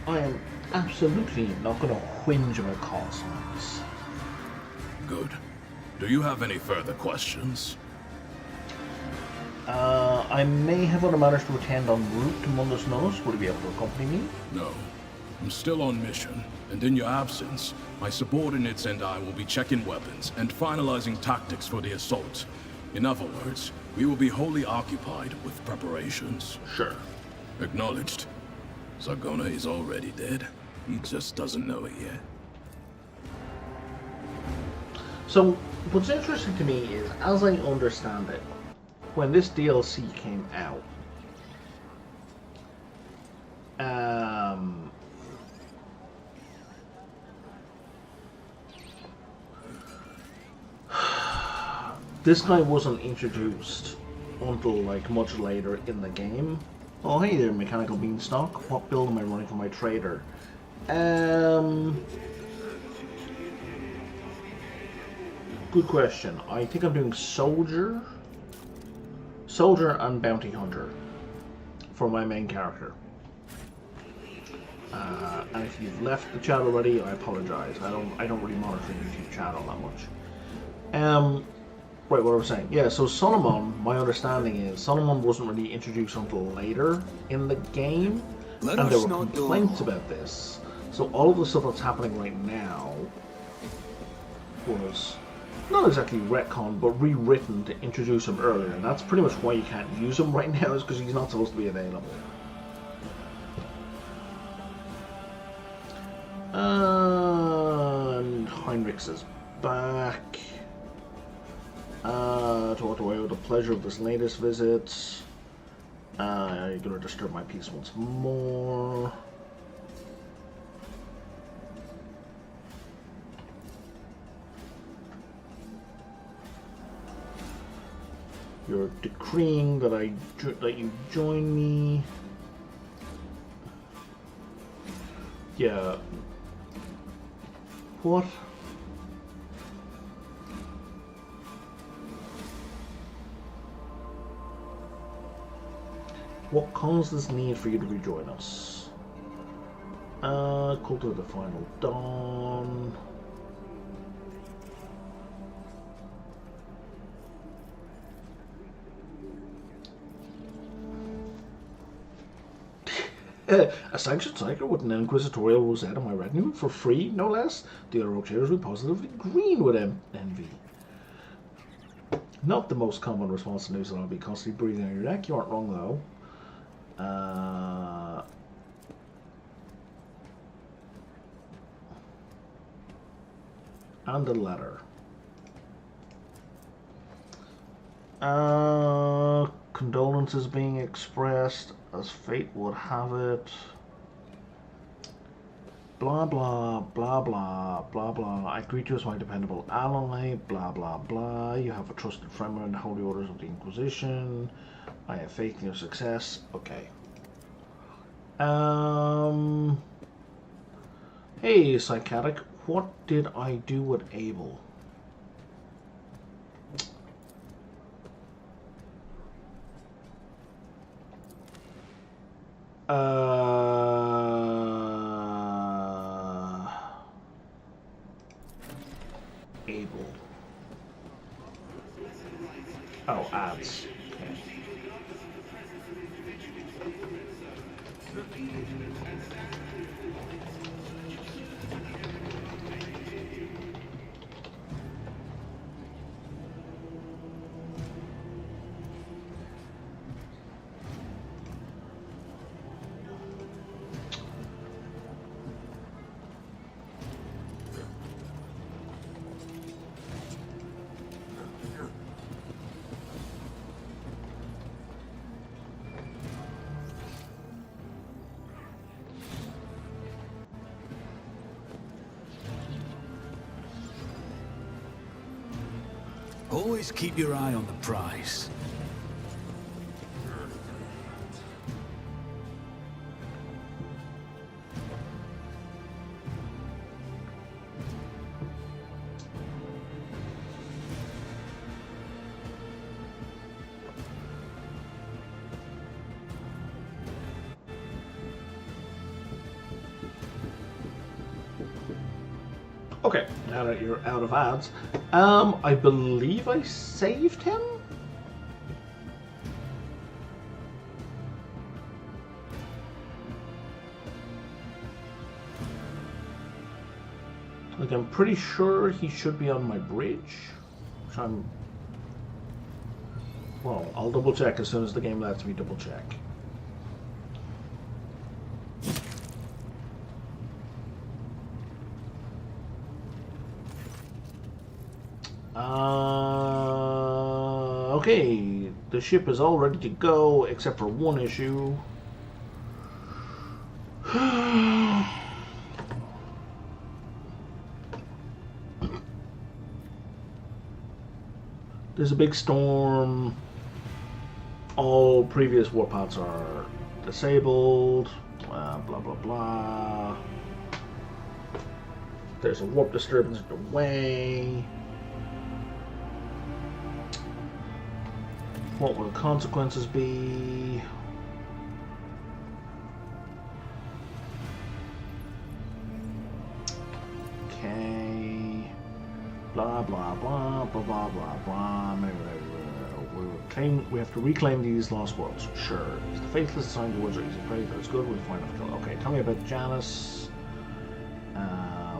I am absolutely not going to whinge about call signs. Good. Do you have any further questions? I may have other matters to attend en route to Mundus Novus. Would you be able to accompany me? No. I'm still on mission, and in your absence, my subordinates and I will be checking weapons and finalizing tactics for the assault. In other words, we will be wholly occupied with preparations. Sure. Acknowledged. Sargona is already dead. He just doesn't know it yet. So, what's interesting to me is, as I understand it, when this DLC came out, this guy wasn't introduced until like much later in the game. Oh hey there, Mechanical Beanstalk. What build am I running for my trader? Good question. I think I'm doing Soldier and Bounty Hunter for my main character. And if you've left the chat already, I apologize. I don't really monitor the YouTube chat all that much. Right, what I was saying. Yeah, so Solomon, my understanding is Solomon wasn't really introduced until later in the game, and there were complaints about this. So all of the stuff that's happening right now was not exactly retcon, but rewritten to introduce him earlier. And that's pretty much why you can't use him right now, is because he's not supposed to be available. And Heinrichs is back. To walk away with the pleasure of this latest visit. You're gonna disturb my peace once more. You're decreeing that you join me. Yeah. What? What caused this need for you to rejoin us? Cult of the Final Dawn. A sanctioned cycle with an inquisitorial rosette on my retinue for free, no less. The other rotators will positively green with envy. Not the most common response to news that I'll be constantly breathing on your neck. You aren't wrong though. And a letter. Condolences being expressed as fate would have it. Blah blah blah blah blah blah. I greet you as my dependable ally. Blah blah blah. You have a trusted friend in the holy orders of the Inquisition. I have faith in your success. Okay. Hey, psychotic. What did I do with Abel? Abel. Oh, ads. Okay. Always keep your eye on the prize. Okay, now that you're out of ads, I believe I saved him? Like, I'm pretty sure he should be on my bridge. Which well, I'll double check as soon as the game lets me double check. Okay, the ship is all ready to go, except for one issue. There's a big storm. All previous warpaths are disabled. Blah, blah, blah. There's a warp disturbance in the way. What will the consequences be? Okay. Blah blah blah blah blah blah blah. We have to reclaim these lost worlds. Sure. If the faithless assigned to words are easy to pray, that's good. We'll find out. Okay, tell me about Janus.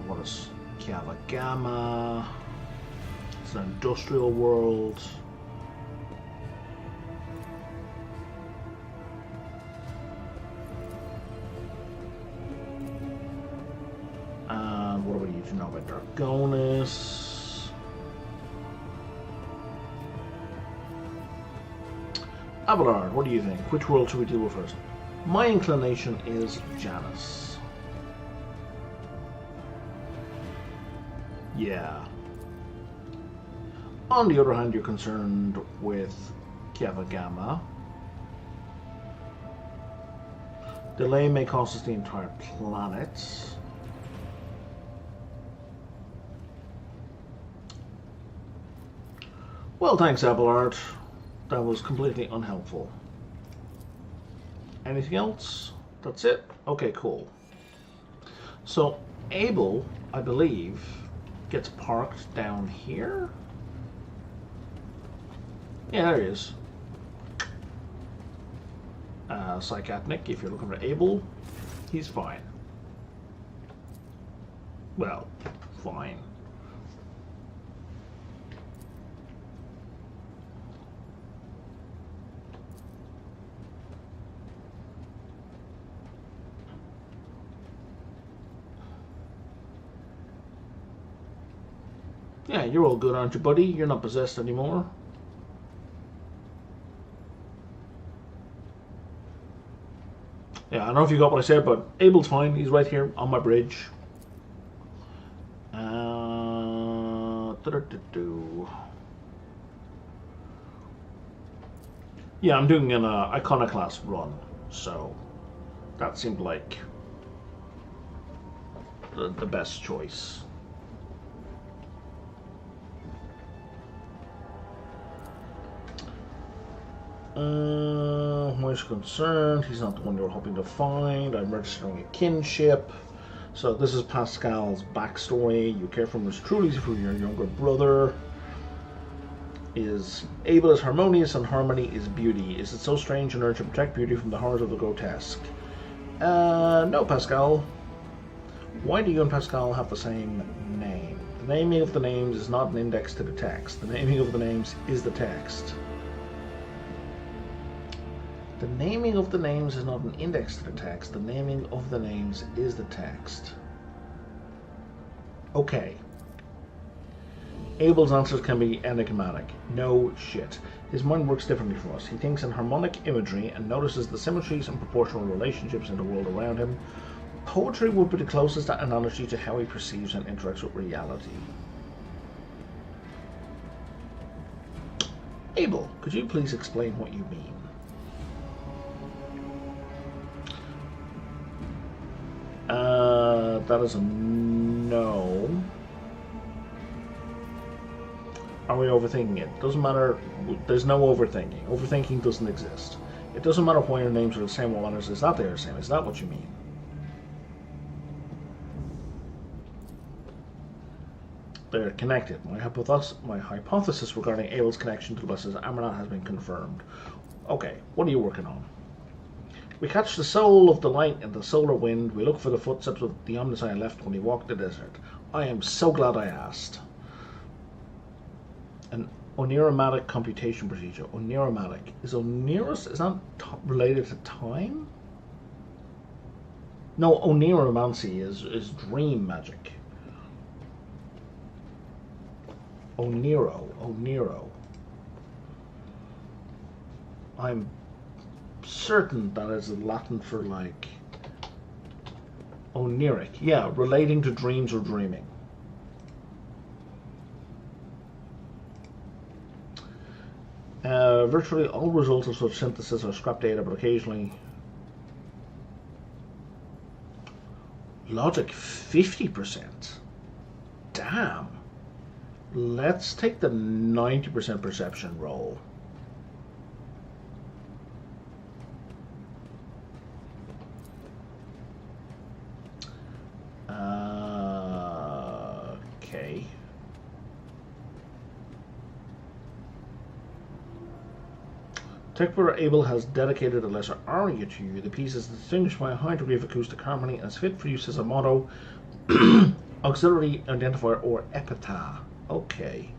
What is Kiava Gamma? It's an industrial world. What do we need to know about Dargonus? Abelard, what do you think? Which world should we deal with first? My inclination is Janus. Yeah. On the other hand, you're concerned with Kiava Gamma. Delay may cost us the entire planet. Well, thanks, Abelard. That was completely unhelpful. Anything else? That's it? Okay, cool. So, Abel, I believe, gets parked down here? Yeah, there he is. Psychotnic, if you're looking for Abel, he's fine. Well, fine. Yeah, you're all good, aren't you, buddy? You're not possessed anymore. Yeah, I don't know if you got what I said, but Abel's fine. He's right here on my bridge. Yeah, I'm doing an Iconoclast run, so that seemed like the best choice. Where's concerned? He's not the one you're hoping to find. I'm registering a kinship. So this is Pascal's backstory. You care for him as truly as for your younger brother. Is Abel is harmonious and harmony is beauty. Is it so strange in order to protect beauty from the horrors of the grotesque? No, Pascal. Why do you and Pascal have the same name? The naming of the names is not an index to the text. The naming of the names is the text. The naming of the names is not an index to the text. The naming of the names is the text. Okay. Abel's answers can be enigmatic. No shit. His mind works differently from us. He thinks in harmonic imagery and notices the symmetries and proportional relationships in the world around him. Poetry would be the closest analogy to how he perceives and interacts with reality. Abel, could you please explain what you mean? That is a no. Are we overthinking it? Doesn't matter. There's no overthinking. Overthinking doesn't exist. It doesn't matter why your names are the same. What matters is that they're the same. Is that what you mean? They're connected. My hypothesis regarding Abel's connection to the blessed Amarant has been confirmed. Okay, what are you working on? We catch the soul of the light in the solar wind. We look for the footsteps of the Omniscient left when he walked the desert. I am so glad I asked. An oneiromatic computation procedure. Oneiromatic. Is Oneirus, is that related to time? No, oneiromancy is dream magic. Oneiro. I'm certain that is Latin for like oniric. Yeah, relating to dreams or dreaming. Virtually all results of such synthesis are scrap data, but occasionally logic 50%. Damn. Let's take the 90% perception roll. Okay. Technical Abel has dedicated a lesser aria to you. The piece is distinguished by a high degree of acoustic harmony and is fit for use as a motto, auxiliary identifier, or epitaph. Okay.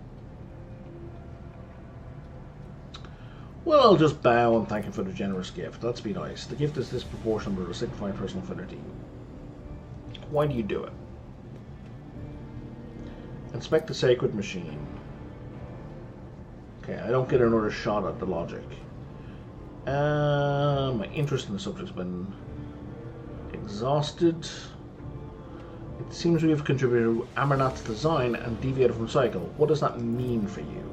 Well, I'll just bow and thank him for the generous gift. Let's be nice. The gift is disproportionate but will signify personal affinity. Why do you do it? Inspect the sacred machine. Okay, I don't get another shot at the logic. My interest in the subject's been exhausted. It seems we have contributed to Amarant's design and deviated from cycle. What does that mean for you?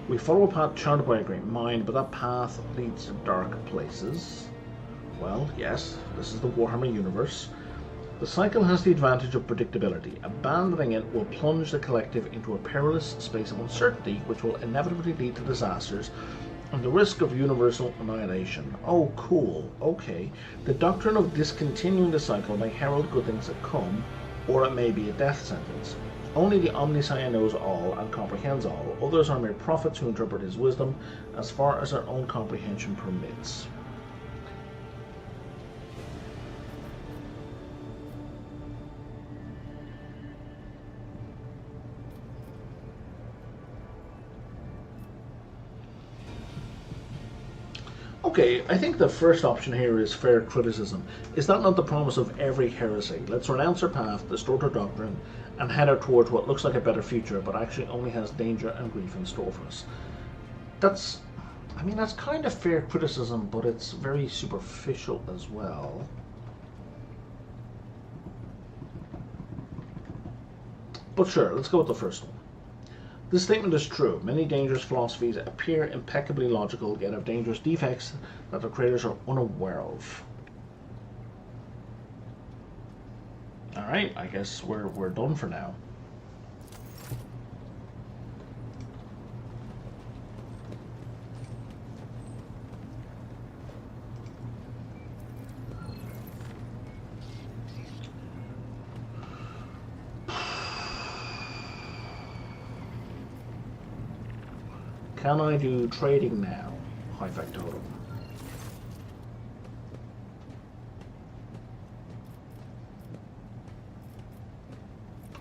We follow a path charted by a great mind, but that path leads to dark places. Well, yes, this is the Warhammer universe. The cycle has the advantage of predictability. Abandoning it will plunge the collective into a perilous space of uncertainty, which will inevitably lead to disasters and the risk of universal annihilation. Oh, cool. Okay. The doctrine of discontinuing the cycle may herald good things that come, or it may be a death sentence. Only the Omniscient knows all and comprehends all. Others are mere prophets who interpret his wisdom as far as their own comprehension permits. Okay, I think the first option here is fair criticism. Is that not the promise of every heresy? Let's renounce our path, distort our doctrine, and head out towards what looks like a better future, but actually only has danger and grief in store for us. That's kind of fair criticism, but it's very superficial as well. But sure, let's go with the first one. This statement is true. Many dangerous philosophies appear impeccably logical, yet have dangerous defects that their creators are unaware of. Alright, I guess we're done for now. Can I do trading now? High factotum.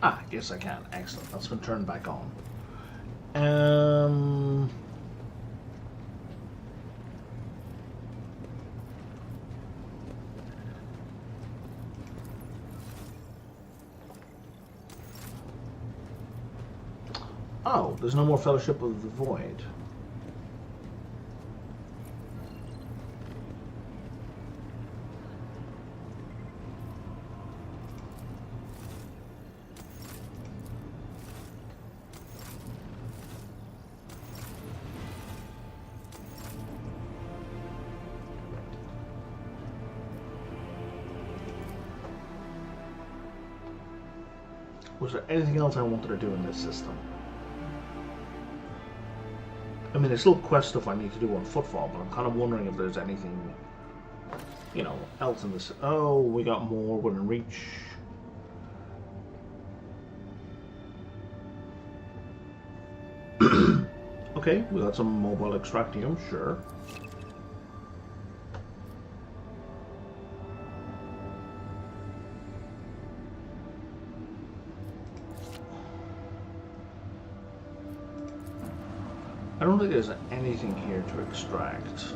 Ah, yes I can. Excellent. That's been turned back on. Oh, there's no more Fellowship of the Void. Was there anything else I wanted to do in this system? I mean, there's still quest stuff I need to do on Footfall, but I'm kind of wondering if there's anything, you know, else in this. Oh, we got more within reach. Okay, we got some mobile extractium, sure. I don't think there's anything here to extract.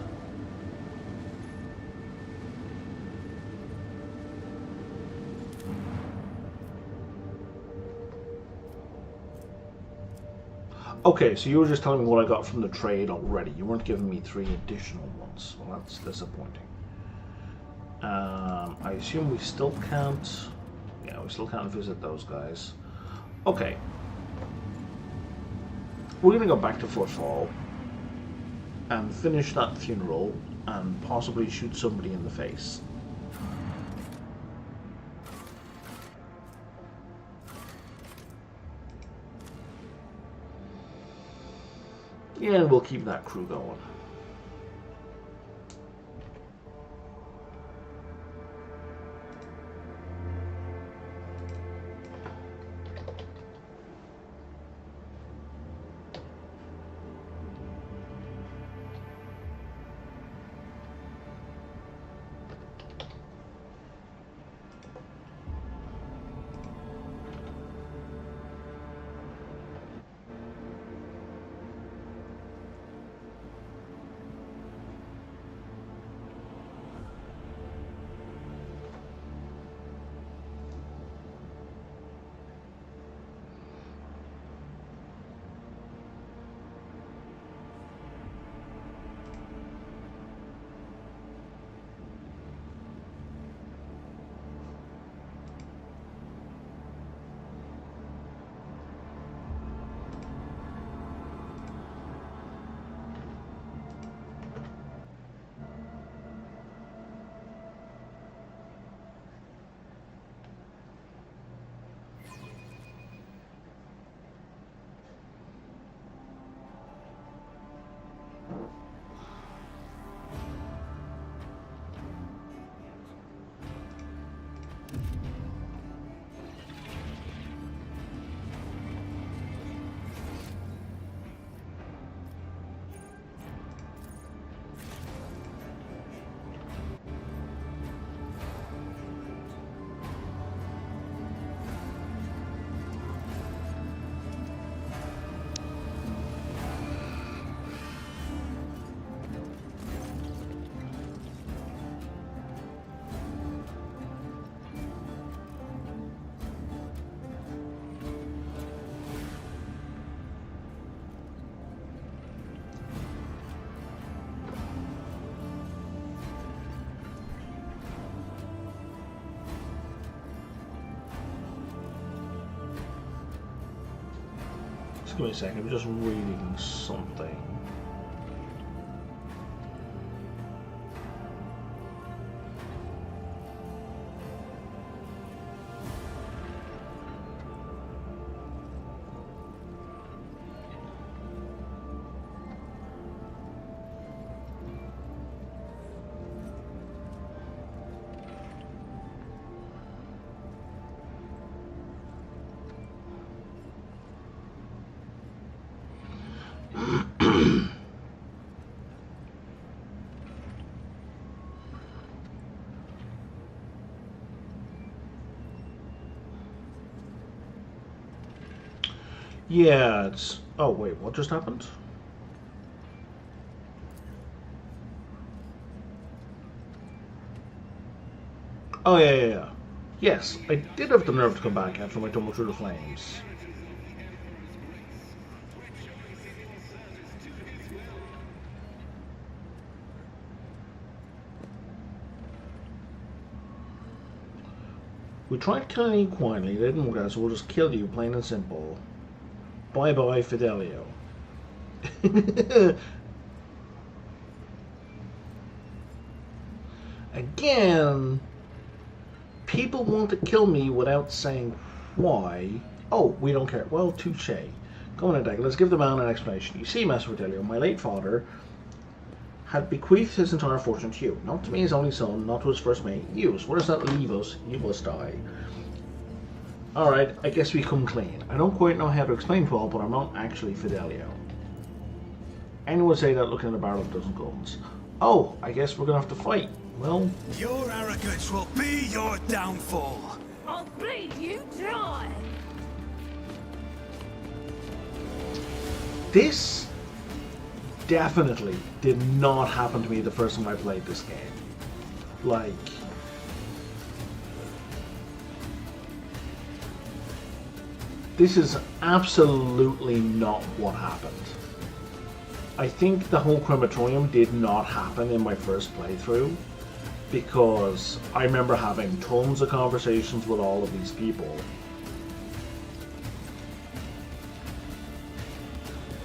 Okay, so you were just telling me what I got from the trade already. You weren't giving me 3 additional ones. Well, that's disappointing. I assume we still can't... Yeah, we still can't visit those guys. Okay. We're going to go back to Footfall and finish that funeral and possibly shoot somebody in the face. Yeah, and we'll keep that crew going. Just give me a second, I'm just reading something. Yeah, it's... Oh, wait, what just happened? Oh, yeah. Yes, I did have the nerve to come back after my tumble through the flames. We tried killing you quietly, they didn't work out, so we'll just kill you, plain and simple. Bye-bye, Fidelio. Again, people want to kill me without saying why. Oh, we don't care. Well, touche. Go on, Attack. Let's give the man an explanation. You see, Master Fidelio, my late father had bequeathed his entire fortune to you. Not to me, his only son, not to his first mate, you. Where does that leave us? You must die. Alright, I guess we come clean. I don't quite know how to explain to all, but I'm not actually Fidelio. Anyone would say that looking at a barrel of a dozen guns. Oh, I guess we're gonna have to fight. Well... Your arrogance will be your downfall. I'll bleed you dry. This definitely did not happen to me the first time I played this game. Like... This is absolutely not what happened. I think the whole crematorium did not happen in my first playthrough, because I remember having tons of conversations with all of these people.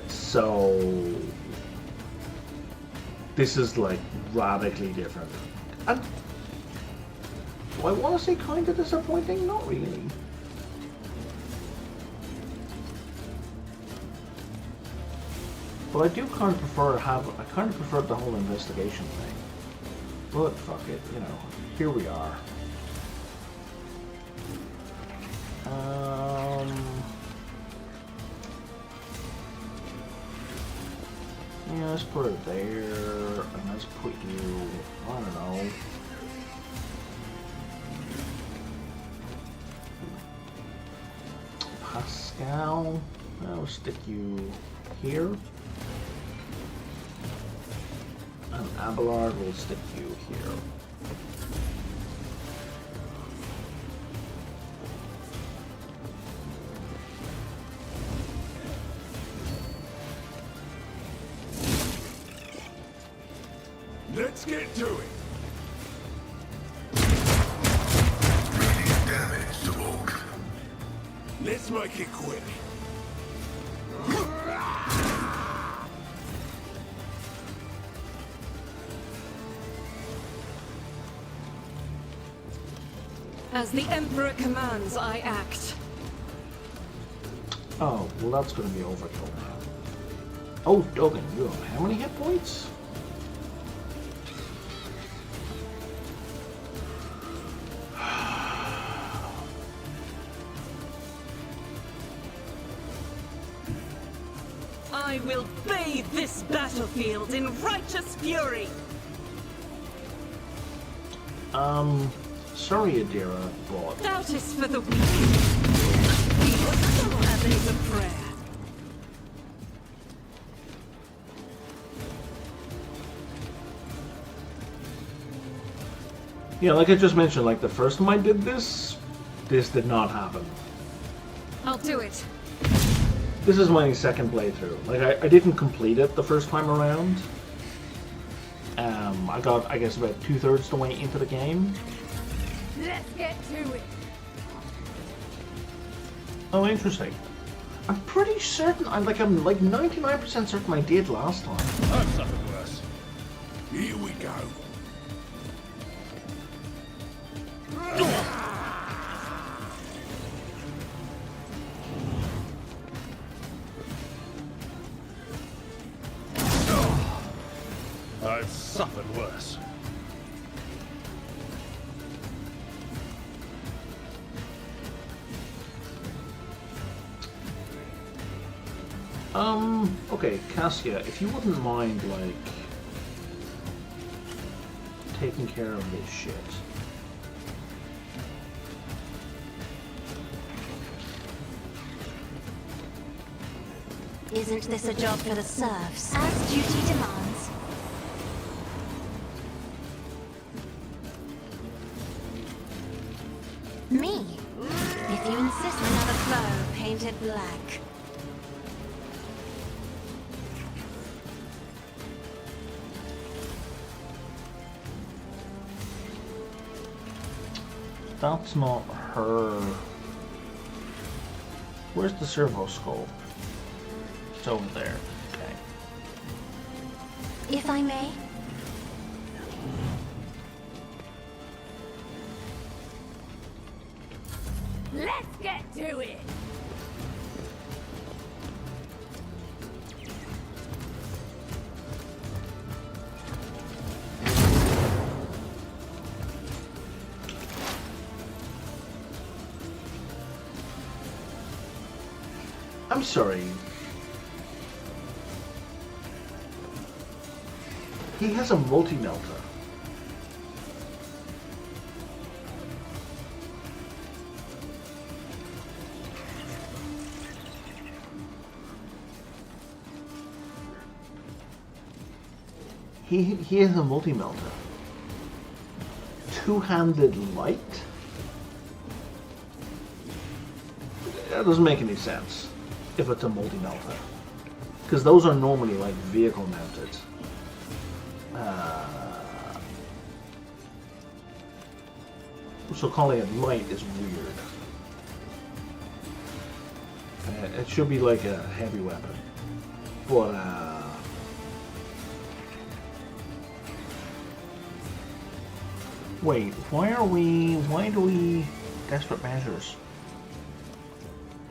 So this is like radically different. And do I want to say kind of disappointing? Not really. But I do kind of prefer I kind of prefer the whole investigation thing. But fuck it, you know, here we are. Yeah, let's put it there, and let's put you, I don't know. Pascal, I'll stick you here. And Abelard will stick you here. Let's get to it. Radiant damage to Oak. Let's make it quick. As the Emperor commands, I act. Oh, well that's gonna be overkill now. Oh, Duggan, you have how many hit points? I will bathe this battlefield in righteous fury! Sorry, Adira, but... Doubt is for the weak. That is a prayer. Yeah, like I just mentioned, like the first time I did this did not happen. I'll do it. This is my second playthrough. Like, I didn't complete it the first time around. I got, I guess, about 2/3 the way into the game. Let's get to it. Oh, interesting. I'm pretty certain. I'm like 99% certain I did last time. I've suffered worse. Here we go. I've suffered worse. Okay, Cassia, if you wouldn't mind, like, taking care of this shit. Isn't this a job for the serfs? As duty demands. Me? If you insist, another flow painted black. That's not her. Where's the servo skull? It's over there. Okay. If I may. Let's get to it! I'm sorry. He has a multi-melter. He has a multi-melter. Two-handed light? That doesn't make any sense if it's a multi-melter. Because those are normally like vehicle mounted. So calling it light is weird. It should be like a heavy weapon. But wait, why do we desperate measures?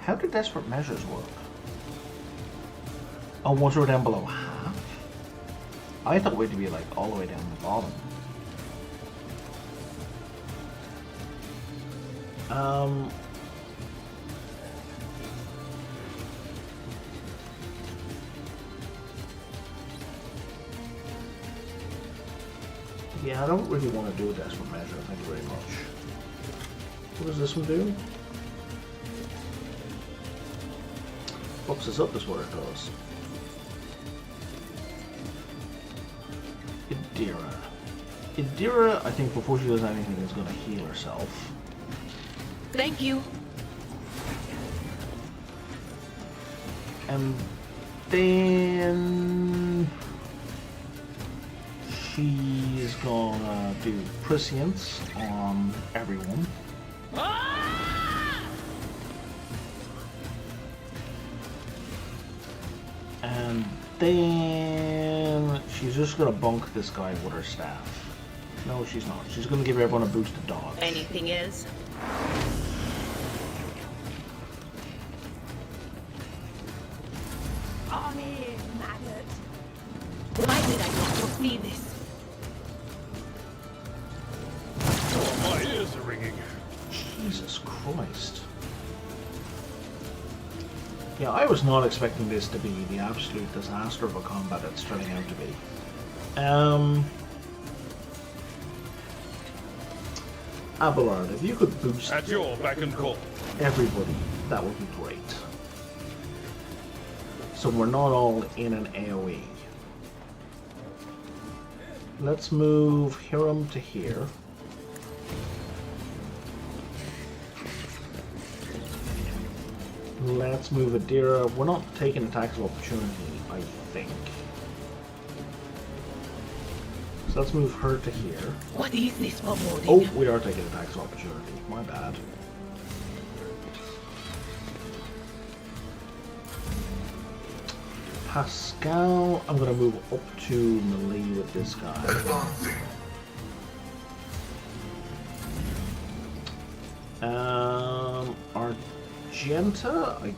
How do desperate measures work? Oh, once we're down below half? I thought we'd be like all the way down the bottom. Yeah, I don't really want to do a desperate measure, thank you very much. What does this one do? Books us up is what it does. Idira. Idira, I think before she does anything, is going to heal herself. Thank you. And then she's gonna do prescience on everyone. And then she's just gonna bunk this guy with her staff. No, she's not. She's gonna give everyone a boost of dodge. Anything is. On in, maggot. Why did I not foresee this? Oh, my ears are ringing. Jesus Christ. Yeah, I was not expecting this to be the absolute disaster of a combat it's turning out to be. Abelard, if you could boost At your beck and call. everybody, that would be great. So we're not all in an AoE. Let's move Hiram to here. Let's move Adira. We're not taking attacks of opportunity, I think. So let's move her to here. What is this foreboding? Oh, we are taking attacks of opportunity. My bad. Pascal, I'm going to move up to melee with this guy. Argenta, I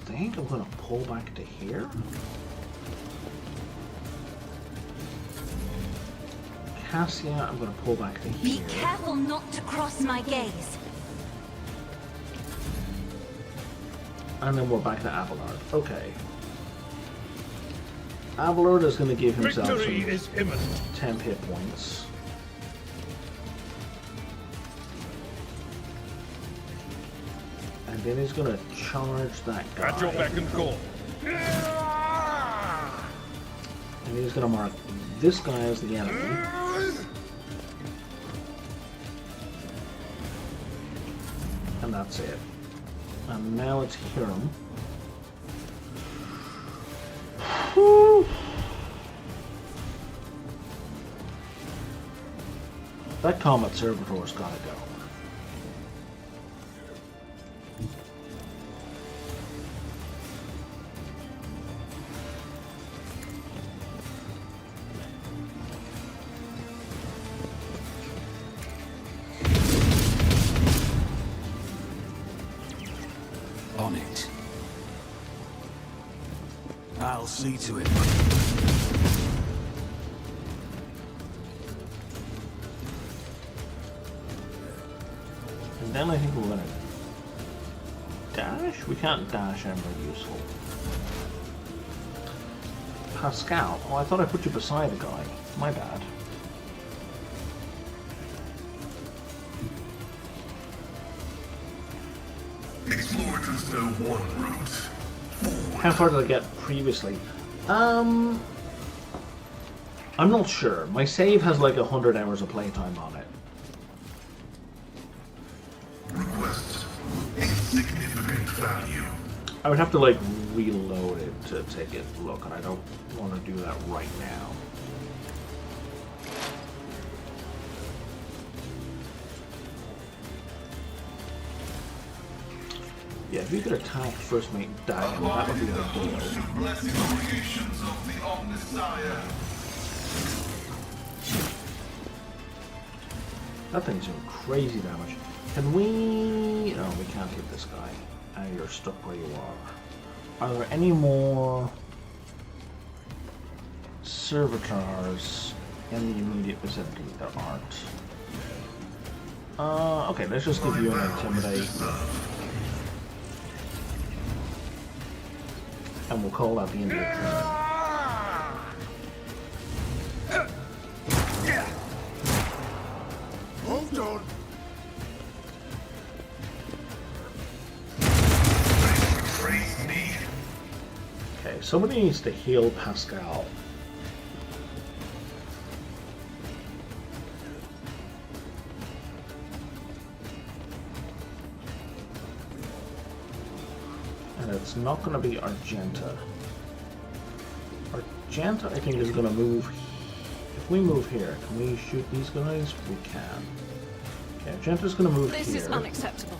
think I'm going to pull back to here. Cassia, I'm going to pull back to here. Be careful not to cross my gaze. And then we're back to Abelard. Okay. Abelard is going to give himself Victory is imminent. 10 hit points. And then he's going to charge that guy. At your beck and call. And he's going to mark this guy as the enemy. And that's it. And now it's Hiram. Whew. That Comet Servitor's gotta go. On it. I'll see to it. And then I think we're gonna dash? We can't dash ever useful. Pascal. Oh, I thought I put you beside a guy. My bad. Explore just one route. How far did I get previously? I'm not sure. My save has like 100 hours of playtime on it. Request insignificant value. I would have to like reload it to take a look, and I don't want to do that right now. Yeah, if you could attack first mate Diane, that would be ideal. That thing's doing crazy damage. Can we... No, we can't hit this guy. And you're stuck where you are. Are there any more servitors in the immediate vicinity? There aren't. Okay, let's just give you an intimidate. And we'll call that the end of your turn. Hold on. Okay, somebody needs to heal Pascal. And it's not going to be Argenta. Argenta, I think, is going to move. If we move here, can we shoot these guys? We can. Okay, Argenta's going to move here. This is unacceptable.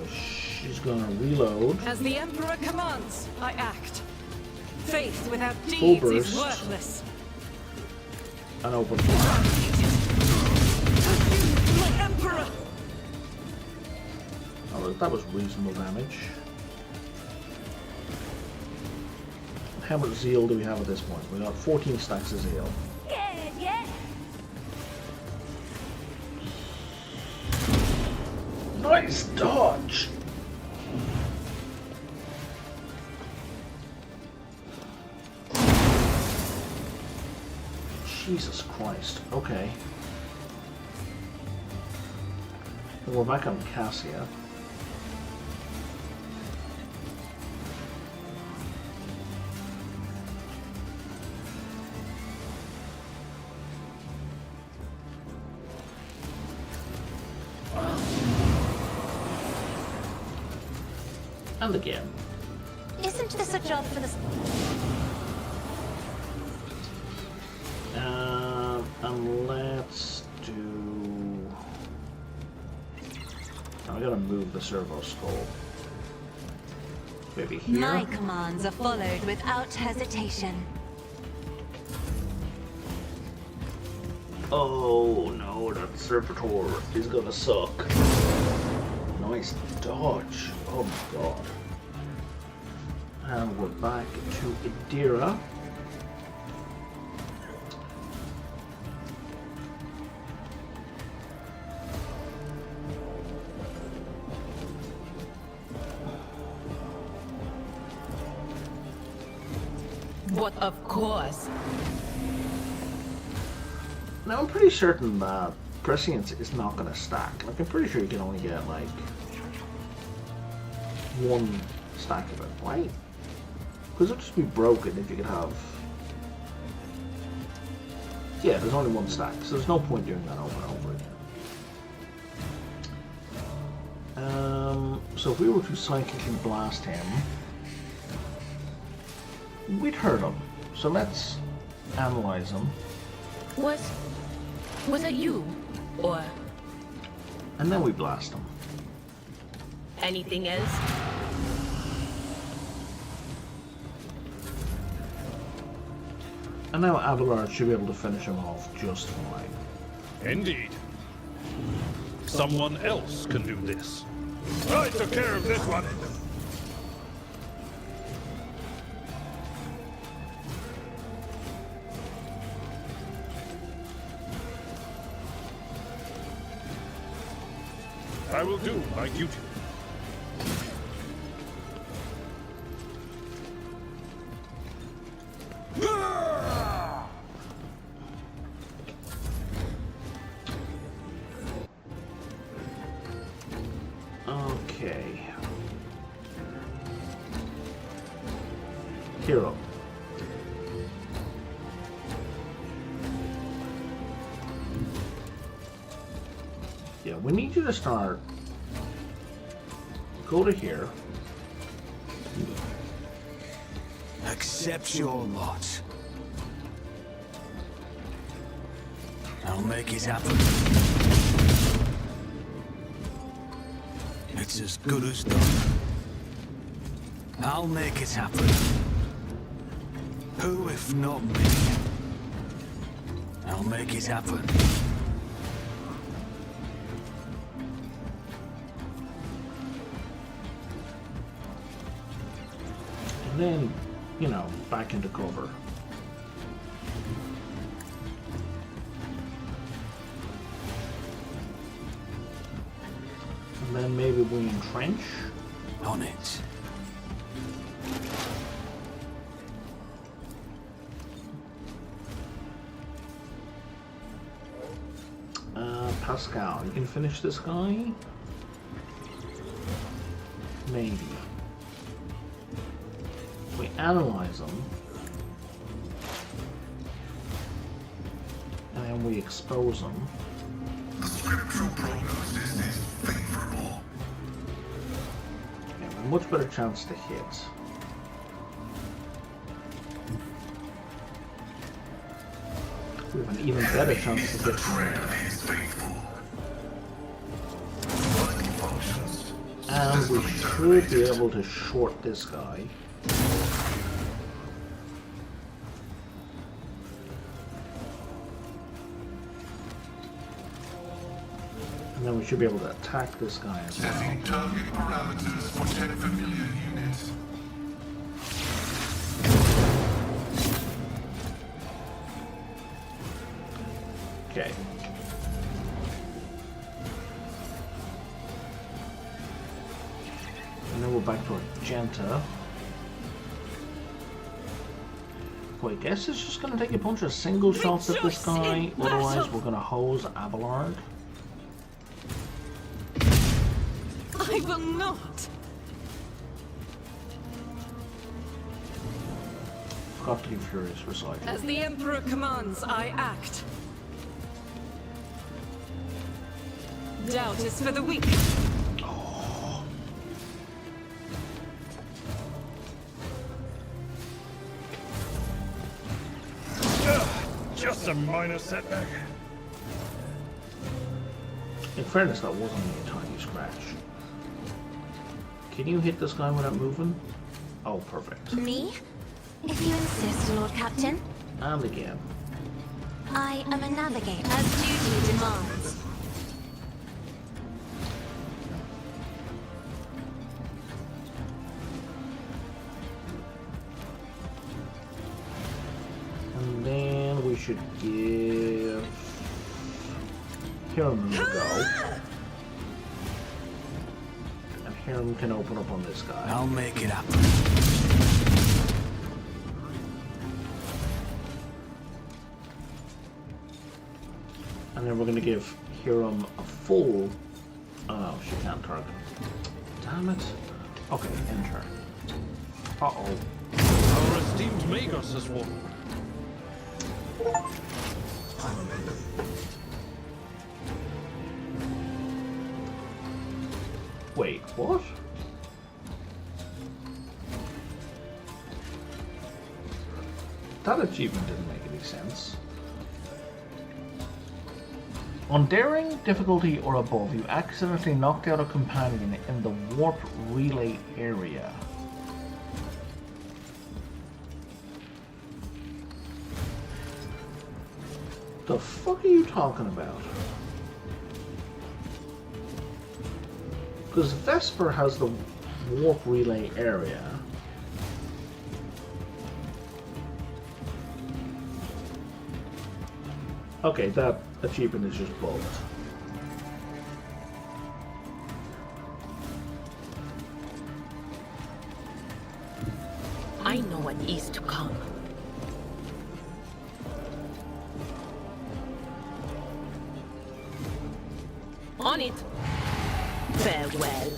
She's going to reload. As the Emperor commands, I act. Faith without deeds is worthless. And open fire. My Emperor! Oh, that was reasonable damage. How much zeal do we have at this point? We got 14 stacks of zeal. Yeah. Nice dodge! Jesus Christ. Okay. We're back on Cassia. And again. Isn't this a job for the... And let's do... Now I gotta move the servo skull. Maybe here. My commands are followed without hesitation. Oh no, that servitor is gonna suck. Nice dodge. Oh my god. And we're back to Idira. But of course. Now I'm pretty certain that prescience is not going to stack. Like I'm pretty sure you can only get like one stack of it, right? Because it'll just be broken if you could have. Yeah, there's only one stack, so there's no point doing that over and over again. So if we were to psychically blast him, we'd hurt him. So let's analyze him. Was it you? Or and then we blast him. anything else? And now Abelard should be able to finish him off just fine. Indeed. Someone else can do this. I took care of this one. I will do my duty. Okay. Hero. Yeah, we need you to start. Go to here. Accept your lot. I'll make it happen. It's as good as done. I'll make it happen. Who if not me? I'll make it happen. And then, you know, back into cover. And then maybe we entrench. On it. Pascal, you can finish this guy? Maybe. We analyze them. And then we expose them. The scriptural prognosis is favorable. We have a much better chance to hit. We have an even better chance to hit from there. And we should be able to short this guy. And then we should be able to attack this guy as well. Setting target parameters for 10 familiar units. Okay. And then we're back to Argenta. Who I guess is just going to take a bunch of single shots at this guy, otherwise we're going to hose Abelard. I will not! Forgot to give Furious Recycle. As the Emperor commands, I act. Doubt is for the weak. Just a minor setback. In fairness, that wasn't an entirely scratch. Can you hit this guy without moving? Oh, perfect. Me? If you insist, Lord Captain. And again. I am a navigator, as duty demands. And then we should give Hiram a go. And Hiram can open up on this guy. I'll make it up. And then we're going to give Hiram a full... Oh no, she can't target. Damn it. Okay, enter. Uh-oh. Our esteemed Magos has won. Wait, what? That achievement didn't make any sense. On daring, difficulty, or above, you accidentally knocked out a companion in the warp relay area. The fuck are you talking about? Because Vesper has the warp relay area. Okay, that achievement is just bugged. I know what is to come. On it. Farewell.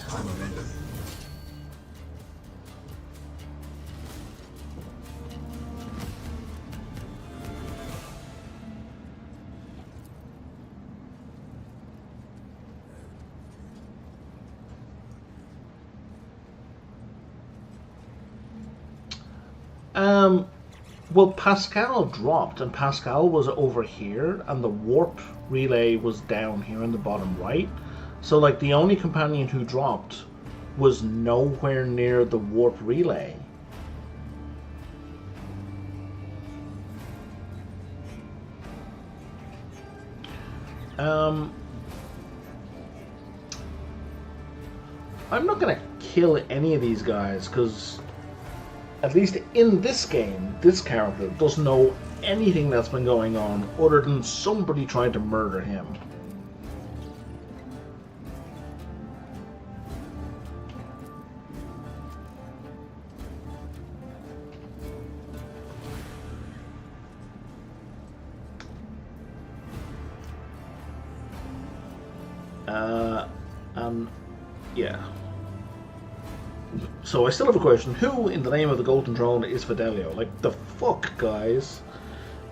Well, Pascal dropped, and Pascal was over here, and the warp relay was down here in the bottom right. So, like, the only companion who dropped was nowhere near the warp relay. I'm not gonna kill any of these guys, because at least in this game, this character doesn't know anything that's been going on other than somebody trying to murder him. Yeah. So I still have a question. Who, in the name of the Golden Throne, is Fidelio? Like, the fuck, guys?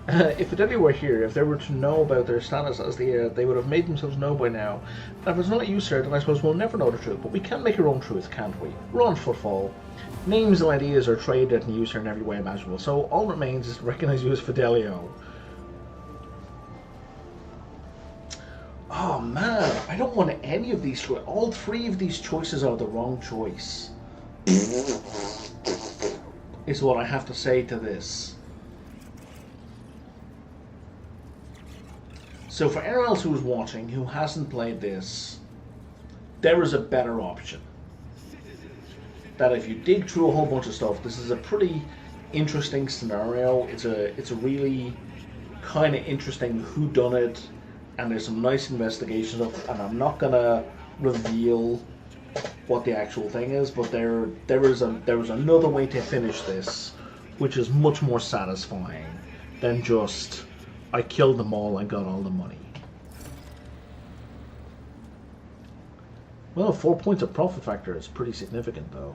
If Fidelio were here, if they were to know about their status as the heir, they would have made themselves known by now. And if it's not you, sir, then I suppose we'll never know the truth. But we can make our own truth, can't we? We're on footfall. Names and ideas are traded and used here in every way imaginable. So all that remains is to recognize you as Fidelio. Oh man, I don't want any of these. All three of these choices are the wrong choice. Is what I have to say to this. So for anyone else who's watching who hasn't played this, there is a better option. That if you dig through a whole bunch of stuff, this is a pretty interesting scenario. It's a really kind of interesting whodunit, and there's some nice investigation stuff. And I'm not gonna reveal what the actual thing is, but there was another way to finish this, which is much more satisfying than just I killed them all and got all the money. Well, 4 points of profit factor is pretty significant, though.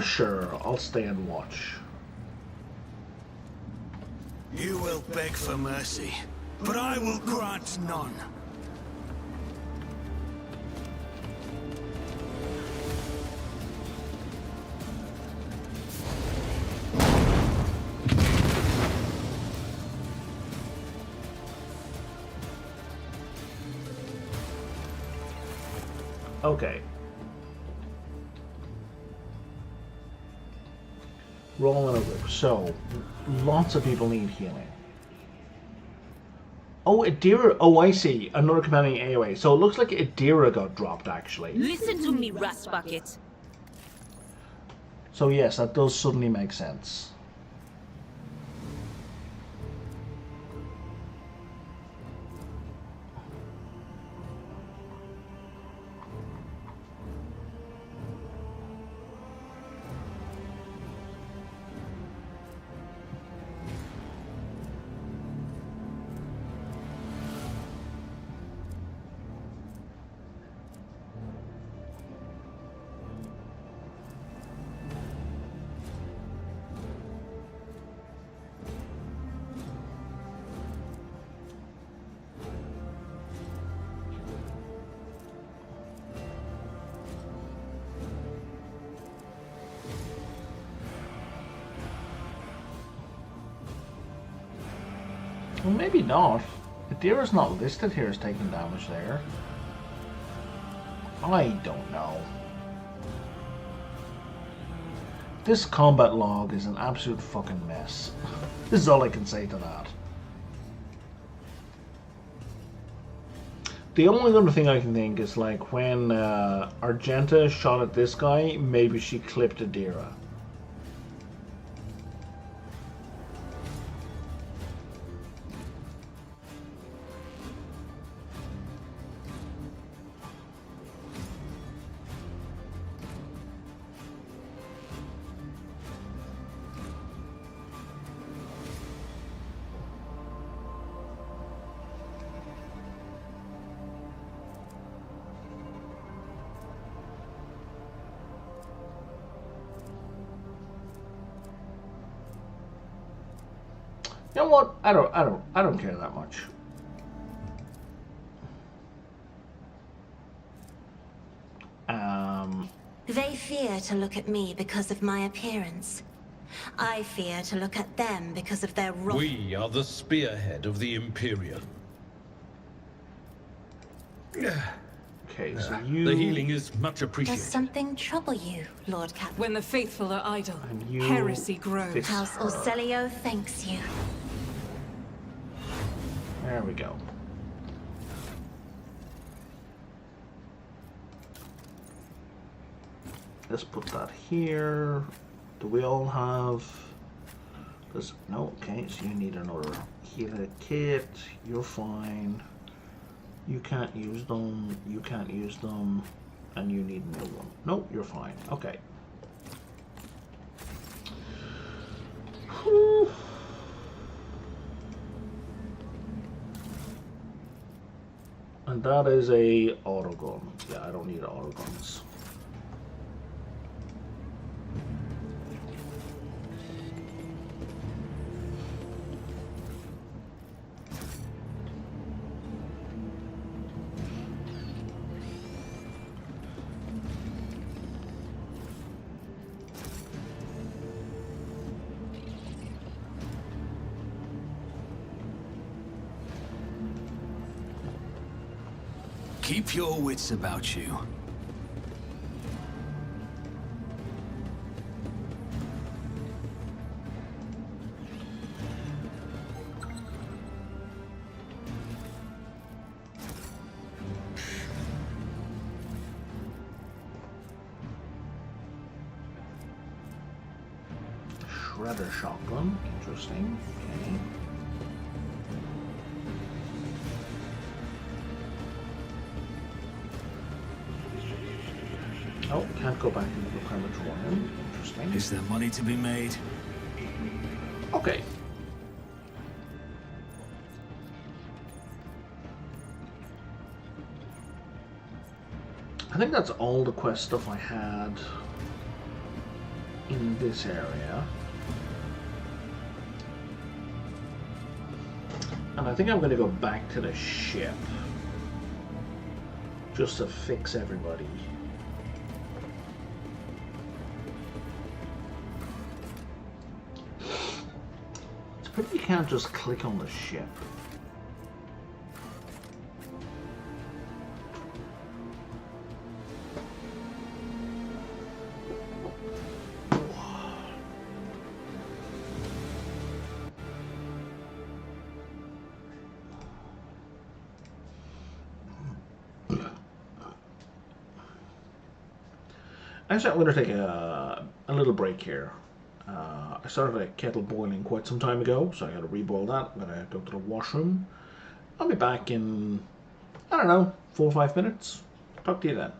Sure, I'll stay and watch. You will beg for mercy, but I will grant none. Okay. Rolling a whip. So, lots of people need healing. Oh, Adira. Oh, I see. Another companion AoE. So it looks like Adira got dropped, actually. Listen to me, Rust Bucket. So yes, that does suddenly make sense. Well, maybe not. Adira's not listed here as taking damage there. I don't know. This combat log is an absolute fucking mess. This is all I can say to that. The only other thing I can think is like when Argenta shot at this guy, maybe she clipped Adira. You know what? I don't care that much. They fear to look at me because of my appearance. I fear to look at them because of their wrath. We are the spearhead of the Imperium. Okay, so you... The healing is much appreciated. Does something trouble you, Lord Cap? When the faithful are idle, you heresy grows. House Orselio thanks you. There we go. Let's put that here. Do we all have... No, okay, so you need another healer kit. You're fine. You can't use them. You can't use them. And you need a new one. Nope, you're fine. Okay. Whew. And that is a auto gun. Yeah, I don't need auto guns. Keep your wits about you. Shredder shotgun. Interesting. Okay. Oh, can't go back into the crematorium. Interesting. Is there money to be made? Okay. I think that's all the quest stuff I had in this area. And I think I'm going to go back to the ship. Just to fix everybody. It's pretty you can't just click on the ship. Actually, I'm going to take a little break here. I started a kettle boiling quite some time ago, so I got to reboil that. I'm going to go to the washroom. I'll be back in, I don't know, 4 or 5 minutes. Talk to you then.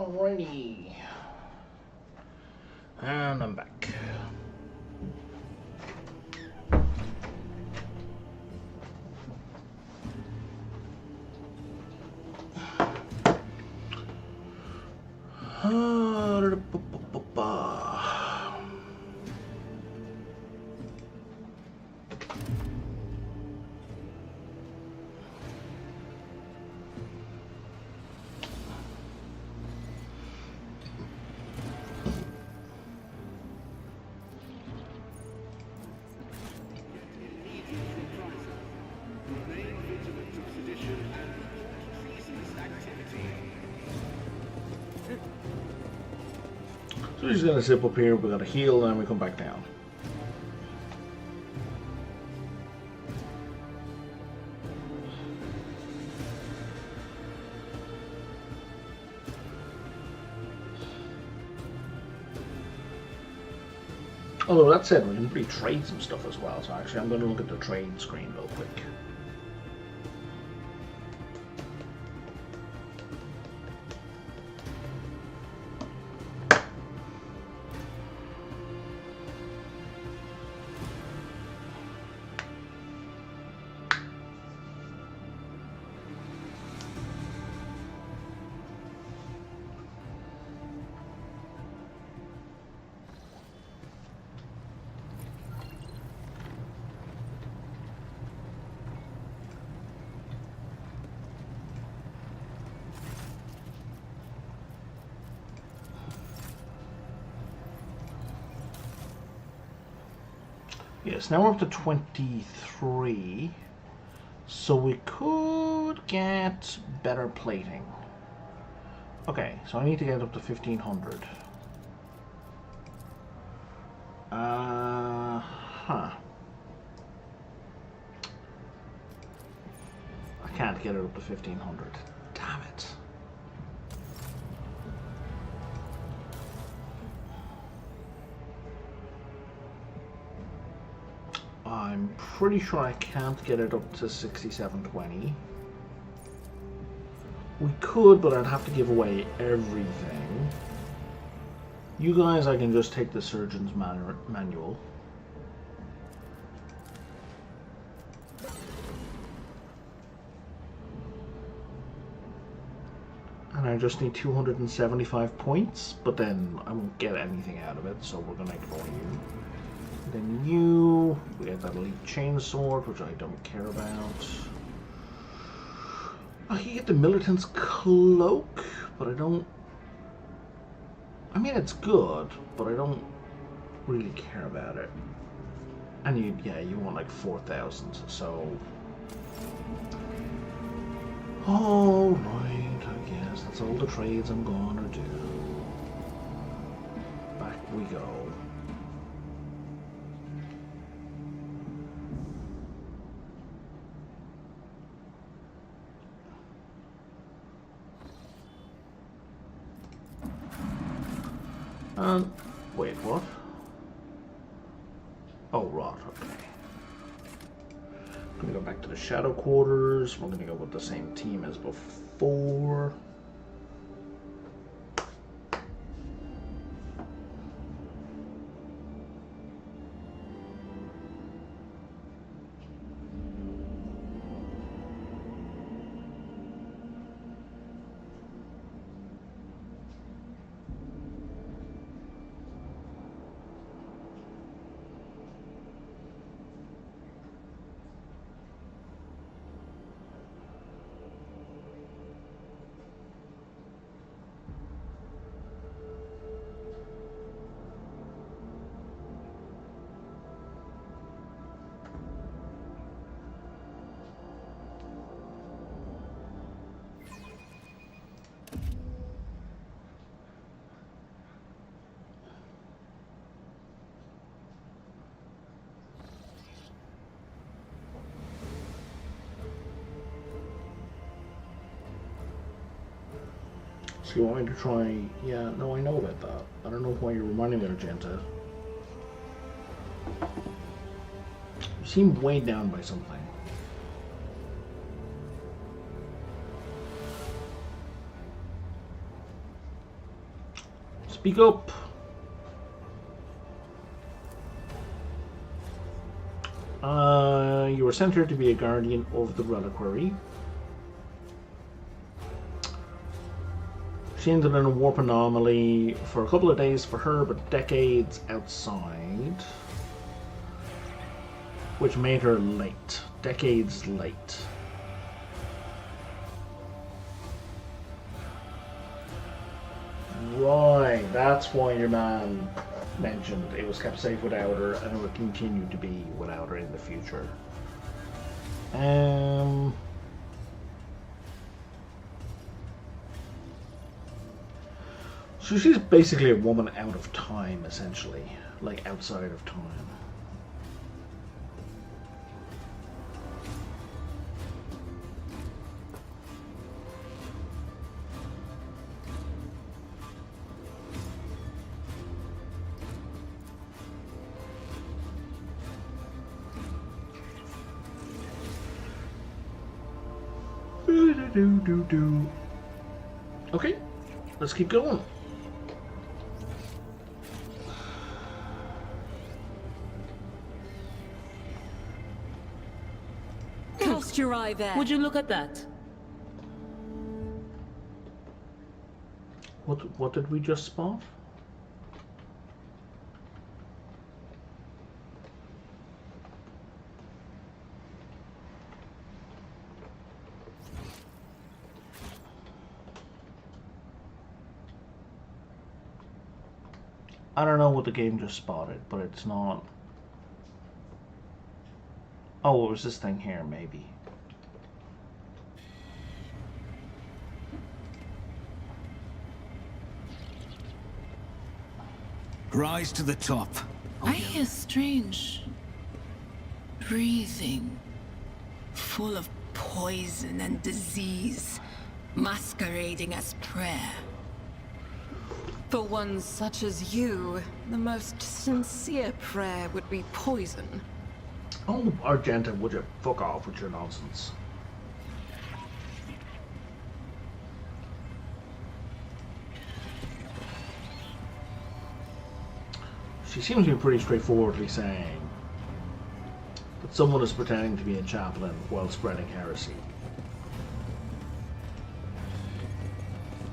Alrighty. And I'm back. So we're just gonna zip up here, we gotta heal, and we come back down. Although that said, we can really trade some stuff as well, so actually I'm gonna look at the trade screen real quick. Yes, now we're up to 23, so we could get better plating. Okay, so I need to get up to 1500. I can't get it up to 1500. Damn it. I'm pretty sure I can't get it up to 6720. We could, but I'd have to give away everything. You guys, I can just take the surgeon's manual. And I just need 275 points, but then I won't get anything out of it, so we're gonna ignore you. Then you, we have that elite chainsword, which I don't care about. I can get the militant's cloak, but I don't. I mean, it's good, but I don't really care about it. And you, yeah, you want like 4,000, so. Alright, I guess that's all the trades I'm gonna do. Back we go. Wait, what? Oh, right, okay. I'm gonna go back to the shadow quarters. We're gonna go with the same team as before. So you want me to try... Yeah, no, I know about that. I don't know why you're reminding me, Argenta. You seem weighed down by something. Speak up. You were sent here to be a guardian of the reliquary. She ended in a warp anomaly for a couple of days for her, but decades outside. Which made her late. Decades late. Right, that's why your man mentioned it was kept safe without her, and it would continue to be without her in the future. So she's basically a woman out of time, essentially. Like, outside of time. Okay, let's keep going. Cast your eye there. Would you look at that? What did we just spot? I don't know what the game just spotted, but it's not... Oh, it was this thing here, maybe. Rise to the top. I hear strange breathing, full of poison and disease, masquerading as prayer. For one such as you, the most sincere prayer would be poison. Oh, Argenta, would you fuck off with your nonsense? She seems to be pretty straightforwardly saying that someone is pretending to be a chaplain while spreading heresy.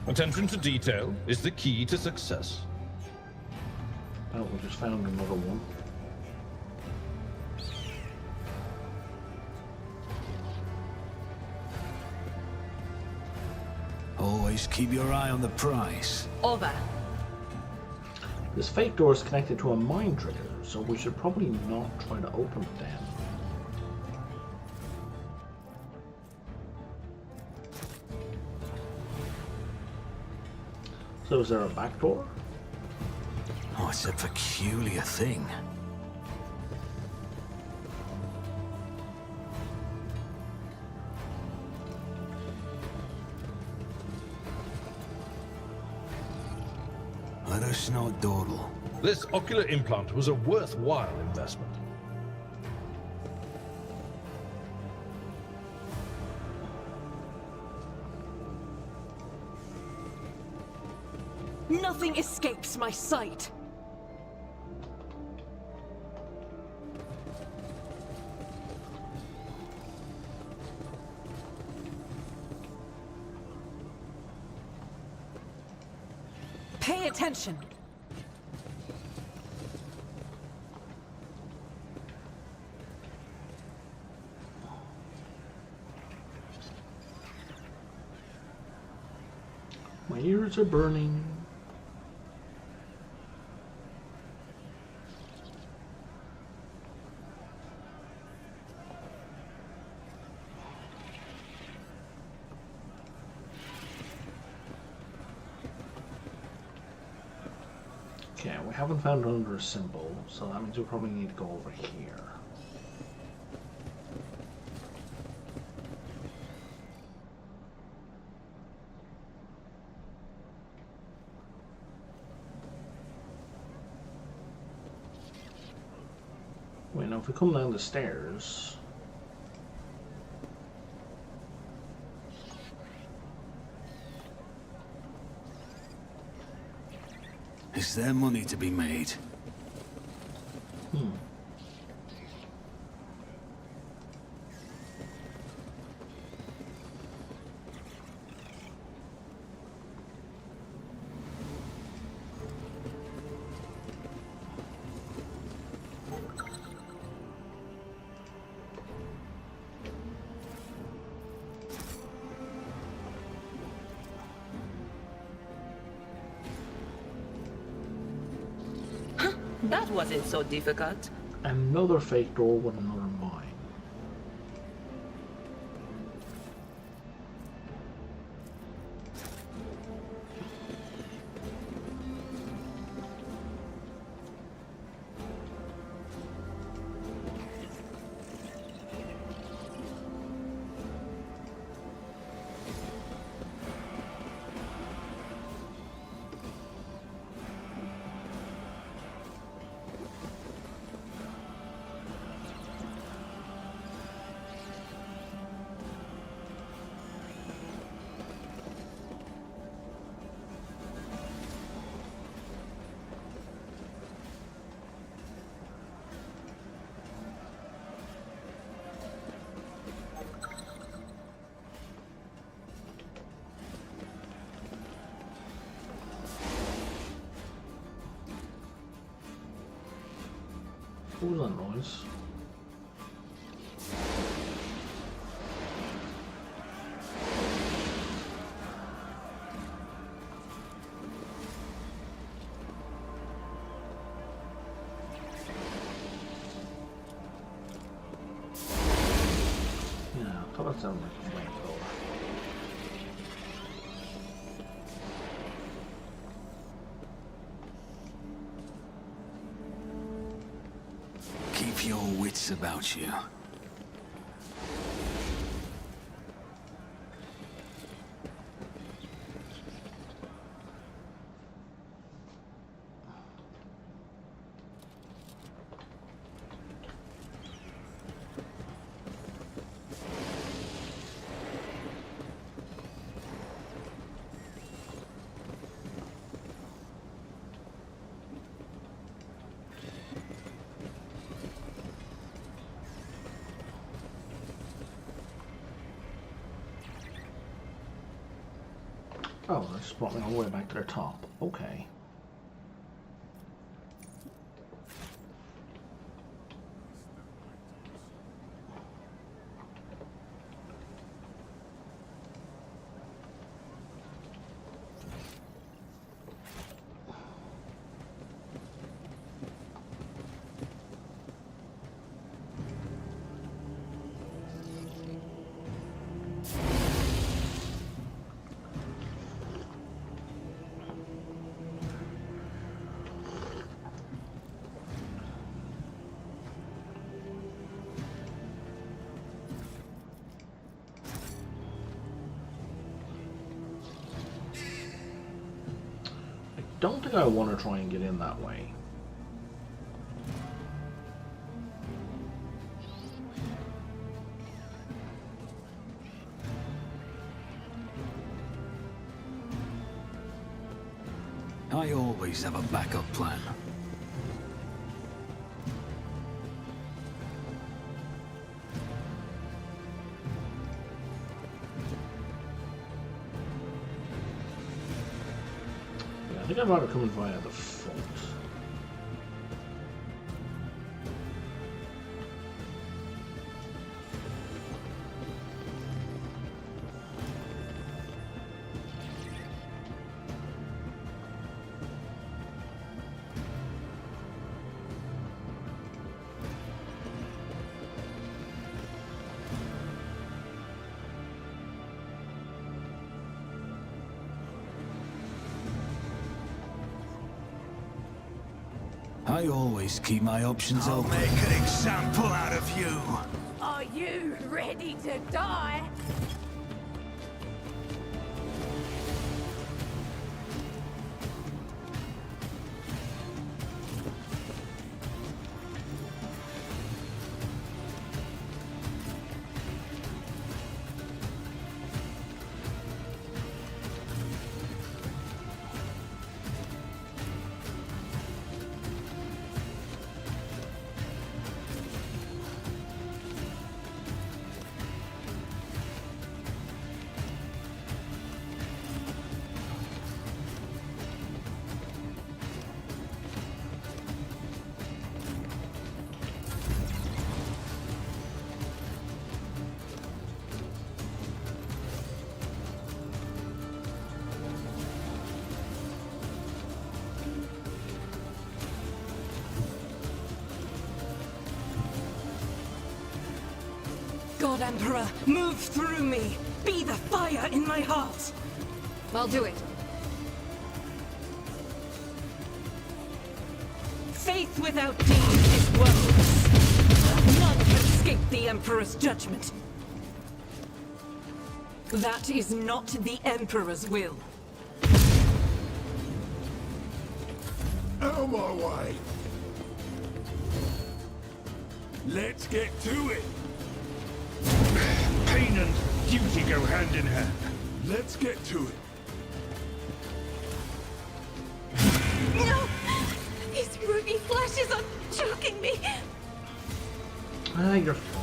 Attention to detail is the key to success. Oh, we just found another one. Always keep your eye on the prize. Over. This fake door is connected to a mind trigger, so we should probably not try to open it then. So is there a back door? Oh, it's a peculiar thing. Let us not dawdle. This ocular implant was a worthwhile investment. Nothing escapes my sight. Pay attention. My ears are burning. Okay, we haven't found another symbol, so that means we probably need to go over here. Wait, now if we come down the stairs... Is there money to be made? That wasn't so difficult. Another fake door with another mine. What was that noise? Yeah, I thought that sounded like a flamethrower. Keep your wits about you. Oh, that just brought me all the way back to the top. Okay. I don't think I want to try and get in that way. I always have a backup plan. I think I'd rather come in via the front. I always keep my options open. I'll make an example out of you. Are you ready to die? God Emperor, move through me. Be the fire in my heart. I'll do it. Faith without deed is worthless. None can escape the Emperor's judgment. That is not the Emperor's will. Out of my way. Let's get to it. Pain and duty go hand in hand. Let's get to it. No! His ruby flesh is choking me. Ah, you're fine.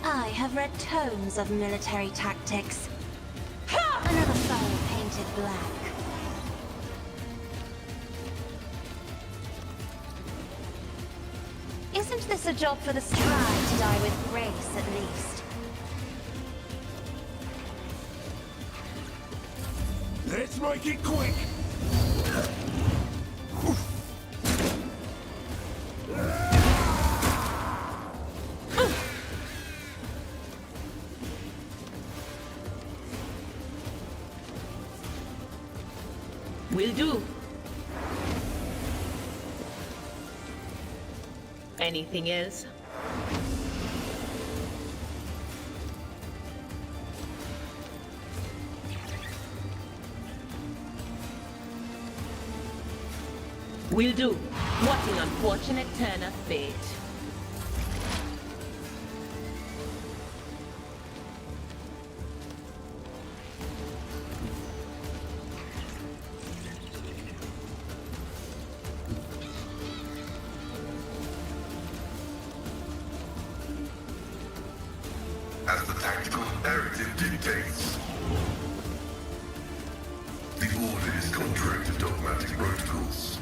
I have read tomes of military tactics. Another foe painted black. Isn't this a job for the scribe to die with grace, at least? Let's make it quick. Will do. Anything else? Will do. What an unfortunate turn of fate. As the tactical imperative dictates. The order is contrary to dogmatic protocols.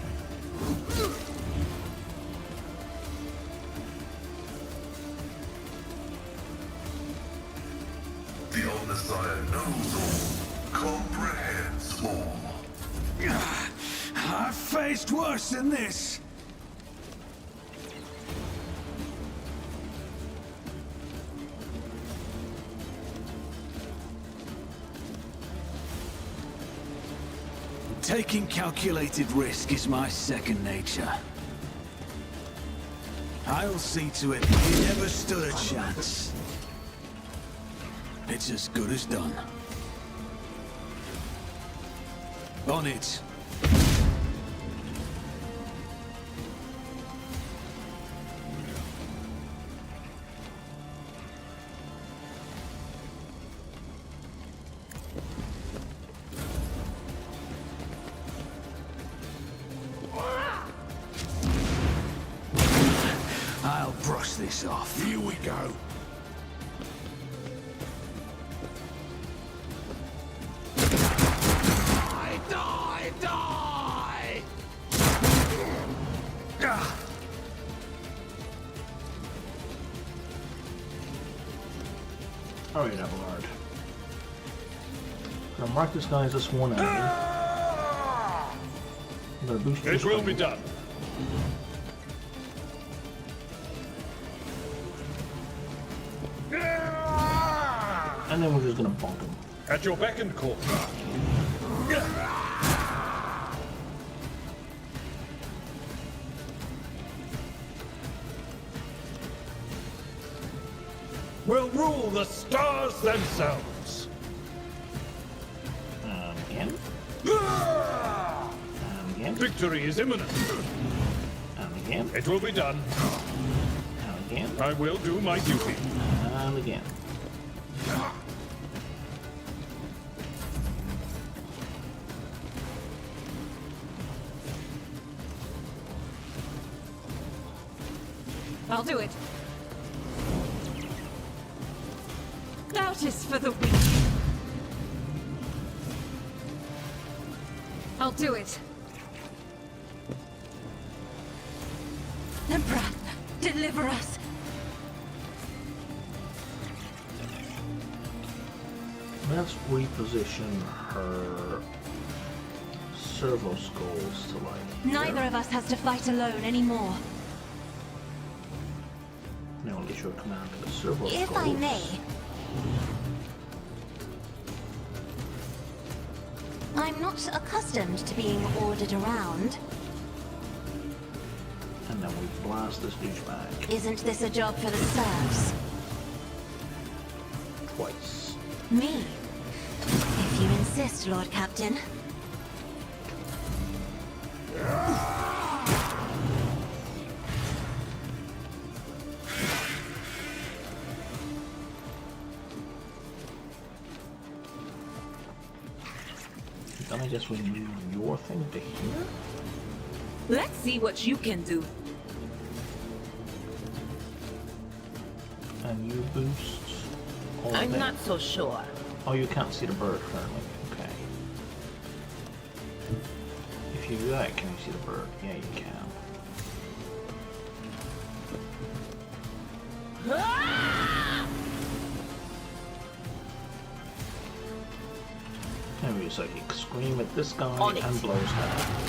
The Omnissiah knows all, comprehends all. I've faced worse than this. Taking calculated risk is my second nature. I'll see to it he never stood a chance. It's as good as done. On it. I'll brush this off. Here we go. Die! Alright, Abelard. Gonna mark this guy as a sworn enemy. I'm gonna boost It will be done. And then we're just gonna bonk him. At your beck and call. Will rule the stars themselves. Again. Again. Victory is imminent. Again. It will be done. Again. I will do my duty. And again. I'll do it. Doubt is for the weak. I'll do it. Emperor, deliver us. Let's reposition her servo skulls to like. Neither of us has to fight alone anymore. Now I'll issue a command to the servo skulls. If I may. I'm not accustomed to being ordered around. And then we blast this douchebag. Isn't this a job for the serfs? Twice. Me? If you insist, Lord Captain. Then I guess we move your thing to here. Let's see what you can do. And you boost all I'm of it. not so sure. Oh, you can't see the bird currently. Okay. If you do that, can you see the bird? Yeah, you can. Maybe so you can scream at this guy and blow his head off.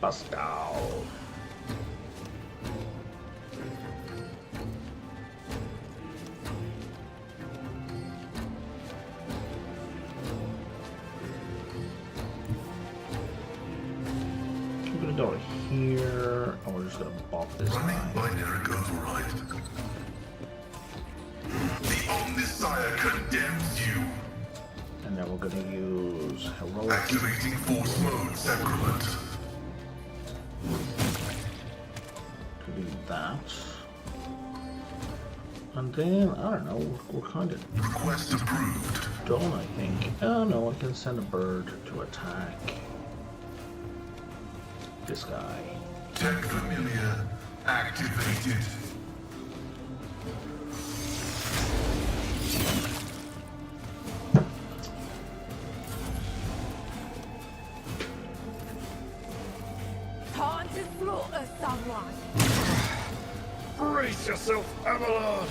Bust down. I'm gonna go here, and we're just gonna bop this guy. Binary override. The Omnisire condemns you. And then we're gonna use heroic. Activating force mode sacrament. To do that. And then, I don't know, we're kind of request approved. Done, I think. Oh no, I can send a bird to attack this guy. Tech familiar activated. Time to slaughter someone. Brace yourself, Abelard!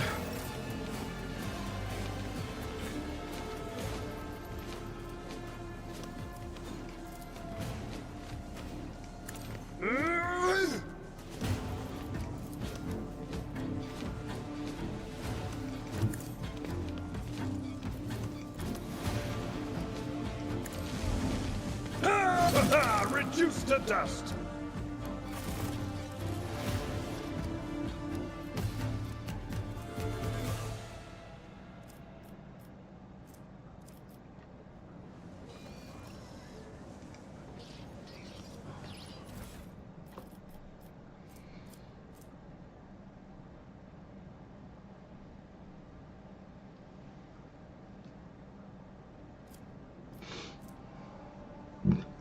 Reduced to dust!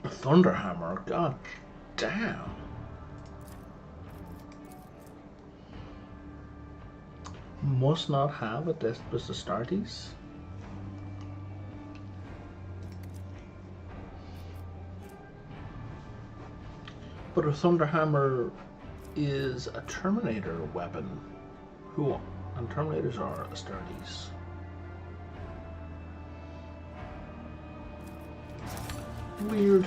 Thunderhammer, god damn. Must not have a Despus Astartes. But a Thunderhammer is a Terminator weapon. Who? And Terminators are Astartes. Weird.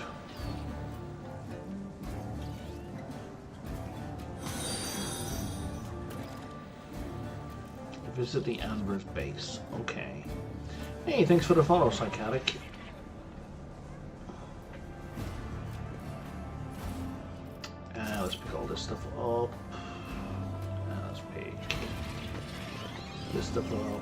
Visit the Anver's base. Okay. Hey, thanks for the follow, Psychotic. Let's pick all this stuff up. Let's pick this stuff up.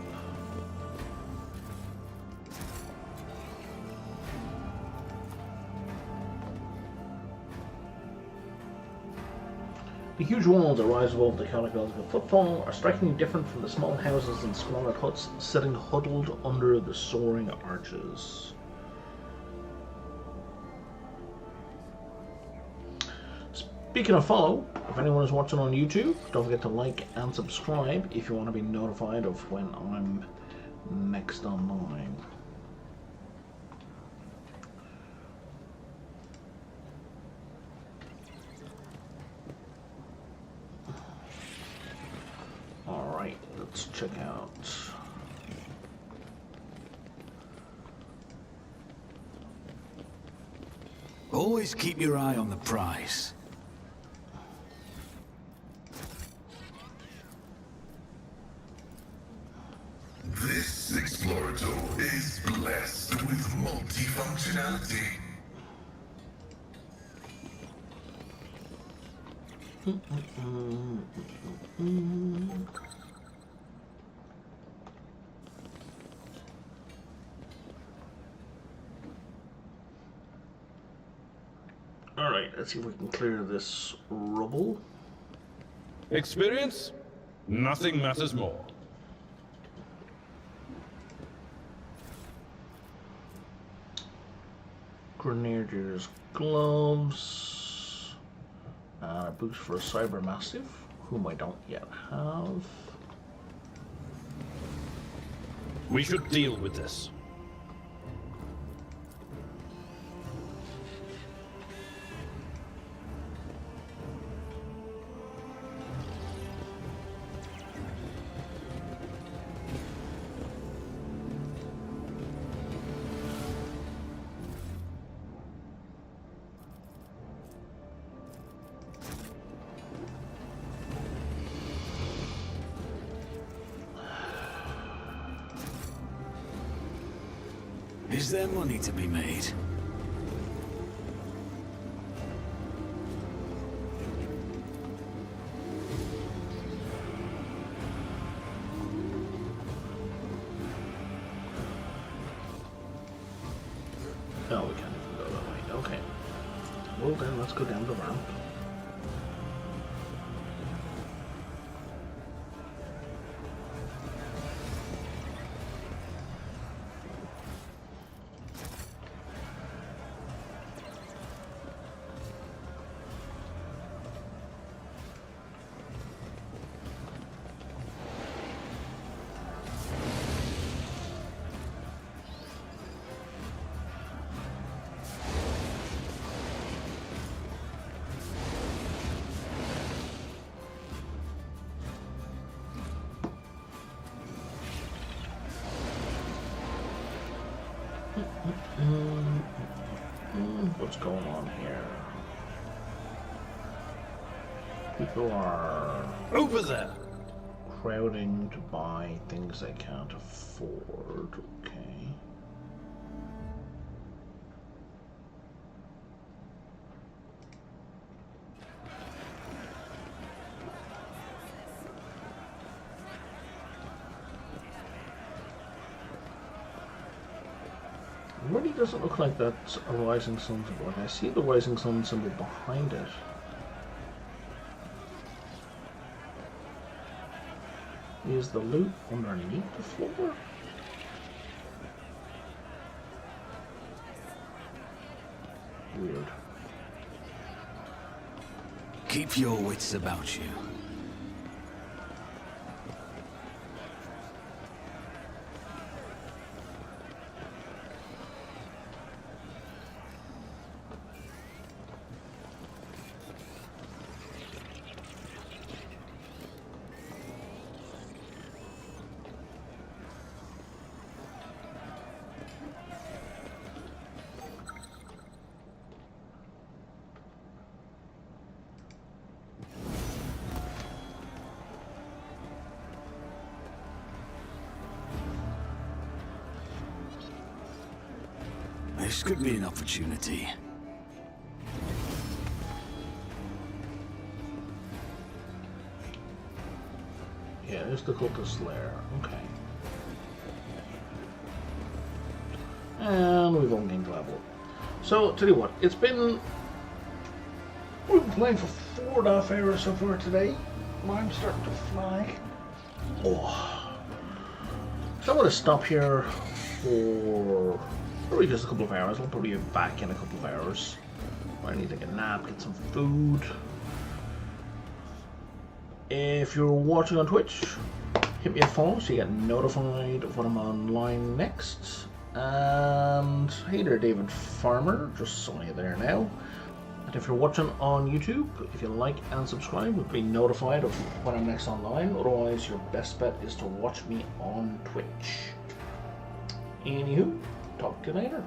The huge walls that rise above the conicals of a footfall are strikingly different from the small houses and squalid huts sitting huddled under the soaring arches. Speaking of follow, if anyone is watching on YouTube, don't forget to like and subscribe if you want to be notified of when I'm next online. Alright, let's check out. Always keep your eye on the prize. This Explorator is blessed with multifunctionality. Alright, let's see if we can clear this rubble. Experience? Nothing matters more. Grenadier's gloves. And a boost for a Cyber Mastiff, whom I don't yet have. We should deal with this. Is there money to be made? Oh, we can't even go that way. Okay. Well then, let's go down the ramp. What's going on here? People are over there crowding to buy things they can't afford. Okay. It really doesn't look like that's a Rising Sun symbol. I see the Rising Sun symbol behind it. Is the loot underneath the floor? Weird. Keep your wits about you. This could be an opportunity. Yeah, there's the cultist lair. Okay. And we've all gained level. So, tell you what, we've been playing for 4.5 hours so far today. I'm starting to fly. Oh. So I'm going to stop here for probably just a couple of hours. I'll probably be back in a couple of hours. I need to get a nap, get some food. If you're watching on Twitch, hit me a follow so you get notified of when I'm online next. And hey there, David Farmer, just saw you there now. And if you're watching on YouTube, if you like and subscribe, you'll be notified of when I'm next online. Otherwise, your best bet is to watch me on Twitch. Anywho, talk to you later.